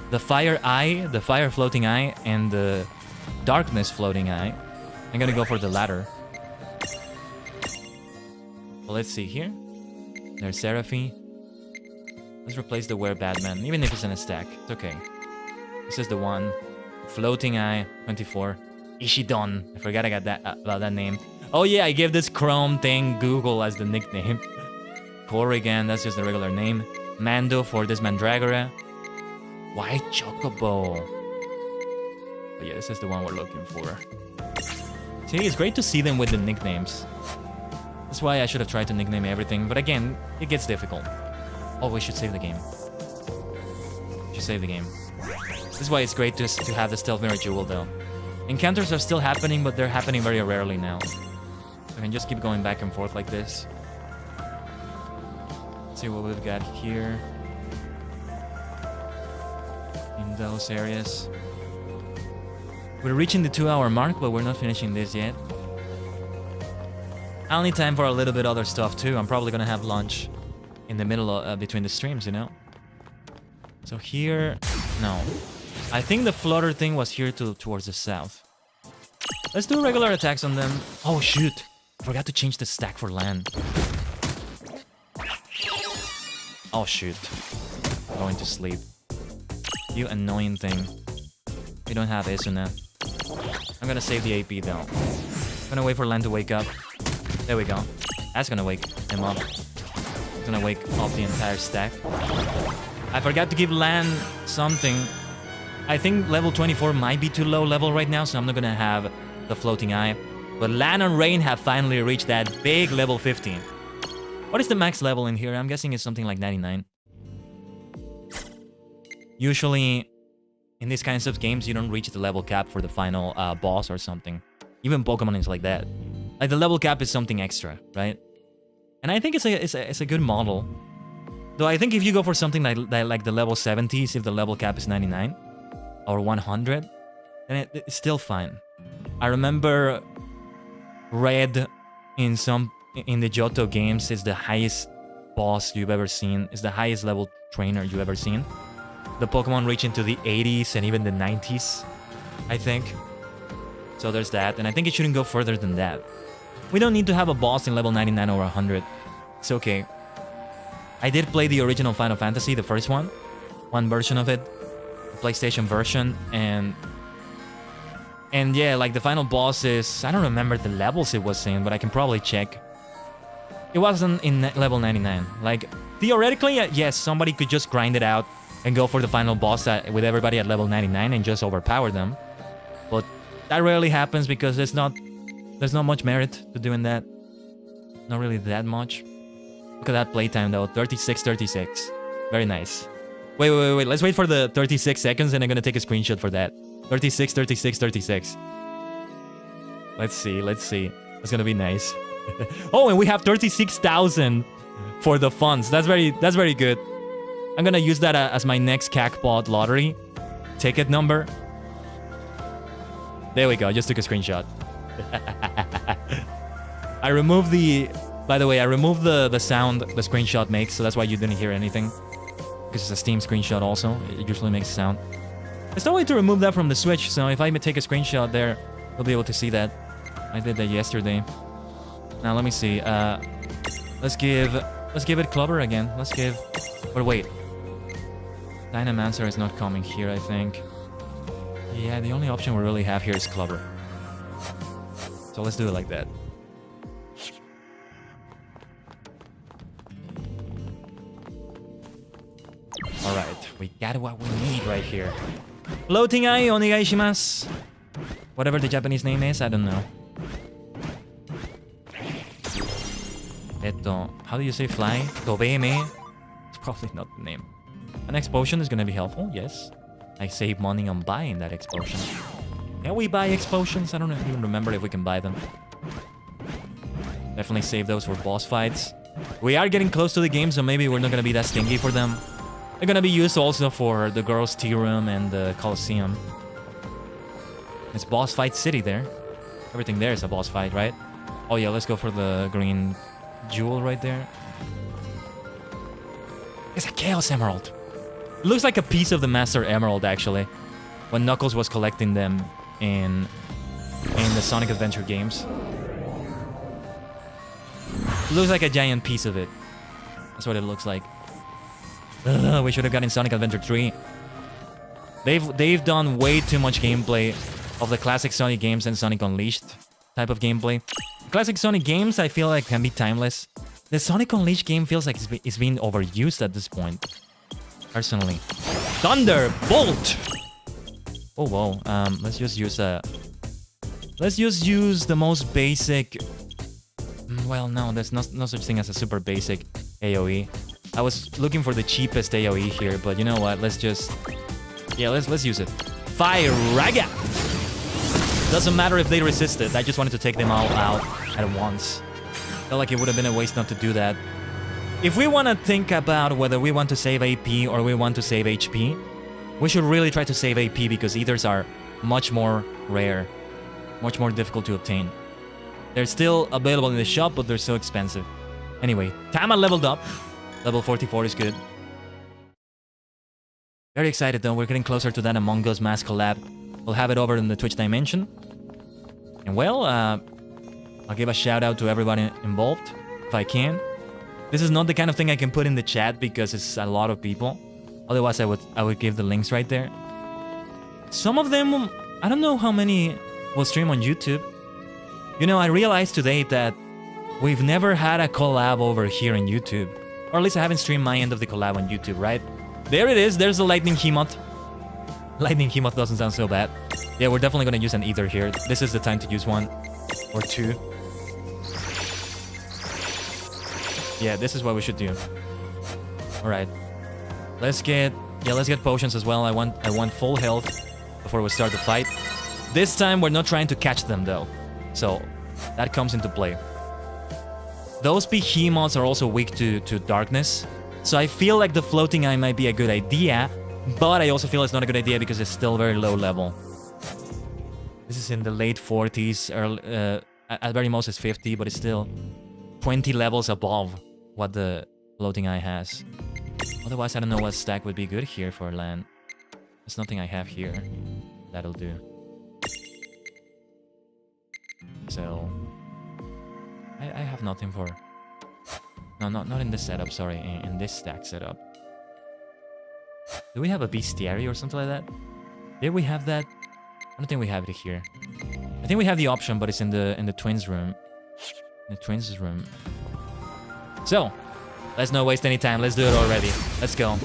The fire eye, the fire floating eye, and the darkness floating eye. I'm gonna go for the latter. Well, let's see here. There's Seraphy. Let's replace the Were Batman, even if it's in a stack. It's okay. This is the one. Floating Eye, 24. Ishidon. I forgot I got that about that name. Oh yeah, I gave this Chrome thing Google as the nickname. Corrigan, that's just the regular name. Mando for this Mandragora. White Chocobo. But yeah, this is the one we're looking for. See, it's great to see them with the nicknames. That's why I should have tried to nickname everything, but again, it gets difficult. Oh, we should save the game. We should save the game. This is why it's great to have the Stealth Mirror Jewel, though. Encounters are still happening, but they're happening very rarely now. So I can just keep going back and forth like this. Let's see what we've got here. In those areas. We're reaching the 2-hour mark, but we're not finishing this yet. I'll need time for a little bit other stuff too. I'm probably gonna have lunch in the middle of, between the streams, you know? So here... No. I think the flutter thing was here towards the south. Let's do regular attacks on them. Oh shoot! I forgot to change the stack for land. Oh shoot. I'm going to sleep. You annoying thing. We don't have Isuna. I'm gonna save the AP though. I'm gonna wait for Lan to wake up. There we go. That's gonna wake him up. It's gonna wake up the entire stack. I forgot to give Lan something. I think level 24 might be too low level right now, so I'm not gonna have the floating eye. But Lan and Rain have finally reached that big level 15. What is the max level in here? I'm guessing it's something like 99. Usually, in these kinds of games, you don't reach the level cap for the final boss or something. Even Pokemon is like that. Like, the level cap is something extra, right? And I think it's a good model. Though I think if you go for something like the level 70s, if the level cap is 99 or 100, then it's still fine. I remember Red in the Johto games is the highest boss you've ever seen. Is the highest level trainer you've ever seen. The Pokemon reach into the 80s and even the 90s, I think. So there's that, and I think it shouldn't go further than that. We don't need to have a boss in level 99 or 100. It's okay. I did play the original Final Fantasy, the first one version of it, the PlayStation version, and yeah, like the final boss is, I don't remember the levels it was in, but I can probably check. It wasn't in level 99. Like, theoretically, yes, somebody could just grind it out and go for the final boss with everybody at level 99 and just overpower them. But that rarely happens because there's not much merit to doing that. Not really that much. Look at that playtime though, 36. Very nice. Wait, let's wait for the 36 seconds and I'm gonna take a screenshot for that. 36. Let's see. That's gonna be nice. Oh, and we have 36,000 for the funds. That's very good. I'm gonna use that as my next CACPOD lottery ticket number. There we go, I just took a screenshot. I removed the... By the way, I removed the sound the screenshot makes, so that's why you didn't hear anything. Because it's a Steam screenshot also. It usually makes sound. There's no way to remove that from the Switch, so if I take a screenshot there, you'll be able to see that. I did that yesterday. Now, let me see. Let's give it Clubber again. Let's give... But wait. Dynamancer is not coming here, I think. Yeah, the only option we really have here is Clubber. So let's do it like that. Alright, we got what we need right here. Floating eye, onegai shimasu. Whatever the Japanese name is, I don't know. How do you say fly? Tobeme? It's probably not the name. An explosion is gonna be helpful, yes. I save money on buying that explosion. Can we buy explosions? I don't even remember if we can buy them. Definitely save those for boss fights. We are getting close to the game, so maybe we're not gonna be that stingy for them. They're gonna be used also for the girls' tea room and the Colosseum. It's boss fight city there. Everything there is a boss fight, right? Oh yeah, let's go for the green jewel right there. It's a Chaos Emerald. It looks like a piece of the Master Emerald, actually. When Knuckles was collecting them in the Sonic Adventure games. It looks like a giant piece of it. That's what it looks like. We should have gotten Sonic Adventure 3. They've done way too much gameplay of the classic Sonic games and Sonic Unleashed type of gameplay. Classic Sonic games, I feel like, can be timeless. The Sonic Unleashed game feels like it's being overused at this point. Personally. Thunderbolt! Oh, whoa. Let's just use let's just use the most basic... Well, no, there's no such thing as a super basic AoE. I was looking for the cheapest AoE here, but you know what? Let's just... Yeah, let's use it. Fire Raga! Doesn't matter if they resisted. I just wanted to take them all out at once. Felt like it would have been a waste not to do that. If we want to think about whether we want to save AP or we want to save HP, we should really try to save AP because ethers are much more rare, much more difficult to obtain. They're still available in the shop, but they're so expensive. Anyway, Tama leveled up. Level 44 is good. Very excited though, we're getting closer to that Among Us Mass collab. We'll have it over in the Twitch dimension. And well, I'll give a shout out to everybody involved, if I can. This is not the kind of thing I can put in the chat because it's a lot of people. Otherwise, I would give the links right there. Some of them, I don't know how many will stream on YouTube. You know, I realized today that we've never had a collab over here on YouTube. Or at least I haven't streamed my end of the collab on YouTube, right? There it is, there's the Lightning Hemoth. Lightning Hemoth doesn't sound so bad. Yeah, we're definitely gonna use an ether here. This is the time to use one. Or two. Yeah, this is what we should do. Alright. Let's get potions as well. I want full health before we start the fight. This time we're not trying to catch them though. So that comes into play. Those behemoths are also weak to darkness. So I feel like the floating eye might be a good idea, but I also feel it's not a good idea because it's still very low level. This is in the late 40s, or at very most it's 50, but it's still 20 levels above what the floating eye has. Otherwise, I don't know what stack would be good here for land. There's nothing I have here. That'll do. So... I have nothing for... No, not in this setup, sorry. In this stack setup. Do we have a bestiary or something like that? Did we have that? I don't think we have it here. I think we have the option, but it's in the twins room. In the twins room. So, let's not waste any time. Let's do it already. Let's go.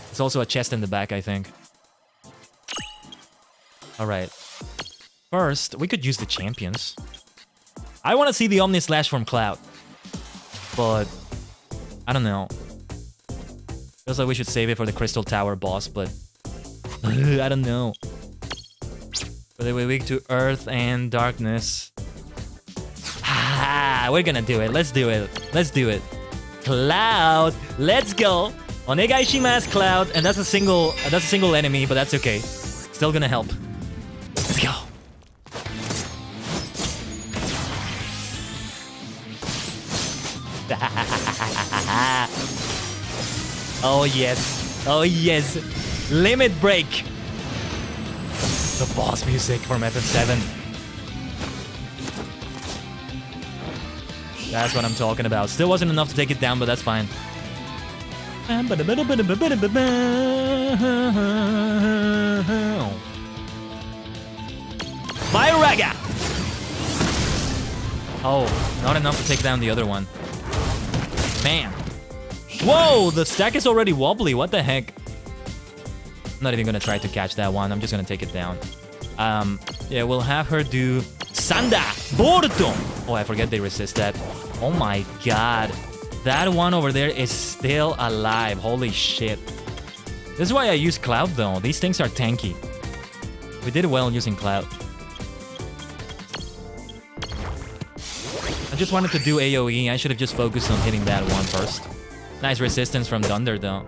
There's also a chest in the back, I think. Alright. First, we could use the champions. I want to see the Omni Slash from Cloud. But, I don't know. Feels like we should save it for the Crystal Tower boss, but... I don't know. But they were weak to Earth and Darkness. Ah, we're gonna do it. Let's do it. Let's do it. Cloud! Let's go! Onegai shimasu, Cloud. And that's a single enemy, but that's okay. Still gonna help. Let's go. Oh yes. Oh yes. Limit break. The boss music from FF7. That's what I'm talking about. Still wasn't enough to take it down, but that's fine. Fire Raga! Oh, not enough to take down the other one. Man. Whoa, the stack is already wobbly. What the heck? I'm not even gonna try to catch that one. I'm just gonna take it down. Yeah, we'll have her do Sanda Borto. Oh, I forget they resist that. Oh my god. That one over there is still alive. Holy shit. This is why I use Cloud though. These things are tanky. We did well using Cloud. I just wanted to do AoE. I should have just focused on hitting that one first. Nice resistance from Thunder though.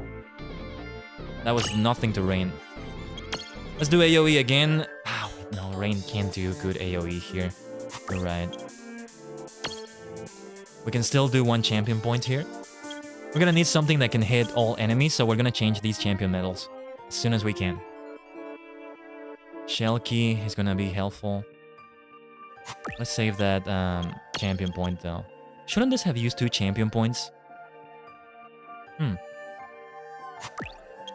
That was nothing to Rain. Let's do AoE again. Ow, no, Rain can't do good AoE here. You're right. We can still do 1 champion point here. We're gonna need something that can hit all enemies, so we're gonna change these champion medals as soon as we can. Shell Key is gonna be helpful. Let's save that champion point though. Shouldn't this have used 2 champion points?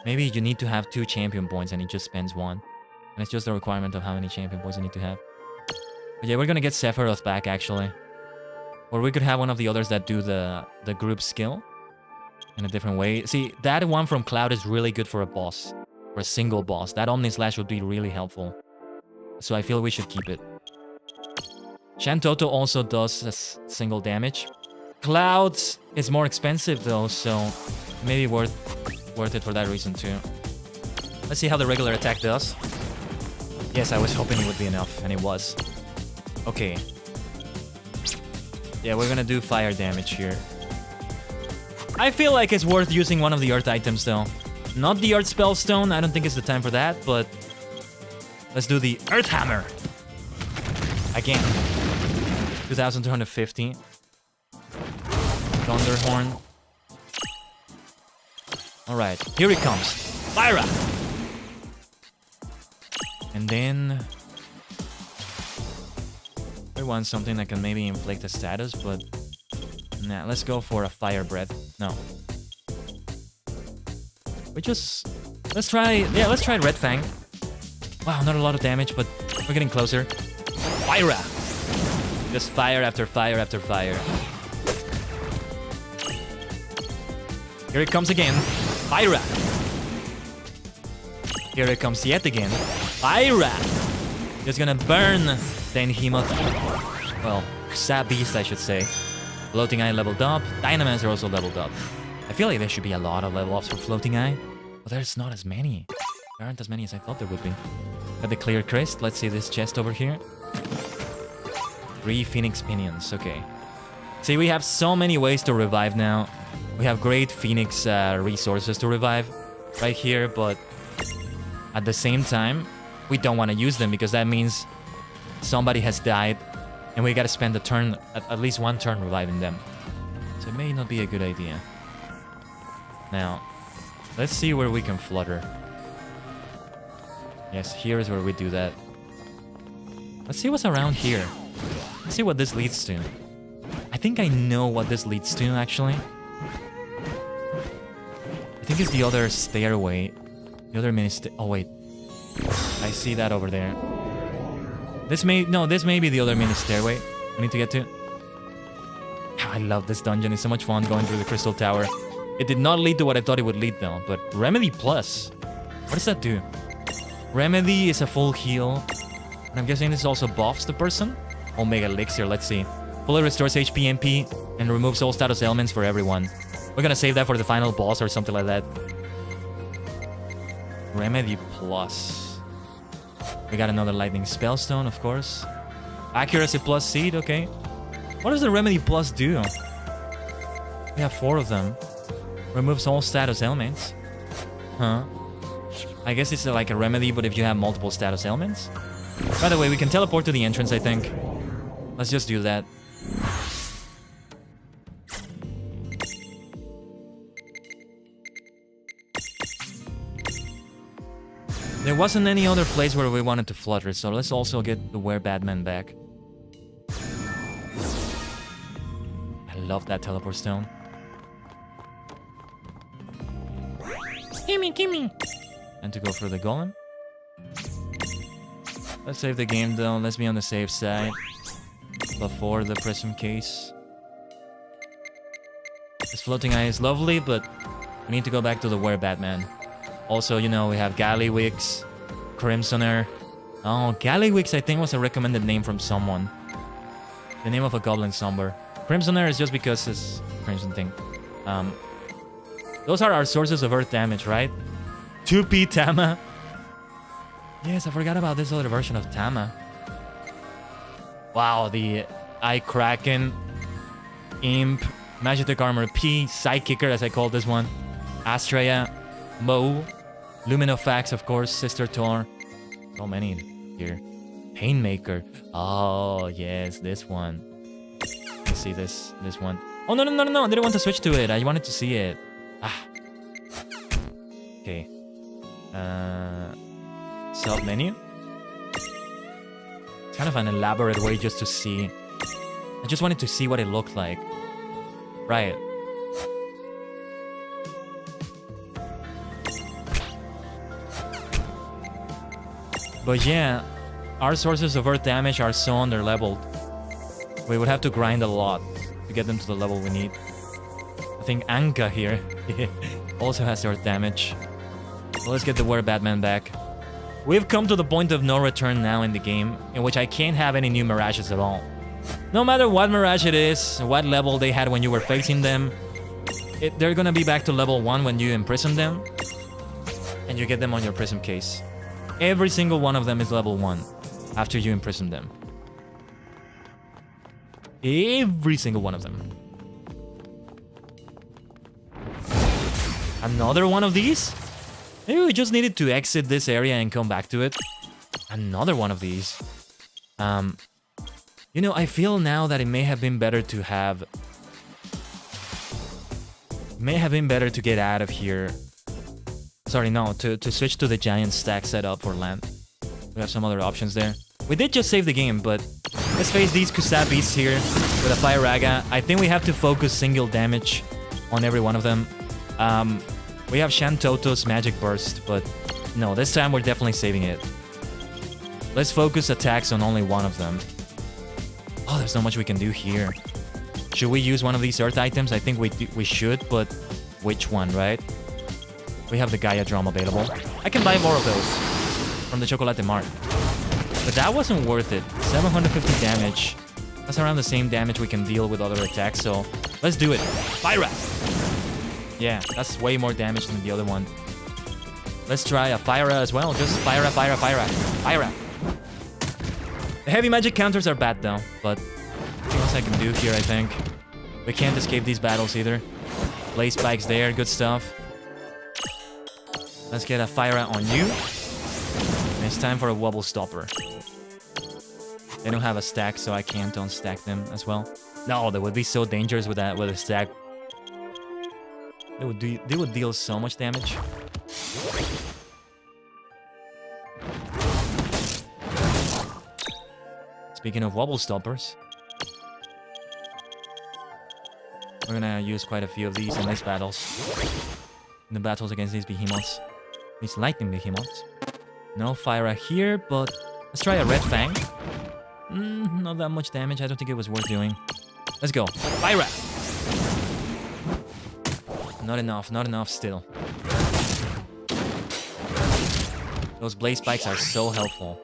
Maybe you need to have 2 champion points and it just spends 1. And it's just a requirement of how many champion points you need to have. But yeah, we're gonna get Sephiroth back actually. Or we could have one of the others that do the group skill in a different way. See, that one from Cloud is really good for a boss. For a single boss. That Omni Slash would be really helpful. So I feel we should keep it. Shantoto also does a single damage. Cloud is more expensive though, so maybe worth it for that reason too. Let's see how the regular attack does. Yes, I was hoping it would be enough, and it was. Okay. Yeah, we're gonna do fire damage here. I feel like it's worth using one of the earth items though. Not the earth spellstone, I don't think it's the time for that, but let's do the earth hammer. Again. 2250. Thunderhorn. Alright, here it comes. Fire! And then I want something that can maybe inflict a status, but nah, let's go for a fire breath. No. Let's try Red Fang. Wow, not a lot of damage, but we're getting closer. Fire! Just fire after fire after fire. Here it comes again. Fire! Here it comes yet again. Fire! Just gonna burn then Hemoth. Well, Sab Beast, I should say. Floating Eye leveled up. Dynamancer also leveled up. I feel like there should be a lot of level ups for Floating Eye. But there's not as many. There aren't as many as I thought there would be. Got the Clear Crest. Let's see this chest over here. 3 Phoenix Pinions. Okay. See, we have so many ways to revive now. We have great Phoenix resources to revive right here, but at the same time, we don't want to use them because that means somebody has died and we gotta spend a turn, at least 1 turn reviving them. So it may not be a good idea. Now, let's see where we can flutter. Yes, here is where we do that. Let's see what's around here. Let's see what this leads to. I think I know what this leads to, actually. I think it's the other stairway. The other mini oh wait. I see that over there. This may be the other mini stairway we need to get to. I love this dungeon. It's so much fun going through the Crystal Tower. It did not lead to what I thought it would lead though, but Remedy Plus. What does that do? Remedy is a full heal. And I'm guessing this also buffs the person. Omega Elixir, let's see. Fully restores HP MP and removes all status elements for everyone. We're gonna save that for the final boss or something like that. Remedy Plus. We got another Lightning Spellstone, of course. Accuracy Plus Seed, okay. What does the Remedy Plus do? We have 4 of them. Removes all status elements. Huh. I guess it's like a remedy, but if you have multiple status elements. By the way, we can teleport to the entrance, I think. Let's just do that. There wasn't any other place where we wanted to flutter, so let's also get the Were Batman back. I love that teleport stone. Gimme! And to go for the golem. Let's save the game though, let's be on the safe side. Before the prism case. This floating eye is lovely, but we need to go back to the Were Batman. Also, you know, we have Gallywix, Crimsoner. Oh, Gallywix I think was a recommended name from someone. The name of a goblin somber. Crimsoner is just because it's crimson thing. Those are our sources of earth damage, right? 2P Tama. Yes, I forgot about this other version of Tama. Wow, the Eye Kraken, Imp, Magitek Armor P, Psychicker as I call this one, Astrea, Mo, Luminofax, of course, Sister Tor. So many here. Painmaker. Oh, yes, this one. Let's see this one. Oh, no. I didn't want to switch to it. I wanted to see it. Ah. Okay. Sub menu. It's kind of an elaborate way just to see. I just wanted to see what it looked like. Right. But yeah, our sources of earth damage are so under-leveled. We would have to grind a lot to get them to the level we need. I think Anka here also has earth damage. So let's get the Were Batman back. We've come to the point of no return now in the game, in which I can't have any new Mirages at all. No matter what Mirage it is, what level they had when you were facing them, they're gonna be back to level 1 when you imprison them, and you get them on your prism case. Every single one of them is level 1 after you imprison them. Every single one of them. Another one of these? Maybe we just needed to exit this area and come back to it. Another one of these. You know, I feel now that it may have been better to have... May have been better to get out of here. Sorry, no, to switch to the giant stack setup for land. We have some other options there. We did just save the game, but let's face these Kusa beasts here with a Fire Raga. I think we have to focus single damage on every one of them. We have Shantoto's Magic Burst, but no, this time we're definitely saving it. Let's focus attacks on only one of them. Oh, there's not much we can do here. Should we use one of these earth items? I think we should, but which one, right? We have the Gaia Drum available. I can buy more of those from the Chocolate Mart. But that wasn't worth it. 750 damage. That's around the same damage we can deal with other attacks, so let's do it. Fire! Yeah, that's way more damage than the other one. Let's try a Fire as well. Just Fire. The heavy magic counters are bad though, but nothing else I can do here, I think. We can't escape these battles either. Blaze spikes there, good stuff. Let's get a Fire on you. And it's time for a Wobble Stopper. They don't have a stack, so I can't unstack them as well. No, they would be so dangerous with that, with a stack. They would deal so much damage. Speaking of Wobble Stoppers, we're gonna use quite a few of these in these battles. In the battles against these behemoths. These lightning behemoths. No Fire here, but let's try a Red Fang. Not that much damage. I don't think it was worth doing. Let's go. Fire! Not enough still. Those blaze spikes are so helpful.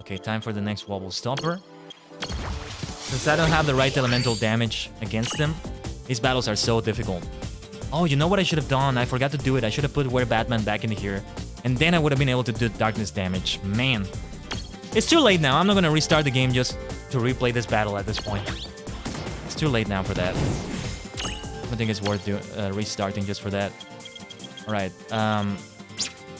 Okay, time for the next Wobble Stopper. Since I don't have the right elemental damage against them, these battles are so difficult. Oh, you know what I should have done? I forgot to do it. I should have put Were Batman back in here. And then I would have been able to do darkness damage. Man. It's too late now. I'm not going to restart the game just to replay this battle at this point. It's too late now for that. I don't think it's worth restarting just for that. Alright.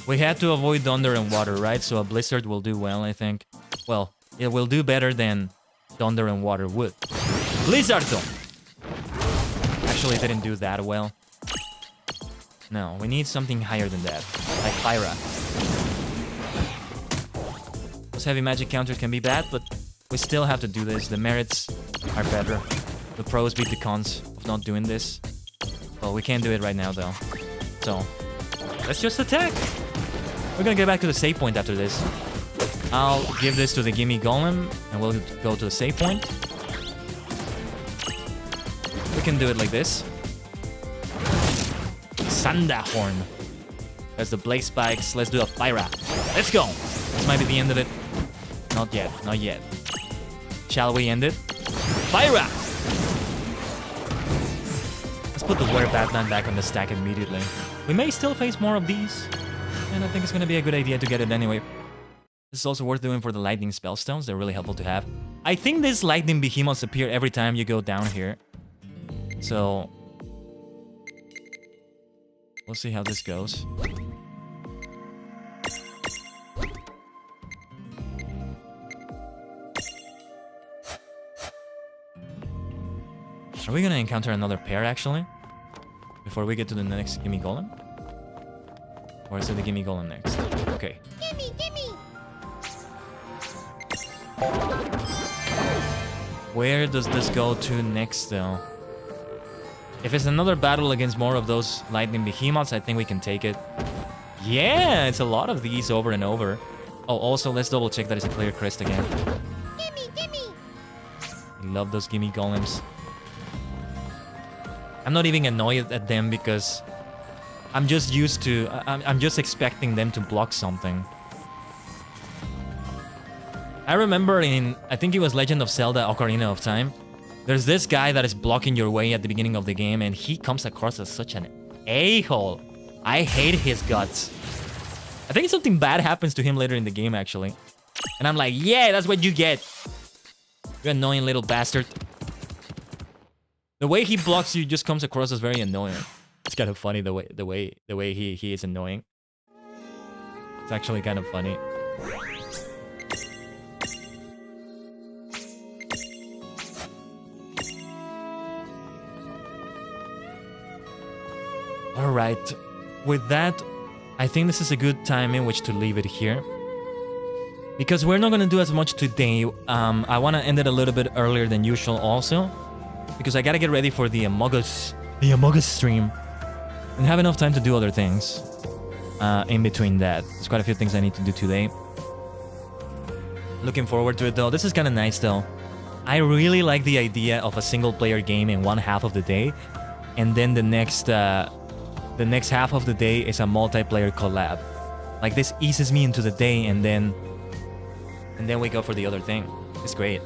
We had to avoid thunder and water, right? So a blizzard will do well, I think. Well, it will do better than thunder and water would. Blizzardo! Actually, it didn't do that well. No, we need something higher than that. Like Pyra. Those heavy magic counters can be bad, but we still have to do this. The merits are better. The pros beat the cons of not doing this. Well, we can't do it right now, though. So, let's just attack. We're gonna get back to the save point after this. I'll give this to the Gimme Golem, and we'll go to the save point. We can do it like this. Sandahorn. There's the Blaze Spikes. Let's do a Pyra. Let's go. This might be the end of it. Not yet. Not yet. Shall we end it? Pyra! Let's put the Were Batman back on the stack immediately. We may still face more of these, and I think it's gonna be a good idea to get it anyway. This is also worth doing for the lightning spellstones. They're really helpful to have. I think these lightning behemoths appear every time you go down here. So we'll see how this goes. Are we gonna encounter another pair actually? Before we get to the next Gimme Golem? Or is it the Gimme Golem next? Okay. Gimme, gimme! Where does this go to next though? If it's another battle against more of those lightning behemoths, I think we can take it. Yeah, it's a lot of these over and over. Oh, also let's double check that it's a clear crest again. Gimme, gimme! I love those Gimme Golems. I'm not even annoyed at them because I'm just used to... I'm just expecting them to block something. I remember in... I think it was Legend of Zelda Ocarina of Time. There's this guy that is blocking your way at the beginning of the game, and he comes across as such an a-hole. I hate his guts. I think something bad happens to him later in the game, actually. And I'm like, yeah, that's what you get. You annoying little bastard. The way he blocks you just comes across as very annoying. It's kind of funny the way he is annoying. It's actually kind of funny. Alright, with that, I think this is a good time in which to leave it here. Because we're not gonna do as much today, I wanna end it a little bit earlier than usual also. Because I gotta get ready for the Among Us stream. And have enough time to do other things in between that. There's quite a few things I need to do today. Looking forward to it though. This is kinda nice though. I really like the idea of a single player game in one half of the day. And then the next half of the day is a multiplayer collab. Like this eases me into the day and then we go for the other thing. It's great.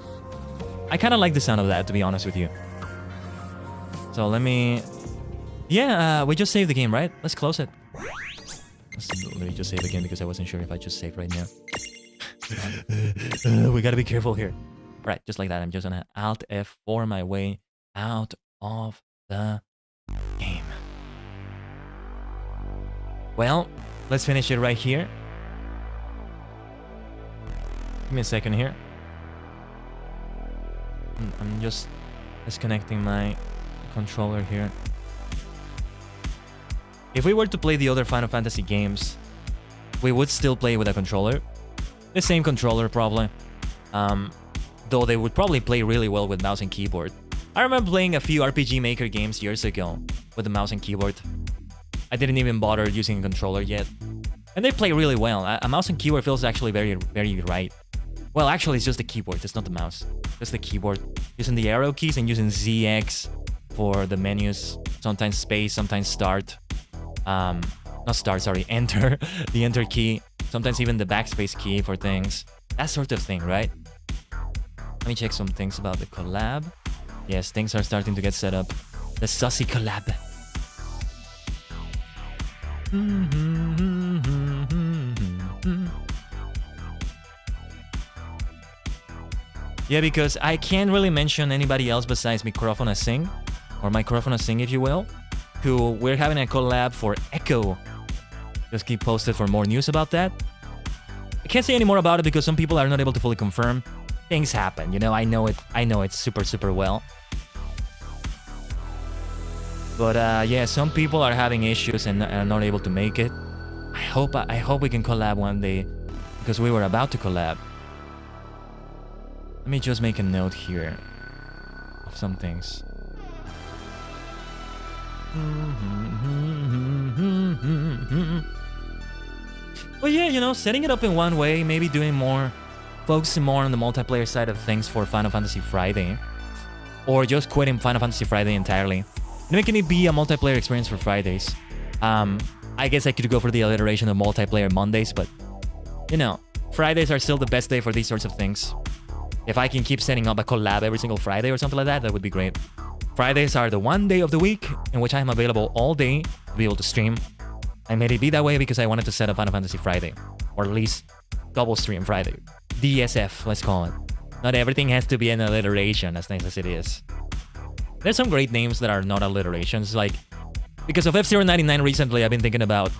I kind of like the sound of that, to be honest with you. So let me... Yeah, we just saved the game, right? Let's close it. Let me just save again because I wasn't sure if I just saved right now. We gotta be careful here. Right, just like that. I'm just gonna Alt F4 my way out of the game. Well, let's finish it right here. Give me a second here. I'm just disconnecting my controller here. If we were to play the other Final Fantasy games, we would still play with a controller. The same controller, probably. Though they would probably play really well with mouse and keyboard. I remember playing a few RPG Maker games years ago with the mouse and keyboard. I didn't even bother using a controller yet. And they play really well. A mouse and keyboard feels actually very, very right. Well, actually, it's just the keyboard. It's not the mouse. Just the keyboard. Using the arrow keys and using ZX for the menus. Sometimes space, sometimes start. Not start, sorry, enter. The enter key. Sometimes even the backspace key for things. That sort of thing, right? Let me check some things about the collab. Yes, things are starting to get set up. The Sussy collab. Yeah, because I can't really mention anybody else besides Microphone Sing, or Microphone Sing if you will, who we're having a collab for Echo. Just keep posted for more news about that. I can't say any more about it because some people are not able to fully confirm. Things happen, you know, I know it super well. But yeah, some people are having issues and are not able to make it. hope we can collab one day, because we were about to collab. Let me just make a note here of some things. Well, yeah, you know, setting it up in one way, maybe doing more, focusing more on the multiplayer side of things for Final Fantasy Friday, or just quitting Final Fantasy Friday entirely, and making it be a multiplayer experience for Fridays. I guess I could go for the alliteration of multiplayer Mondays, but you know, Fridays are still the best day for these sorts of things. If I can keep setting up a collab every single Friday or something like that, that would be great. Fridays are the one day of the week in which I am available all day to be able to stream. I made it be that way because I wanted to set up Final Fantasy Friday, or at least double stream Friday. DSF, let's call it. Not everything has to be an alliteration, as nice as it is. There's some great names that are not alliterations, like because of F099 recently, I've been thinking about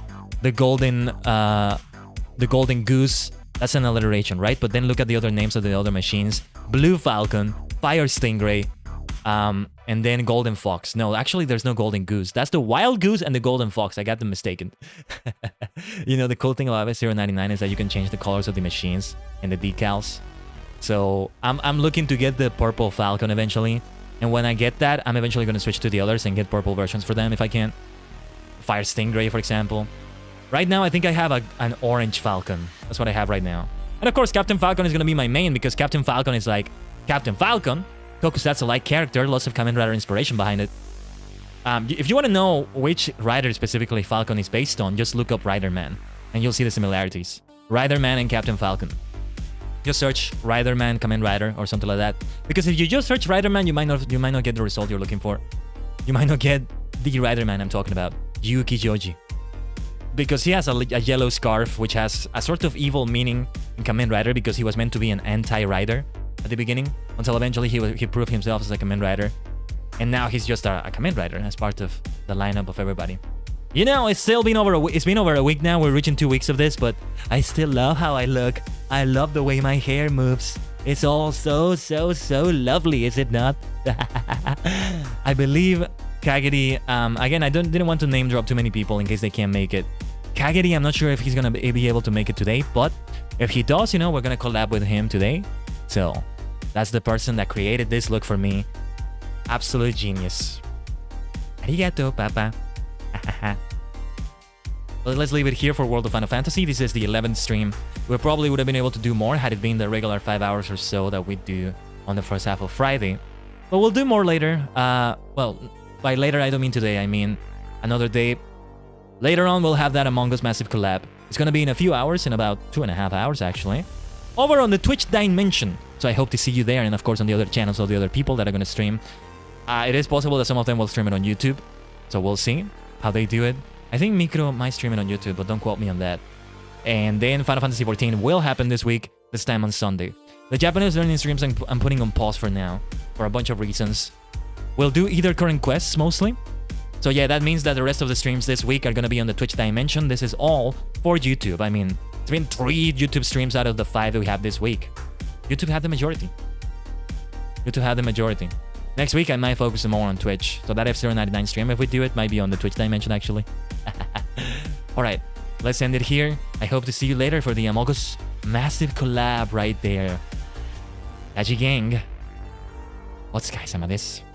the golden goose. That's an alliteration, right? But then look at the other names of the other machines: Blue Falcon, Fire Stingray, and then Golden Fox. No, actually, there's no Golden Goose. That's the Wild Goose and the Golden Fox. I got them mistaken. You know, the cool thing about F099 is that you can change the colors of the machines and the decals. So I'm looking to get the Purple Falcon eventually. And when I get that, I'm eventually going to switch to the others and get purple versions for them if I can. Fire Stingray, for example. Right now, I think I have an Orange Falcon. That's what I have right now. And of course, Captain Falcon is going to be my main because Captain Falcon is like Captain Falcon. Tokusatsu-like character, lots of Kamen Rider inspiration behind it. If you want to know which rider specifically Falcon is based on, just look up Riderman, and you'll see the similarities. Riderman and Captain Falcon. Just search Riderman, Kamen Rider, or something like that. Because if you just search Riderman, you might not get the result you're looking for. You might not get the Riderman I'm talking about, Yuki Joji. Because he has a yellow scarf, which has a sort of evil meaning in Kamen Rider because he was meant to be an anti-rider at the beginning, until eventually he proved himself as a Kamen Rider. And now he's just a Kamen Rider as part of the lineup of everybody. You know, it's been over a week now. We're reaching 2 weeks of this, but I still love how I look. I love the way my hair moves. It's all so lovely, is it not? I believe Kagedi, again, I didn't want to name drop too many people in case they can't make it. Kagedi, I'm not sure if he's gonna be able to make it today, but if he does, you know, we're gonna collab with him today. So that's the person that created this look for me. Absolute genius. Arigato, papa. But let's leave it here for World of Final Fantasy. This is the 11th stream. We probably would have been able to do more had it been the regular 5 hours or so that we do on the first half of Friday. But we'll do more later. Well, by later I don't mean today, I mean another day. Later on we'll have that Among Us massive collab. It's gonna be in a few hours, in about 2.5 hours actually, over on the Twitch Dimension. So I hope to see you there, and of course on the other channels of the other people that are gonna stream. It is possible that some of them will stream it on YouTube, so we'll see how they do it. I think Mikro might stream it on YouTube, but don't quote me on that. And then Final Fantasy XIV will happen this week, this time on Sunday. The Japanese learning streams I'm putting on pause for now, for a bunch of reasons. We'll do either current quests, mostly. So yeah, that means that the rest of the streams this week are gonna be on the Twitch Dimension. This is all for YouTube. I mean, it's been 3 YouTube streams out of the 5 that we have this week. YouTube had the majority. YouTube had the majority. Next week, I might focus more on Twitch. So that F099 stream, if we do it, might be on the Twitch Dimension, actually. Alright, let's end it here. I hope to see you later for the Among Us massive collab right there. Tajigen. お疲れ様です。